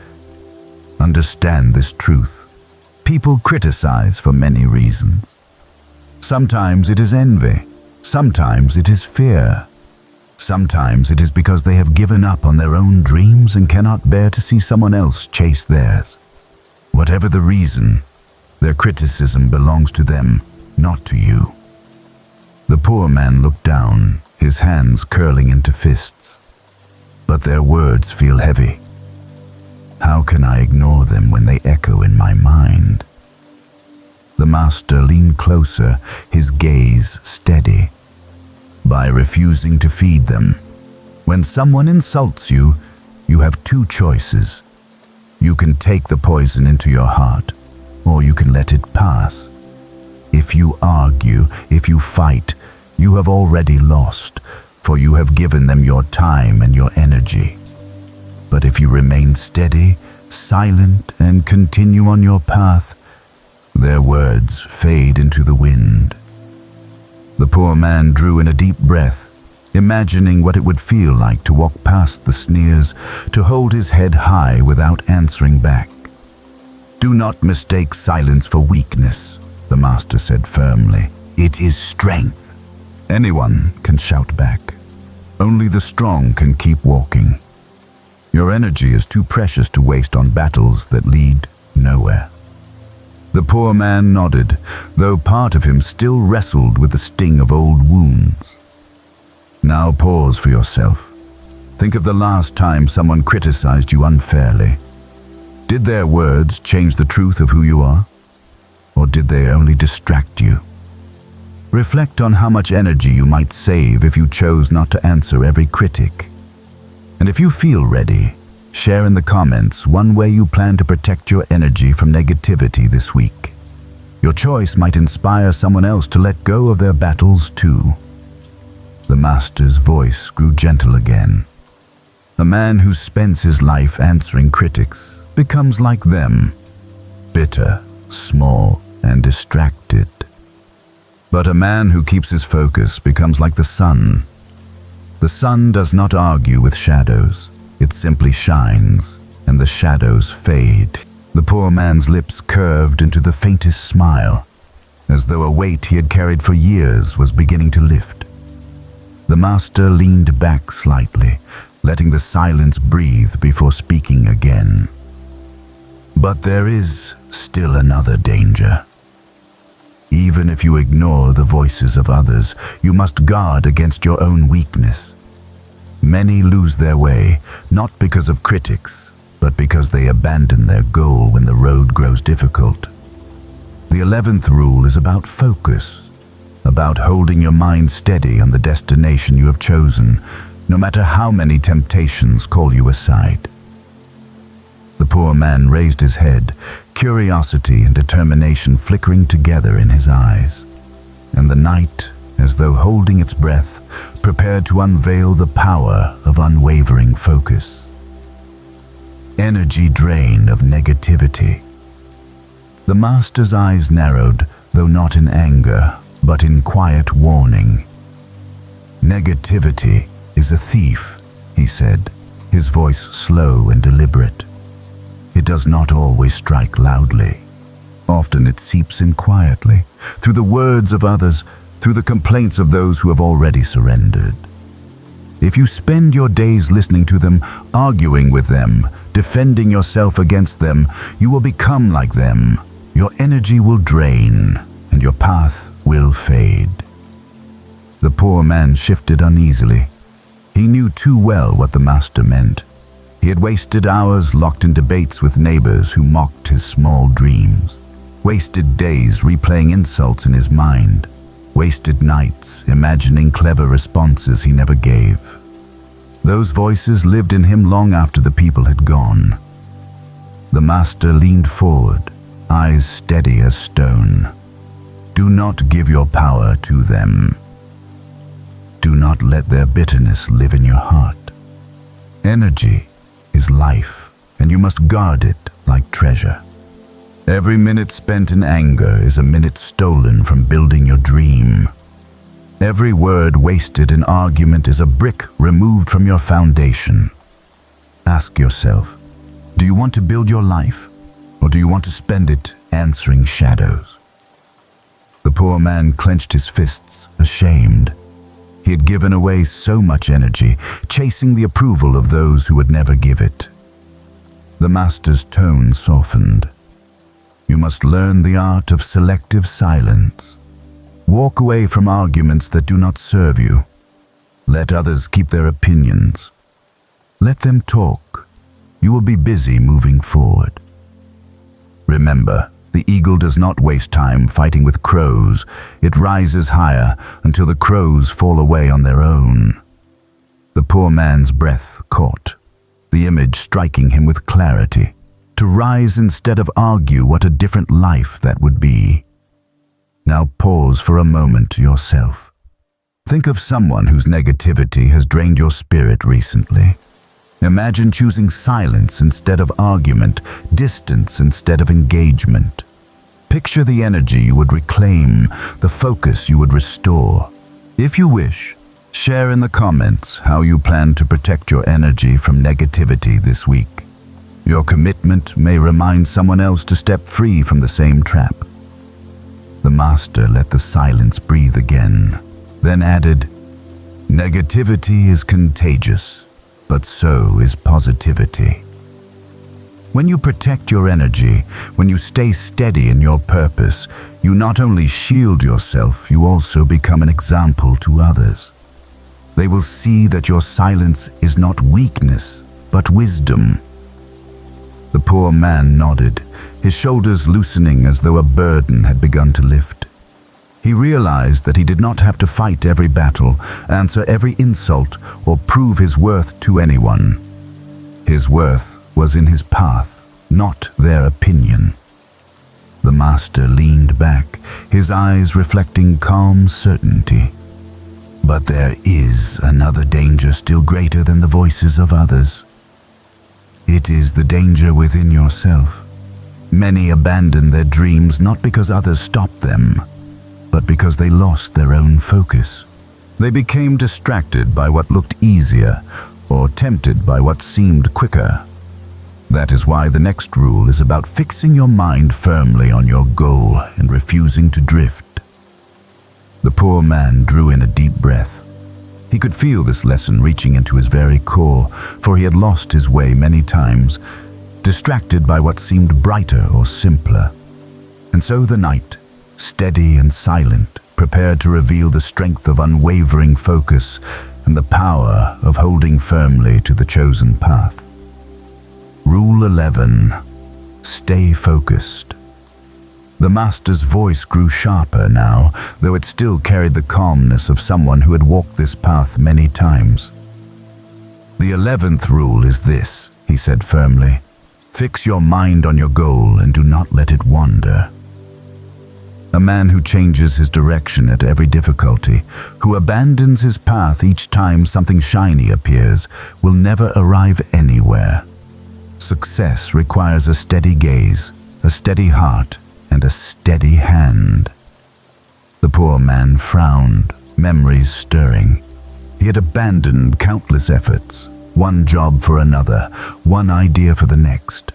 "Understand this truth. People criticize for many reasons. Sometimes it is envy. Sometimes it is fear. Sometimes it is because they have given up on their own dreams and cannot bear to see someone else chase theirs. Whatever the reason, their criticism belongs to them, not to you. The poor man looked down, his hands curling into fists. But their words feel heavy. How can I ignore them when they echo in my mind? The master leaned closer, his gaze steady. By refusing to feed them. When someone insults you, you have two choices. You can take the poison into your heart, or you can let it pass. If you argue, if you fight, you have already lost, for you have given them your time and your energy. But if you remain steady, silent, and continue on your path, their words fade into the wind. The poor man drew in a deep breath, imagining what it would feel like to walk past the sneers, to hold his head high without answering back. Do not mistake silence for weakness, the master said firmly. It is strength. Anyone can shout back. Only the strong can keep walking. Your energy is too precious to waste on battles that lead nowhere. The poor man nodded, though part of him still wrestled with the sting of old wounds. Now pause for yourself. Think of the last time someone criticized you unfairly. Did their words change the truth of who you are? Or did they only distract you? Reflect on how much energy you might save if you chose not to answer every critic. And if you feel ready, share in the comments one way you plan to protect your energy from negativity this week. Your choice might inspire someone else to let go of their battles too. The master's voice grew gentle again. A man who spends his life answering critics becomes like them, bitter, small, and distracted. But a man who keeps his focus becomes like the sun. The sun does not argue with shadows. It simply shines, and the shadows fade. The poor man's lips curved into the faintest smile, as though a weight he had carried for years was beginning to lift. The master leaned back slightly, letting the silence breathe before speaking again. But there is still another danger. Even if you ignore the voices of others, you must guard against your own weakness. Many lose their way, not because of critics, but because they abandon their goal when the road grows difficult. The 11th rule is about focus, about holding your mind steady on the destination you have chosen, no matter how many temptations call you aside. The poor man raised his head, curiosity and determination flickering together in his eyes, and the night, as though holding its breath, prepared to unveil the power of unwavering focus. Energy drain of negativity. The master's eyes narrowed, though not in anger, but in quiet warning. Negativity is a thief, he said, his voice slow and deliberate. It does not always strike loudly. Often it seeps in quietly, through the words of others, through the complaints of those who have already surrendered. If you spend your days listening to them, arguing with them, defending yourself against them, you will become like them. Your energy will drain, and your path will fade. The poor man shifted uneasily. He knew too well what the master meant. He had wasted hours locked in debates with neighbors who mocked his small dreams, wasted days replaying insults in his mind, wasted nights imagining clever responses he never gave. Those voices lived in him long after the people had gone. The master leaned forward, eyes steady as stone. Do not give your power to them. Do not let their bitterness live in your heart. Energy is life, and you must guard it like treasure. Every minute spent in anger is a minute stolen from building your dream. Every word wasted in argument is a brick removed from your foundation. Ask yourself, do you want to build your life, or do you want to spend it answering shadows? The poor man clenched his fists, ashamed. He had given away so much energy, chasing the approval of those who would never give it. The master's tone softened. You must learn the art of selective silence. Walk away from arguments that do not serve you. Let others keep their opinions. Let them talk. You will be busy moving forward. Remember, the eagle does not waste time fighting with crows. It rises higher until the crows fall away on their own. The poor man's breath caught, the image striking him with clarity. To rise instead of argue, what a different life that would be. Now pause for a moment yourself. Think of someone whose negativity has drained your spirit recently. Imagine choosing silence instead of argument, distance instead of engagement. Picture the energy you would reclaim, the focus you would restore. If you wish, share in the comments how you plan to protect your energy from negativity this week. Your commitment may remind someone else to step free from the same trap. The master let the silence breathe again, then added, "Negativity is contagious, but so is positivity." When you protect your energy, when you stay steady in your purpose, you not only shield yourself, you also become an example to others. They will see that your silence is not weakness, but wisdom. The poor man nodded, his shoulders loosening as though a burden had begun to lift. He realized that he did not have to fight every battle, answer every insult, or prove his worth to anyone. His worth was in his path, not their opinion. The master leaned back, his eyes reflecting calm certainty. But there is another danger still greater than the voices of others. It is the danger within yourself. Many abandon their dreams not because others stopped them, but because they lost their own focus. They became distracted by what looked easier or tempted by what seemed quicker. That is why the next rule is about fixing your mind firmly on your goal and refusing to drift. The poor man drew in a deep breath. He could feel this lesson reaching into his very core, for he had lost his way many times, distracted by what seemed brighter or simpler. And so the night, steady and silent, prepared to reveal the strength of unwavering focus and the power of holding firmly to the chosen path. Rule 11. Stay focused. The master's voice grew sharper now, though it still carried the calmness of someone who had walked this path many times. The 11th rule is this, he said firmly. Fix your mind on your goal and do not let it wander. A man who changes his direction at every difficulty, who abandons his path each time something shiny appears, will never arrive anywhere. Success requires a steady gaze, a steady heart, and a steady hand. The poor man frowned, memories stirring. He had abandoned countless efforts, one job for another, one idea for the next,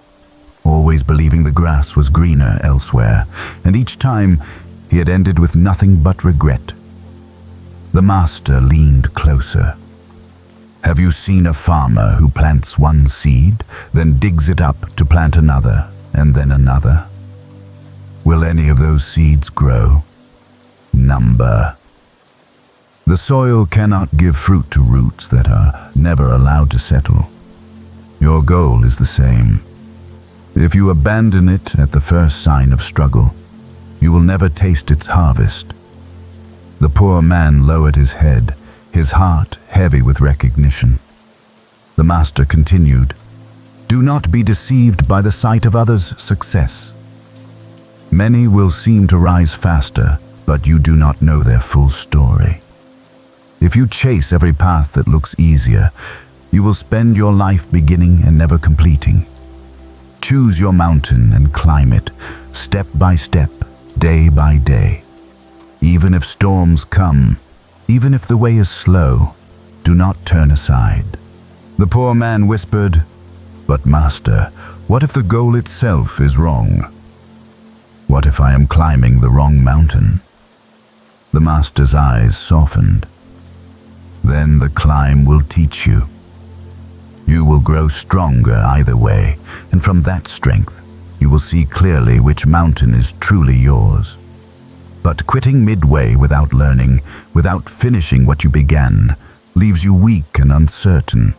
always believing the grass was greener elsewhere, and each time he had ended with nothing but regret. The master leaned closer. Have you seen a farmer who plants one seed, then digs it up to plant another, and then another? Will any of those seeds grow? Number. The soil cannot give fruit to roots that are never allowed to settle. Your goal is the same. If you abandon it at the first sign of struggle, you will never taste its harvest. The poor man lowered his head, his heart heavy with recognition. The master continued, "Do not be deceived by the sight of others' success. Many will seem to rise faster, but you do not know their full story. If you chase every path that looks easier, you will spend your life beginning and never completing. Choose your mountain and climb it, step by step, day by day. Even if storms come, even if the way is slow, do not turn aside." The poor man whispered, "But master, what if the goal itself is wrong? What if I am climbing the wrong mountain?" The master's eyes softened. Then the climb will teach you. You will grow stronger either way, and from that strength, you will see clearly which mountain is truly yours. But quitting midway without learning, without finishing what you began, leaves you weak and uncertain.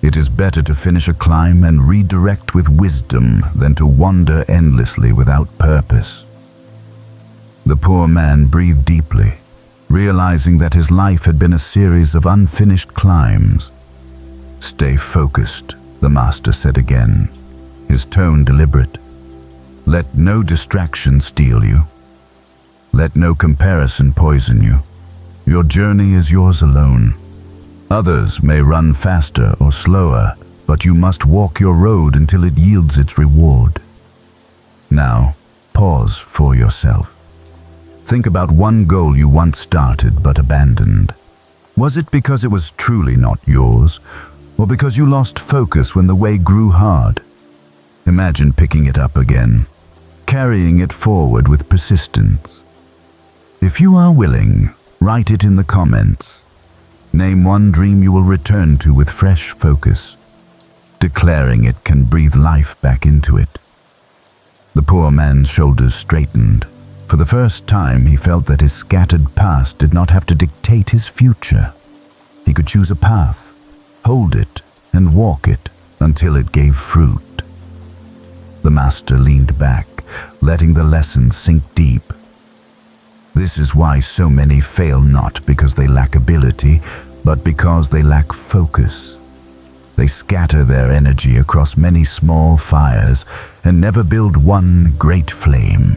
It is better to finish a climb and redirect with wisdom than to wander endlessly without purpose. The poor man breathed deeply, realizing that his life had been a series of unfinished climbs. "Stay focused," the master said again, his tone deliberate. "Let no distraction steal you. Let no comparison poison you. Your journey is yours alone. Others may run faster or slower, but you must walk your road until it yields its reward. Now, pause for yourself. Think about one goal you once started but abandoned. Was it because it was truly not yours, or because you lost focus when the way grew hard? Imagine picking it up again, carrying it forward with persistence. If you are willing, write it in the comments. Name one dream you will return to with fresh focus. Declaring it can breathe life back into it. The poor man's shoulders straightened. For the first time, he felt that his scattered past did not have to dictate his future. He could choose a path, hold it, and walk it until it gave fruit. The master leaned back, letting the lesson sink deep. This is why so many fail, not because they lack ability, but because they lack focus. They scatter their energy across many small fires and never build one great flame.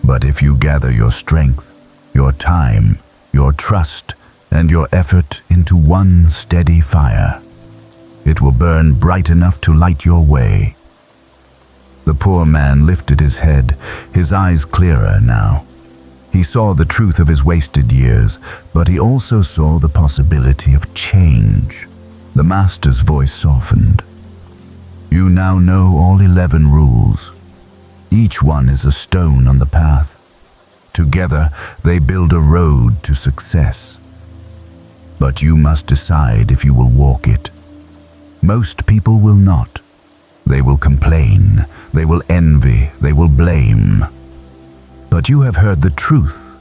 But if you gather your strength, your time, your trust, and your effort into one steady fire, it will burn bright enough to light your way. The poor man lifted his head, his eyes clearer now. He saw the truth of his wasted years, but he also saw the possibility of change. The master's voice softened. You now know all 11 rules. Each one is a stone on the path. Together, they build a road to success. But you must decide if you will walk it. Most people will not. They will complain, they will envy, they will blame. But you have heard the truth.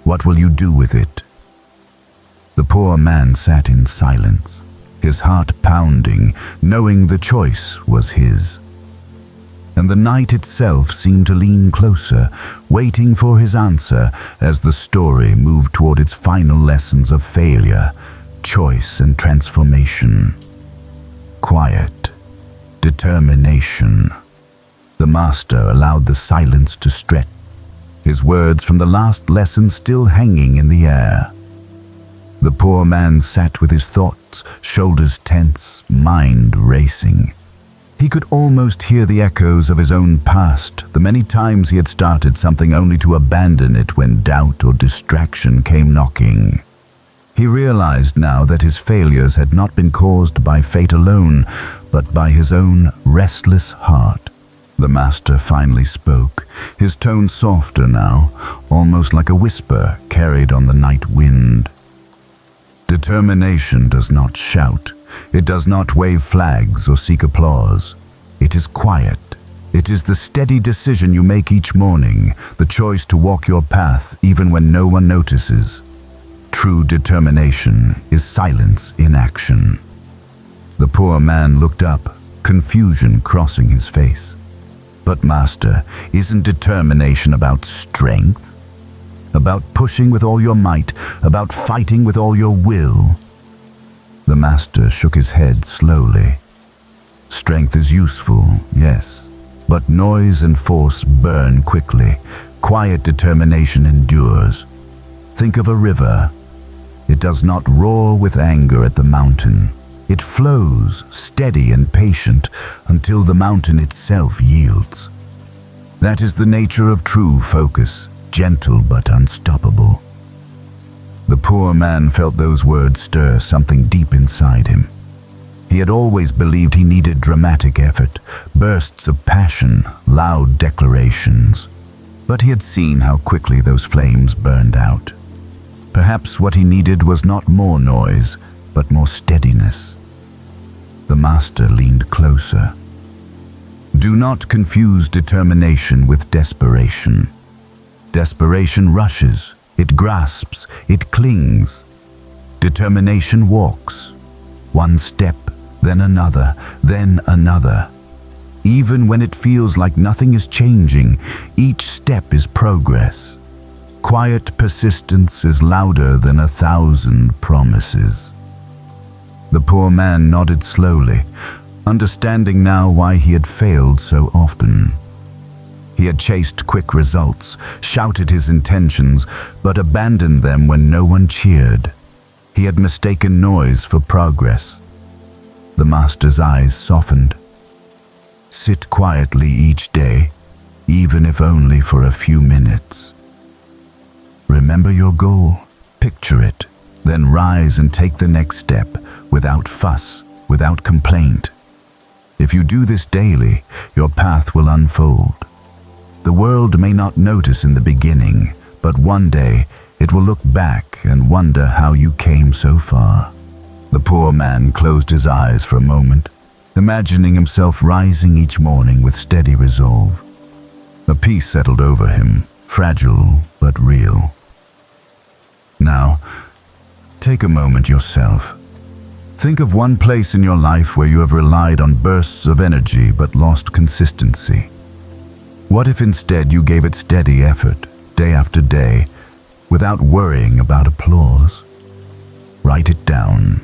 What will you do with it? The poor man sat in silence, his heart pounding, knowing the choice was his. And the night itself seemed to lean closer, waiting for his answer as the story moved toward its final lessons of failure, choice, and transformation. Quiet, determination. The master allowed the silence to stretch, his words from the last lesson still hanging in the air. The poor man sat with his thoughts, shoulders tense, mind racing. He could almost hear the echoes of his own past, the many times he had started something only to abandon it when doubt or distraction came knocking. He realized now that his failures had not been caused by fate alone, but by his own restless heart. The master finally spoke, his tone softer now, almost like a whisper carried on the night wind. Determination does not shout. It does not wave flags or seek applause. It is quiet. It is the steady decision you make each morning, the choice to walk your path even when no one notices. True determination is silence in action. The poor man looked up, confusion crossing his face. But master, isn't determination about strength? About pushing with all your might, about fighting with all your will? The master shook his head slowly. Strength is useful, yes, but noise and force burn quickly. Quiet determination endures. Think of a river. It does not roar with anger at the mountain. It flows, steady and patient, until the mountain itself yields. That is the nature of true focus, gentle but unstoppable. The poor man felt those words stir something deep inside him. He had always believed he needed dramatic effort, bursts of passion, loud declarations. But he had seen how quickly those flames burned out. Perhaps what he needed was not more noise, but more steadiness. The master leaned closer. Do not confuse determination with desperation. Desperation rushes, it grasps, it clings. Determination walks. One step, then another, then another. Even when it feels like nothing is changing, each step is progress. Quiet persistence is louder than 1,000 promises. The poor man nodded slowly, understanding now why he had failed so often. He had chased quick results, shouted his intentions, but abandoned them when no one cheered. He had mistaken noise for progress. The master's eyes softened. Sit quietly each day, even if only for a few minutes. Remember your goal, picture it, then rise and take the next step, without fuss, without complaint. If you do this daily, your path will unfold. The world may not notice in the beginning, but one day it will look back and wonder how you came so far. The poor man closed his eyes for a moment, imagining himself rising each morning with steady resolve. A peace settled over him, fragile but real. Now, take a moment yourself. Think of one place in your life where you have relied on bursts of energy but lost consistency. What if instead you gave it steady effort, day after day, without worrying about applause? Write it down,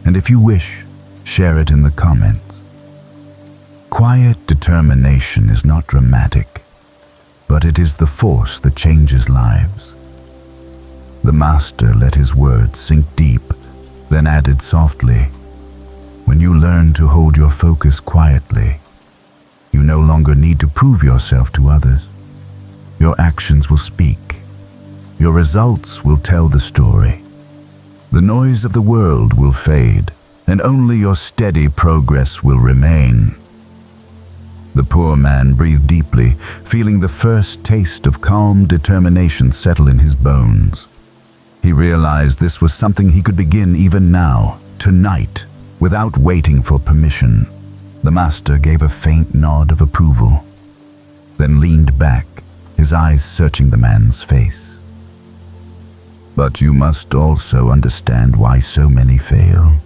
and if you wish, share it in the comments. Quiet determination is not dramatic, but it is the force that changes lives. The master let his words sink deep, then added softly, when you learn to hold your focus quietly, you no longer need to prove yourself to others. Your actions will speak. Your results will tell the story. The noise of the world will fade, and only your steady progress will remain. The poor man breathed deeply, feeling the first taste of calm determination settle in his bones. He realized this was something he could begin even now, tonight, without waiting for permission. The master gave a faint nod of approval, then leaned back, his eyes searching the man's face. But you must also understand why so many fail.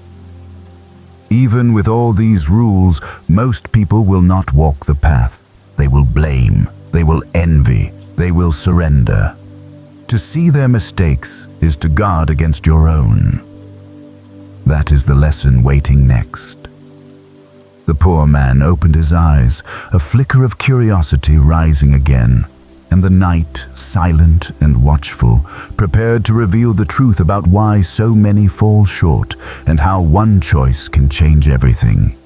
Even with all these rules, most people will not walk the path. They will blame, they will envy, they will surrender. To see their mistakes is to guard against your own. That is the lesson waiting next. The poor man opened his eyes, a flicker of curiosity rising again, and the night, silent and watchful, prepared to reveal the truth about why so many fall short and how one choice can change everything.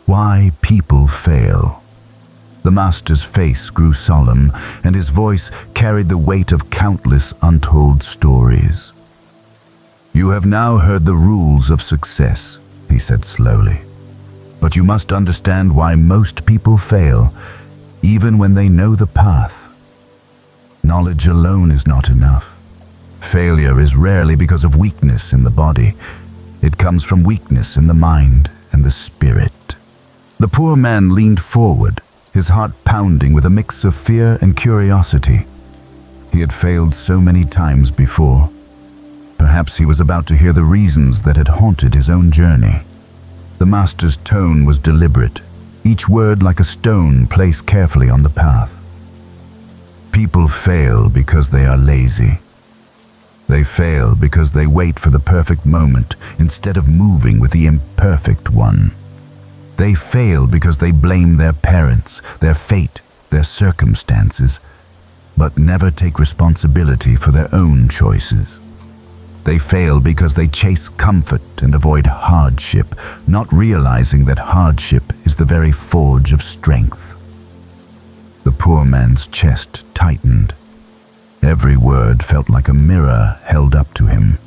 Why people fail. The master's face grew solemn, and his voice carried the weight of countless untold stories. You have now heard the rules of success, he said slowly. But you must understand why most people fail, even when they know the path. Knowledge alone is not enough. Failure is rarely because of weakness in the body. It comes from weakness in the mind and the spirit. The poor man leaned forward, his heart pounding with a mix of fear and curiosity. He had failed so many times before. Perhaps he was about to hear the reasons that had haunted his own journey. The master's tone was deliberate, each word like a stone placed carefully on the path. People fail because they are lazy. They fail because they wait for the perfect moment instead of moving with the imperfect one. They fail because they blame their parents, their fate, their circumstances, but never take responsibility for their own choices. They fail because they chase comfort and avoid hardship, not realizing that hardship is the very forge of strength. The poor man's chest tightened. Every word felt like a mirror held up to him.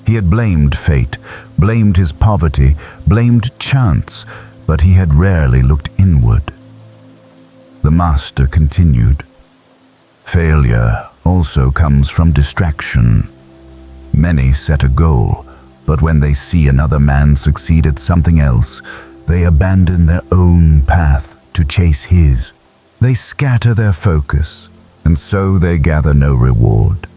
He had blamed fate, blamed his poverty, blamed chance, but he had rarely looked inward. The master continued, Failure also comes from distraction. Many set a goal, but when they see another man succeed at something else, they abandon their own path to chase his. They scatter their focus, and so they gather no reward.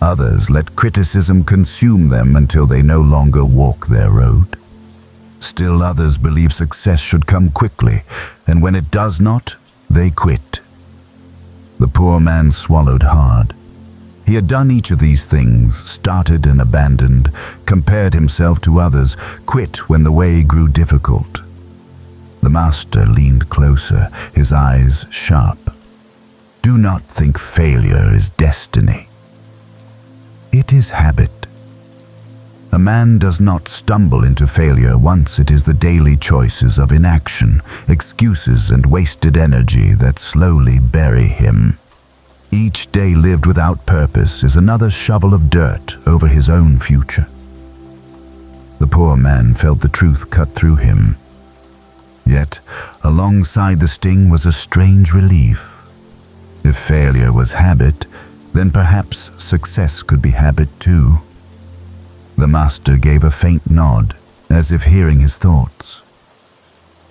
Others let criticism consume them until they no longer walk their road. Still others believe success should come quickly, and when it does not, they quit. The poor man swallowed hard. He had done each of these things, started and abandoned, compared himself to others, quit when the way grew difficult. The master leaned closer, his eyes sharp. Do not think failure is destiny. It is habit. A man does not stumble into failure once it is the daily choices of inaction, excuses, and wasted energy that slowly bury him. Each day lived without purpose is another shovel of dirt over his own future. The poor man felt the truth cut through him. Yet, alongside the sting was a strange relief. If failure was habit, then perhaps success could be habit too. The master gave a faint nod, as if hearing his thoughts.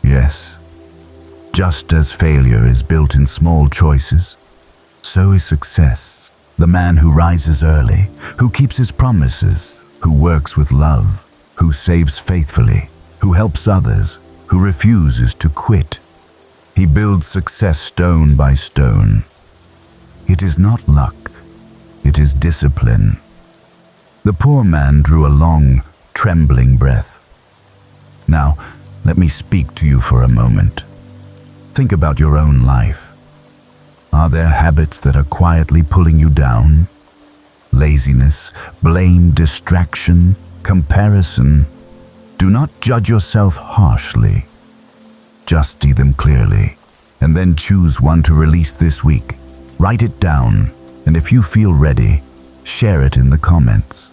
Yes, just as failure is built in small choices, so is success. The man who rises early, who keeps his promises, who works with love, who saves faithfully, who helps others, who refuses to quit. He builds success stone by stone. It is not luck, it is discipline. The poor man drew a long, trembling breath. Now, let me speak to you for a moment. Think about your own life. Are there habits that are quietly pulling you down? Laziness, blame, distraction, comparison. Do not judge yourself harshly. Just see them clearly, and then choose one to release this week. Write it down, and if you feel ready, share it in the comments.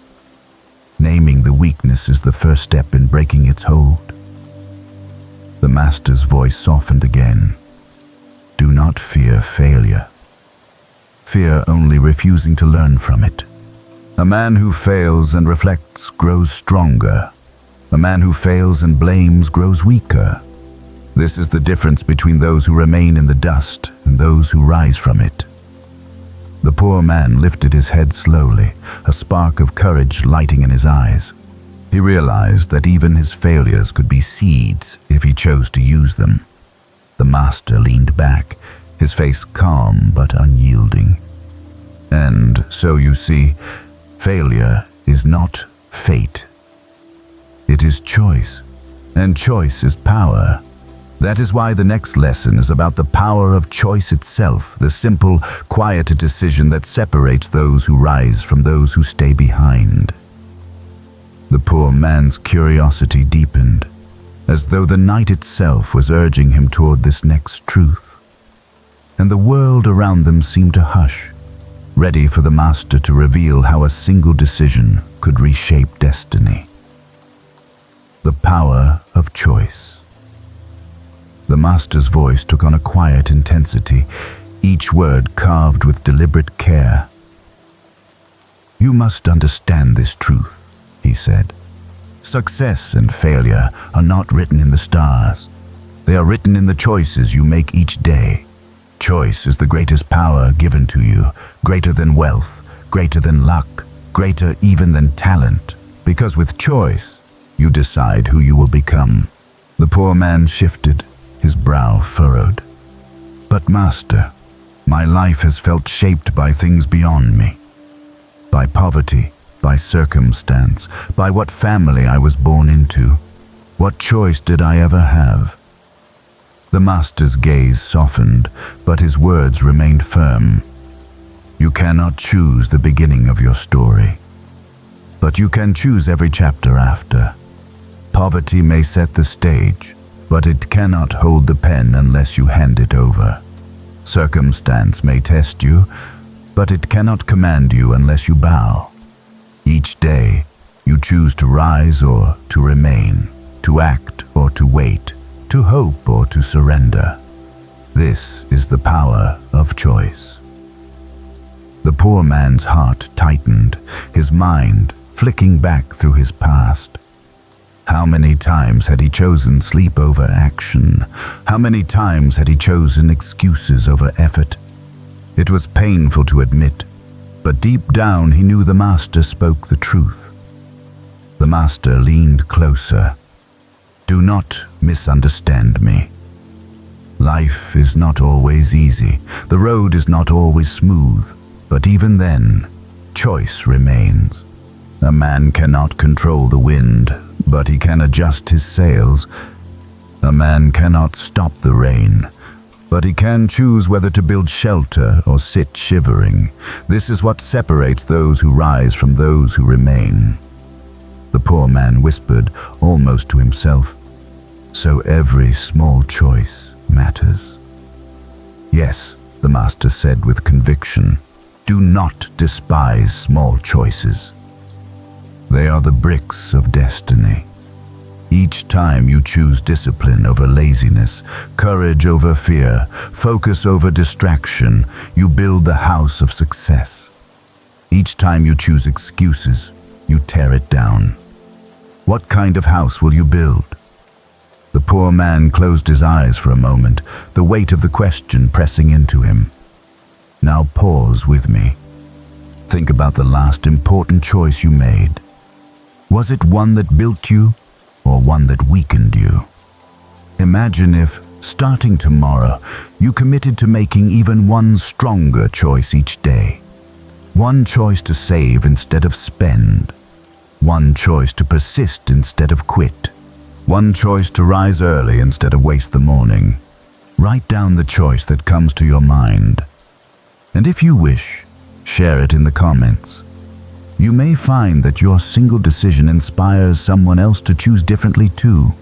Naming the weakness is the first step in breaking its hold. The master's voice softened again. Do not fear failure. Fear only refusing to learn from it. A man who fails and reflects grows stronger. A man who fails and blames grows weaker. This is the difference between those who remain in the dust and those who rise from it. The poor man lifted his head slowly, a spark of courage lighting in his eyes. He realized that even his failures could be seeds if he chose to use them. The master leaned back, his face calm but unyielding. And so you see, failure is not fate. It is choice, and choice is power. That is why the next lesson is about the power of choice itself, the simple, quiet decision that separates those who rise from those who stay behind. The poor man's curiosity deepened, as though the night itself was urging him toward this next truth. And the world around them seemed to hush, ready for the master to reveal how a single decision could reshape destiny. The power of choice. The master's voice took on a quiet intensity, each word carved with deliberate care. You must understand this truth, he said. Success and failure are not written in the stars. They are written in the choices you make each day. Choice is the greatest power given to you, greater than wealth, greater than luck, greater even than talent, because with choice, you decide who you will become. The poor man shifted, his brow furrowed. But master, my life has felt shaped by things beyond me. By poverty, by circumstance, by what family I was born into. What choice did I ever have? The master's gaze softened, but his words remained firm. You cannot choose the beginning of your story, but you can choose every chapter after. Poverty may set the stage, but it cannot hold the pen unless you hand it over. Circumstance may test you, but it cannot command you unless you bow. Each day, you choose to rise or to remain, to act or to wait, to hope or to surrender. This is the power of choice. The poor man's heart tightened, his mind flicking back through his past. How many times had he chosen sleep over action? How many times had he chosen excuses over effort? It was painful to admit, but deep down he knew the master spoke the truth. The master leaned closer. Do not misunderstand me. Life is not always easy. The road is not always smooth. But even then, choice remains. A man cannot control the wind, but he can adjust his sails. A man cannot stop the rain, but he can choose whether to build shelter or sit shivering. This is what separates those who rise from those who remain. The poor man whispered, almost to himself, so every small choice matters. Yes, the master said with conviction, do not despise small choices. They are the bricks of destiny. Each time you choose discipline over laziness, courage over fear, focus over distraction, you build the house of success. Each time you choose excuses, you tear it down. What kind of house will you build? The poor man closed his eyes for a moment, the weight of the question pressing into him. Now pause with me. Think about the last important choice you made. Was it one that built you or one that weakened you? Imagine if, starting tomorrow, you committed to making even one stronger choice each day. One choice to save instead of spend. One choice to persist instead of quit. One choice to rise early instead of waste the morning. Write down the choice that comes to your mind. And if you wish, share it in the comments. You may find that your single decision inspires someone else to choose differently too.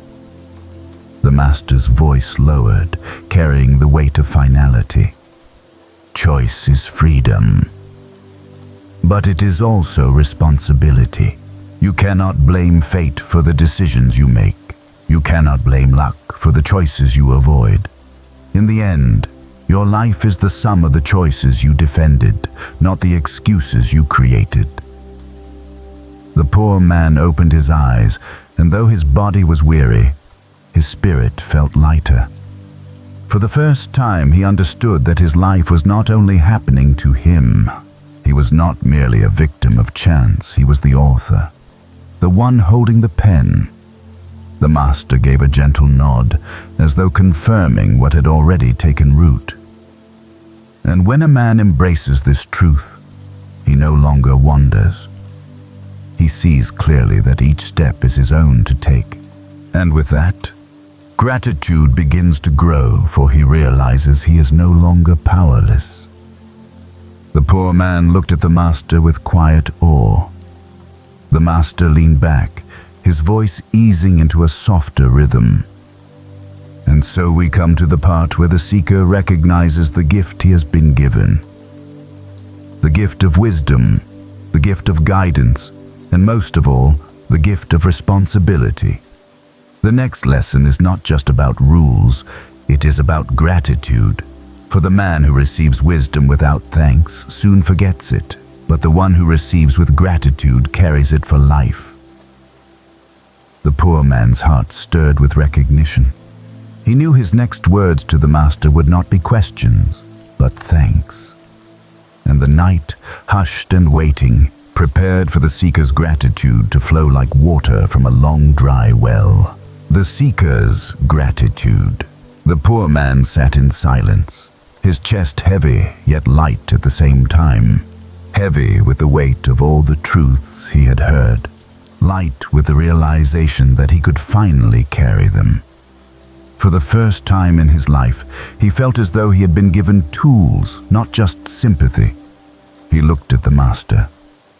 The master's voice lowered, carrying the weight of finality. Choice is freedom. But it is also responsibility. You cannot blame fate for the decisions you make. You cannot blame luck for the choices you avoid. In the end, your life is the sum of the choices you defended, not the excuses you created. The poor man opened his eyes, and though his body was weary, his spirit felt lighter. For the first time, he understood that his life was not only happening to him. He was not merely a victim of chance, he was the author, the one holding the pen. The master gave a gentle nod, as though confirming what had already taken root. And when a man embraces this truth, he no longer wanders. He sees clearly that each step is his own to take. And with that, gratitude begins to grow, for he realizes he is no longer powerless. The poor man looked at the master with quiet awe. The master leaned back, his voice easing into a softer rhythm. And so we come to the part where the seeker recognizes the gift he has been given. The gift of wisdom, the gift of guidance, and most of all, the gift of responsibility. The next lesson is not just about rules, it is about gratitude. For the man who receives wisdom without thanks soon forgets it, but the one who receives with gratitude carries it for life. The poor man's heart stirred with recognition. He knew his next words to the master would not be questions, but thanks. And the night, hushed and waiting, prepared for the seeker's gratitude to flow like water from a long dry well. The seeker's gratitude. The poor man sat in silence, his chest heavy yet light at the same time. Heavy with the weight of all the truths he had heard. Light with the realization that he could finally carry them. For the first time in his life, he felt as though he had been given tools, not just sympathy. He looked at the master,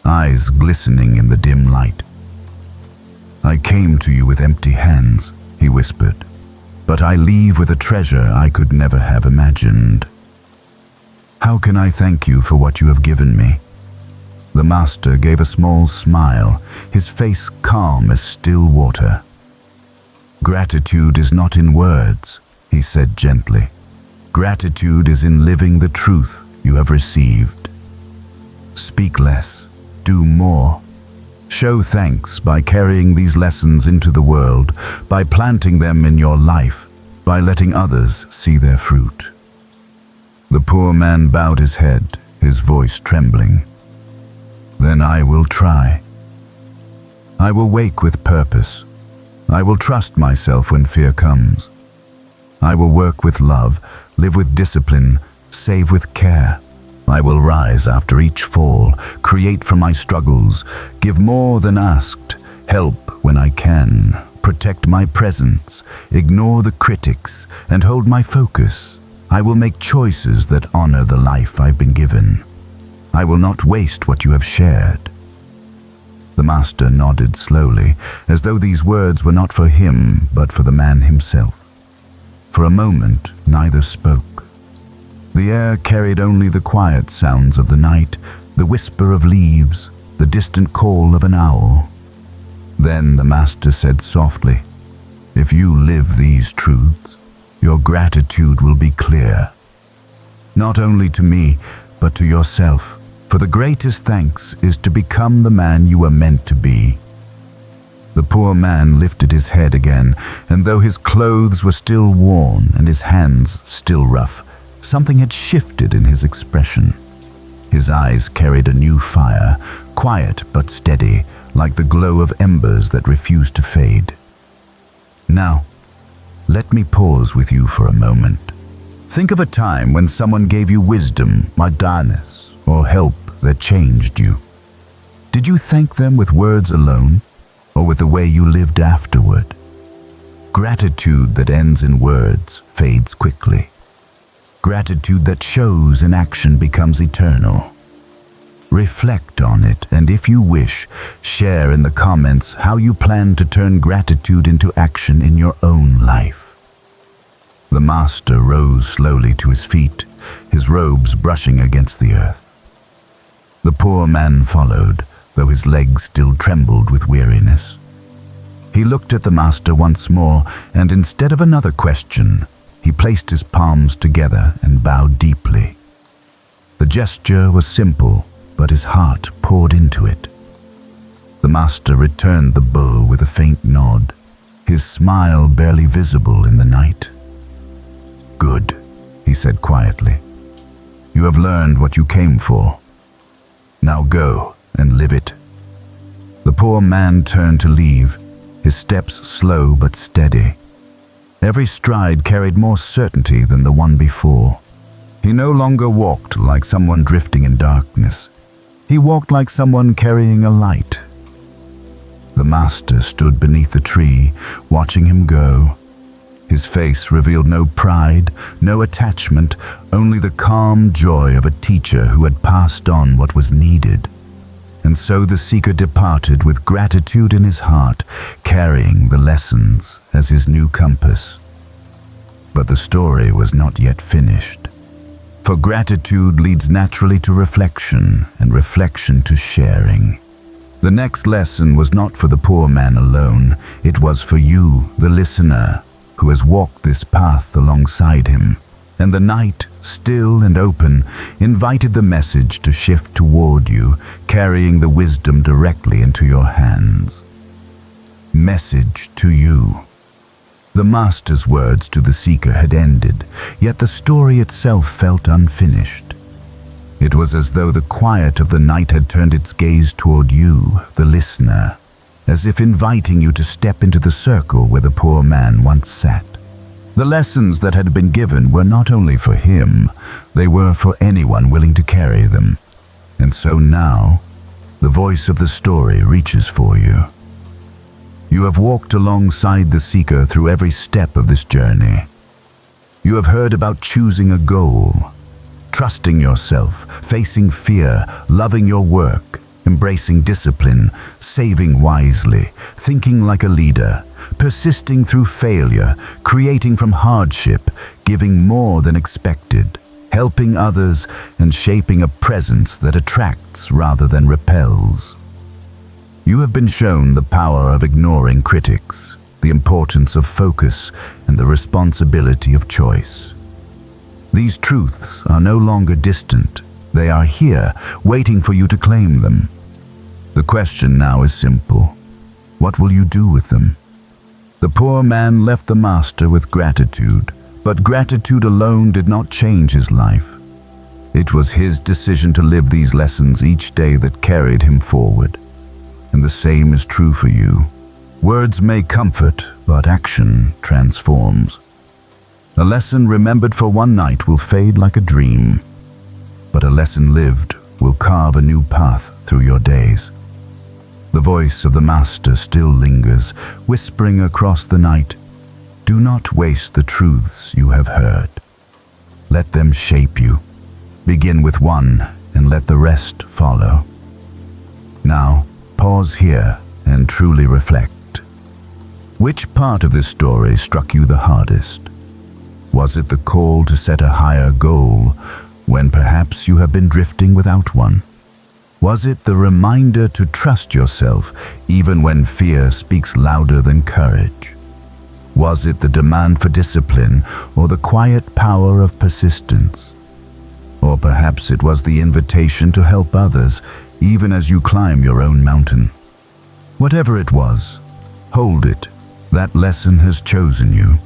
eyes glistening in the dim light. I came to you with empty hands, he whispered, but I leave with a treasure I could never have imagined. How can I thank you for what you have given me? The master gave a small smile, his face calm as still water. Gratitude is not in words, he said gently. Gratitude is in living the truth you have received. Speak less, do more. Show thanks by carrying these lessons into the world, by planting them in your life, by letting others see their fruit. The poor man bowed his head, his voice trembling. Then I will try. I will wake with purpose. I will trust myself when fear comes. I will work with love, live with discipline, save with care. I will rise after each fall, create from my struggles, give more than asked, help when I can, protect my presence, ignore the critics, and hold my focus. I will make choices that honor the life I've been given. I will not waste what you have shared. The master nodded slowly, as though these words were not for him, but for the man himself. For a moment, neither spoke. The air carried only the quiet sounds of the night, the whisper of leaves, the distant call of an owl. Then the master said softly, "If you live these truths, your gratitude will be clear. Not only to me, but to yourself. For the greatest thanks is to become the man you were meant to be." The poor man lifted his head again, and though his clothes were still worn and his hands still rough, something had shifted in his expression. His eyes carried a new fire, quiet but steady, like the glow of embers that refused to fade. "Now, let me pause with you for a moment. Think of a time when someone gave you wisdom, madness, or help that changed you. Did you thank them with words alone, or with the way you lived afterward? Gratitude that ends in words fades quickly. Gratitude that shows in action becomes eternal. Reflect on it, and if you wish, share in the comments how you plan to turn gratitude into action in your own life." The master rose slowly to his feet, his robes brushing against the earth. The poor man followed, though his legs still trembled with weariness. He looked at the master once more, and instead of another question, he placed his palms together and bowed deeply. The gesture was simple, but his heart poured into it. The master returned the bow with a faint nod, his smile barely visible in the night. "Good," he said quietly. "You have learned what you came for. Now go and live it." The poor man turned to leave, his steps slow but steady. Every stride carried more certainty than the one before. He no longer walked like someone drifting in darkness. He walked like someone carrying a light. The master stood beneath the tree, watching him go. His face revealed no pride, no attachment, only the calm joy of a teacher who had passed on what was needed. And so the seeker departed with gratitude in his heart, carrying the lessons as his new compass. But the story was not yet finished. For gratitude leads naturally to reflection, and reflection to sharing. The next lesson was not for the poor man alone, it was for you, the listener, who has walked this path alongside him. And the night, still and open, invited the message to shift toward you, carrying the wisdom directly into your hands. Message to you. The master's words to the seeker had ended, yet the story itself felt unfinished. It was as though the quiet of the night had turned its gaze toward you, the listener, as if inviting you to step into the circle where the poor man once sat. The lessons that had been given were not only for him, they were for anyone willing to carry them. And so now, the voice of the story reaches for you. You have walked alongside the seeker through every step of this journey. You have heard about choosing a goal, trusting yourself, facing fear, loving your work, embracing discipline, saving wisely, thinking like a leader, persisting through failure, creating from hardship, giving more than expected, helping others, and shaping a presence that attracts rather than repels. You have been shown the power of ignoring critics, the importance of focus, and the responsibility of choice. These truths are no longer distant, They are here, waiting for you to claim them. The question now is simple. What will you do with them? The poor man left the master with gratitude, but gratitude alone did not change his life. It was his decision to live these lessons each day that carried him forward. And the same is true for you. Words may comfort, but action transforms. A lesson remembered for one night will fade like a dream, but a lesson lived will carve a new path through your days. The voice of the Master still lingers, whispering across the night, "Do not waste the truths you have heard. Let them shape you. Begin with one and let the rest follow." Now, pause here and truly reflect. Which part of this story struck you the hardest? Was it the call to set a higher goal when perhaps you have been drifting without one? Was it the reminder to trust yourself even when fear speaks louder than courage? Was it the demand for discipline or the quiet power of persistence? Or perhaps it was the invitation to help others even as you climb your own mountain. Whatever it was, hold it. That lesson has chosen you.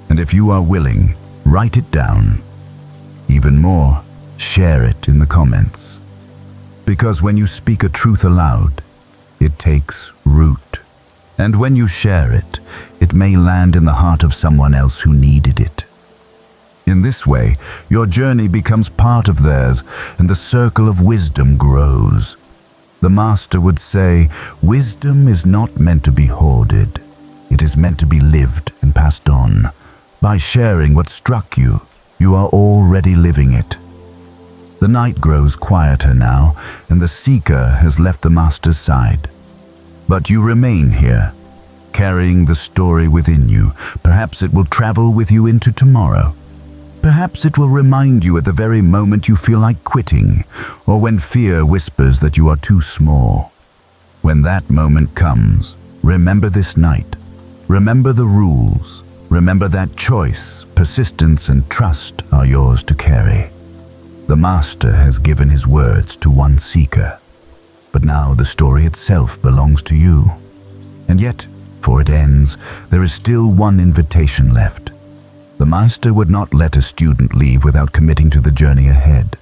And if you are willing, write it down. Even more, share it in the comments. Because when you speak a truth aloud, it takes root. And when you share it, it may land in the heart of someone else who needed it. In this way, your journey becomes part of theirs, and the circle of wisdom grows. The Master would say, wisdom is not meant to be hoarded. It is meant to be lived and passed on. By sharing what struck you, you are already living it. The night grows quieter now, and the seeker has left the Master's side. But you remain here, carrying the story within you. Perhaps it will travel with you into tomorrow. Perhaps it will remind you at the very moment you feel like quitting, or when fear whispers that you are too small. When that moment comes, remember this night. Remember the rules. Remember that choice, persistence, and trust are yours to carry. The Master has given his words to one seeker, but now the story itself belongs to you. And yet, before it ends, there is still one invitation left. The Master would not let a student leave without committing to the journey ahead.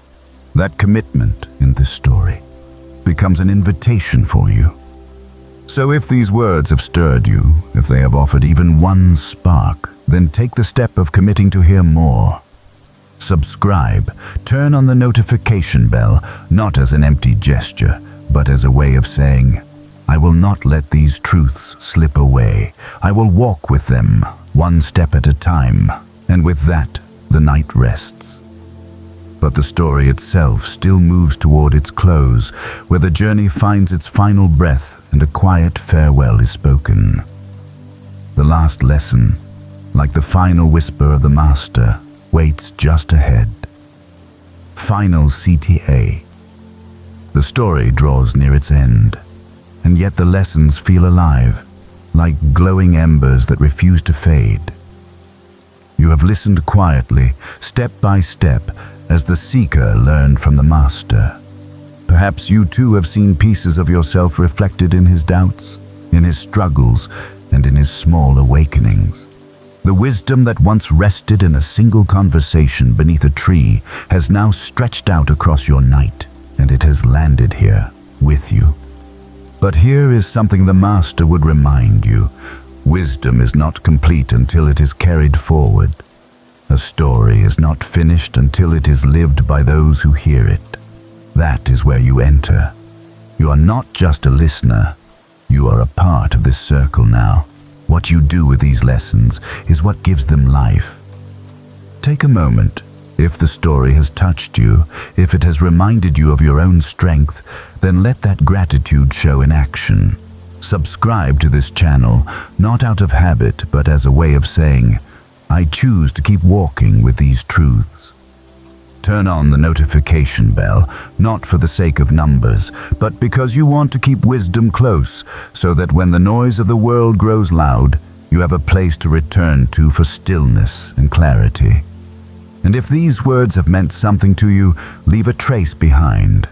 That commitment in this story becomes an invitation for you. So if these words have stirred you, if they have offered even one spark, then take the step of committing to hear more. Subscribe, turn on the notification bell, not as an empty gesture, but as a way of saying, I will not let these truths slip away. I will walk with them, one step at a time, and with that, the night rests. But the story itself still moves toward its close, where the journey finds its final breath and a quiet farewell is spoken. The last lesson, like the final whisper of the Master, waits just ahead. Final CTA. The story draws near its end, and yet the lessons feel alive, like glowing embers that refuse to fade. You have listened quietly, step by step, as the seeker learned from the Master. Perhaps you too have seen pieces of yourself reflected in his doubts, in his struggles, and in his small awakenings. The wisdom that once rested in a single conversation beneath a tree has now stretched out across your night, and it has landed here with you. But here is something the Master would remind you. Wisdom is not complete until it is carried forward. A story is not finished until it is lived by those who hear it. That is where you enter. You are not just a listener. You are a part of this circle now. What you do with these lessons is what gives them life. Take a moment. If the story has touched you, if it has reminded you of your own strength, then let that gratitude show in action. Subscribe to this channel, not out of habit, but as a way of saying, I choose to keep walking with these truths. Turn on the notification bell, not for the sake of numbers, but because you want to keep wisdom close, so that when the noise of the world grows loud, you have a place to return to for stillness and clarity. And if these words have meant something to you, leave a trace behind.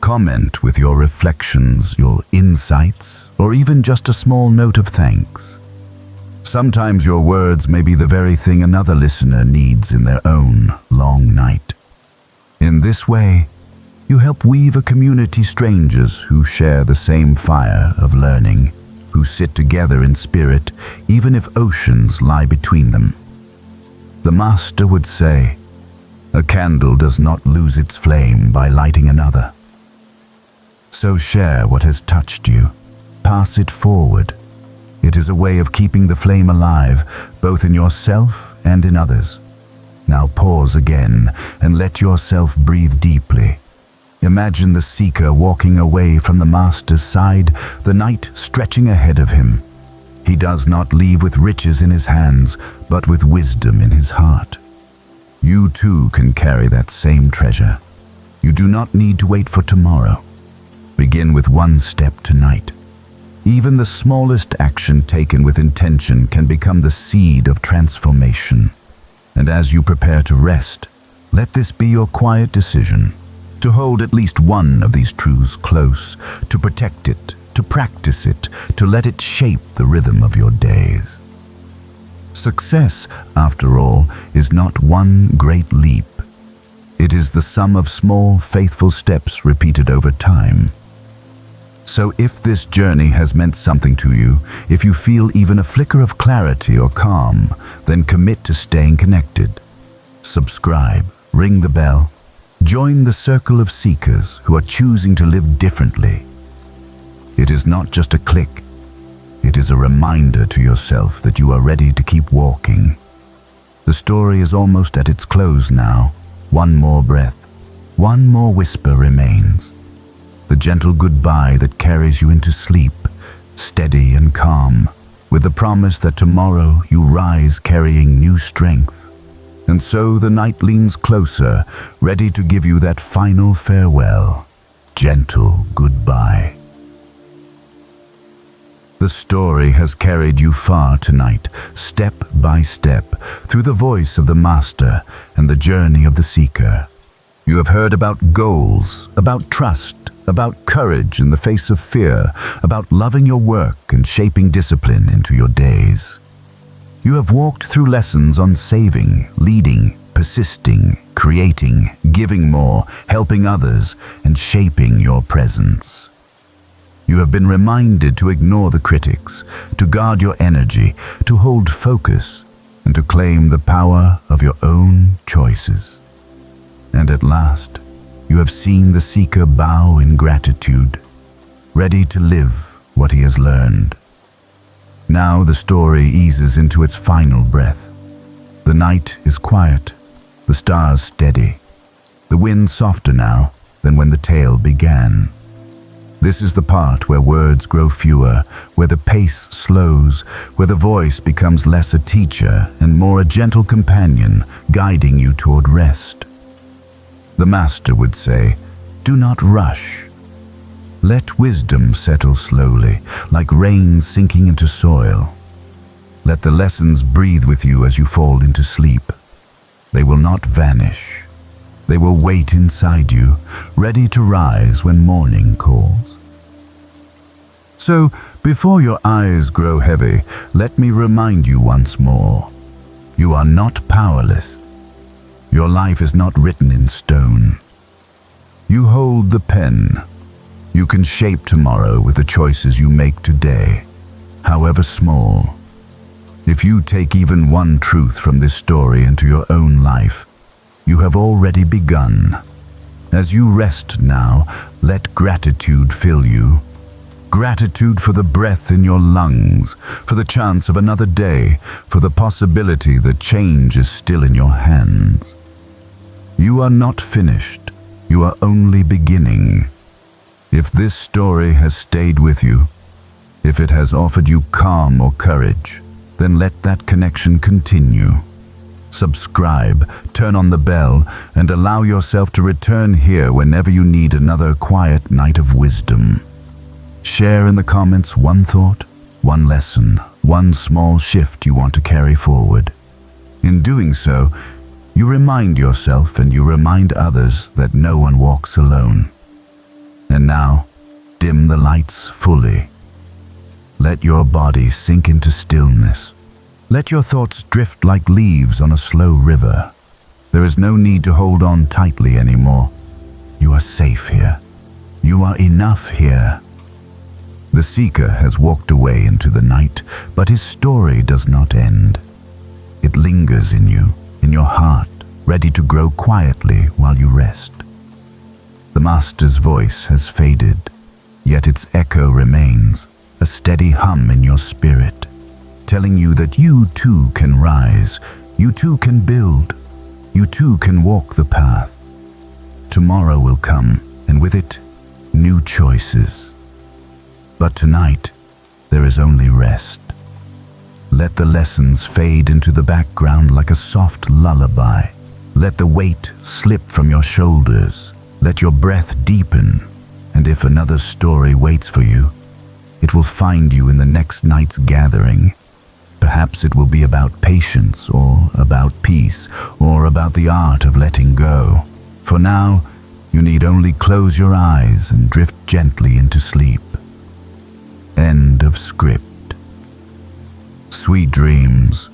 Comment with your reflections, your insights, or even just a small note of thanks. Sometimes your words may be the very thing another listener needs in their own long night. In this way, you help weave a community of strangers who share the same fire of learning, who sit together in spirit even if oceans lie between them. The Master would say, "A candle does not lose its flame by lighting another." So share what has touched you. Pass it forward. It is a way of keeping the flame alive, both in yourself and in others. Now pause again and let yourself breathe deeply. Imagine the seeker walking away from the Master's side, the night stretching ahead of him. He does not leave with riches in his hands, but with wisdom in his heart. You too can carry that same treasure. You do not need to wait for tomorrow. Begin with one step tonight. Even the smallest action taken with intention can become the seed of transformation. And as you prepare to rest, let this be your quiet decision, to hold at least one of these truths close, to protect it, to practice it, to let it shape the rhythm of your days. Success, after all, is not one great leap. It is the sum of small, faithful steps repeated over time. So if this journey has meant something to you, if you feel even a flicker of clarity or calm, then commit to staying connected. Subscribe, ring the bell, join the circle of seekers who are choosing to live differently. It is not just a click. It is a reminder to yourself that you are ready to keep walking. The story is almost at its close now. One more breath, one more whisper remains. The gentle goodbye that carries you into sleep, steady and calm, with the promise that tomorrow you rise carrying new strength. And so the night leans closer, ready to give you that final farewell, gentle goodbye. The story has carried you far tonight, step by step, through the voice of the Master and the journey of the seeker. You have heard about goals, about trust, about courage in the face of fear, about loving your work and shaping discipline into your days. You have walked through lessons on saving, leading, persisting, creating, giving more, helping others, and shaping your presence. You have been reminded to ignore the critics, to guard your energy, to hold focus, and to claim the power of your own choices. And at last, you have seen the seeker bow in gratitude, ready to live what he has learned. Now the story eases into its final breath. The night is quiet, the stars steady, the wind softer now than when the tale began. This is the part where words grow fewer, where the pace slows, where the voice becomes less a teacher and more a gentle companion guiding you toward rest. The Master would say, "Do not rush. Let wisdom settle slowly, like rain sinking into soil. Let the lessons breathe with you as you fall into sleep. They will not vanish. They will wait inside you, ready to rise when morning calls." So, before your eyes grow heavy, let me remind you once more. You are not powerless. Your life is not written in stone. You hold the pen. You can shape tomorrow with the choices you make today, however small. If you take even one truth from this story into your own life, you have already begun. As you rest now, let gratitude fill you. Gratitude for the breath in your lungs, for the chance of another day, for the possibility that change is still in your hands. You are not finished. You are only beginning. If this story has stayed with you, if it has offered you calm or courage, then let that connection continue. Subscribe, turn on the bell, and allow yourself to return here whenever you need another quiet night of wisdom. Share in the comments one thought, one lesson, one small shift you want to carry forward. In doing so, You remind yourself and you remind others that no one walks alone. And now, dim the lights fully. Let your body sink into stillness. Let your thoughts drift like leaves on a slow river. There is no need to hold on tightly anymore. You are safe here. You are enough here. The seeker has walked away into the night, but his story does not end. It lingers in you, in your heart, ready to grow quietly while you rest. The Master's voice has faded, yet its echo remains, a steady hum in your spirit, telling you that you too can rise, you too can build, you too can walk the path. Tomorrow will come, and with it, new choices. But tonight, there is only rest. Let the lessons fade into the background like a soft lullaby. Let the weight slip from your shoulders. Let your breath deepen, and if another story waits for you, it will find you in the next night's gathering. Perhaps it will be about patience, or about peace, or about the art of letting go. For now, you need only close your eyes and drift gently into sleep. End of script. Sweet dreams.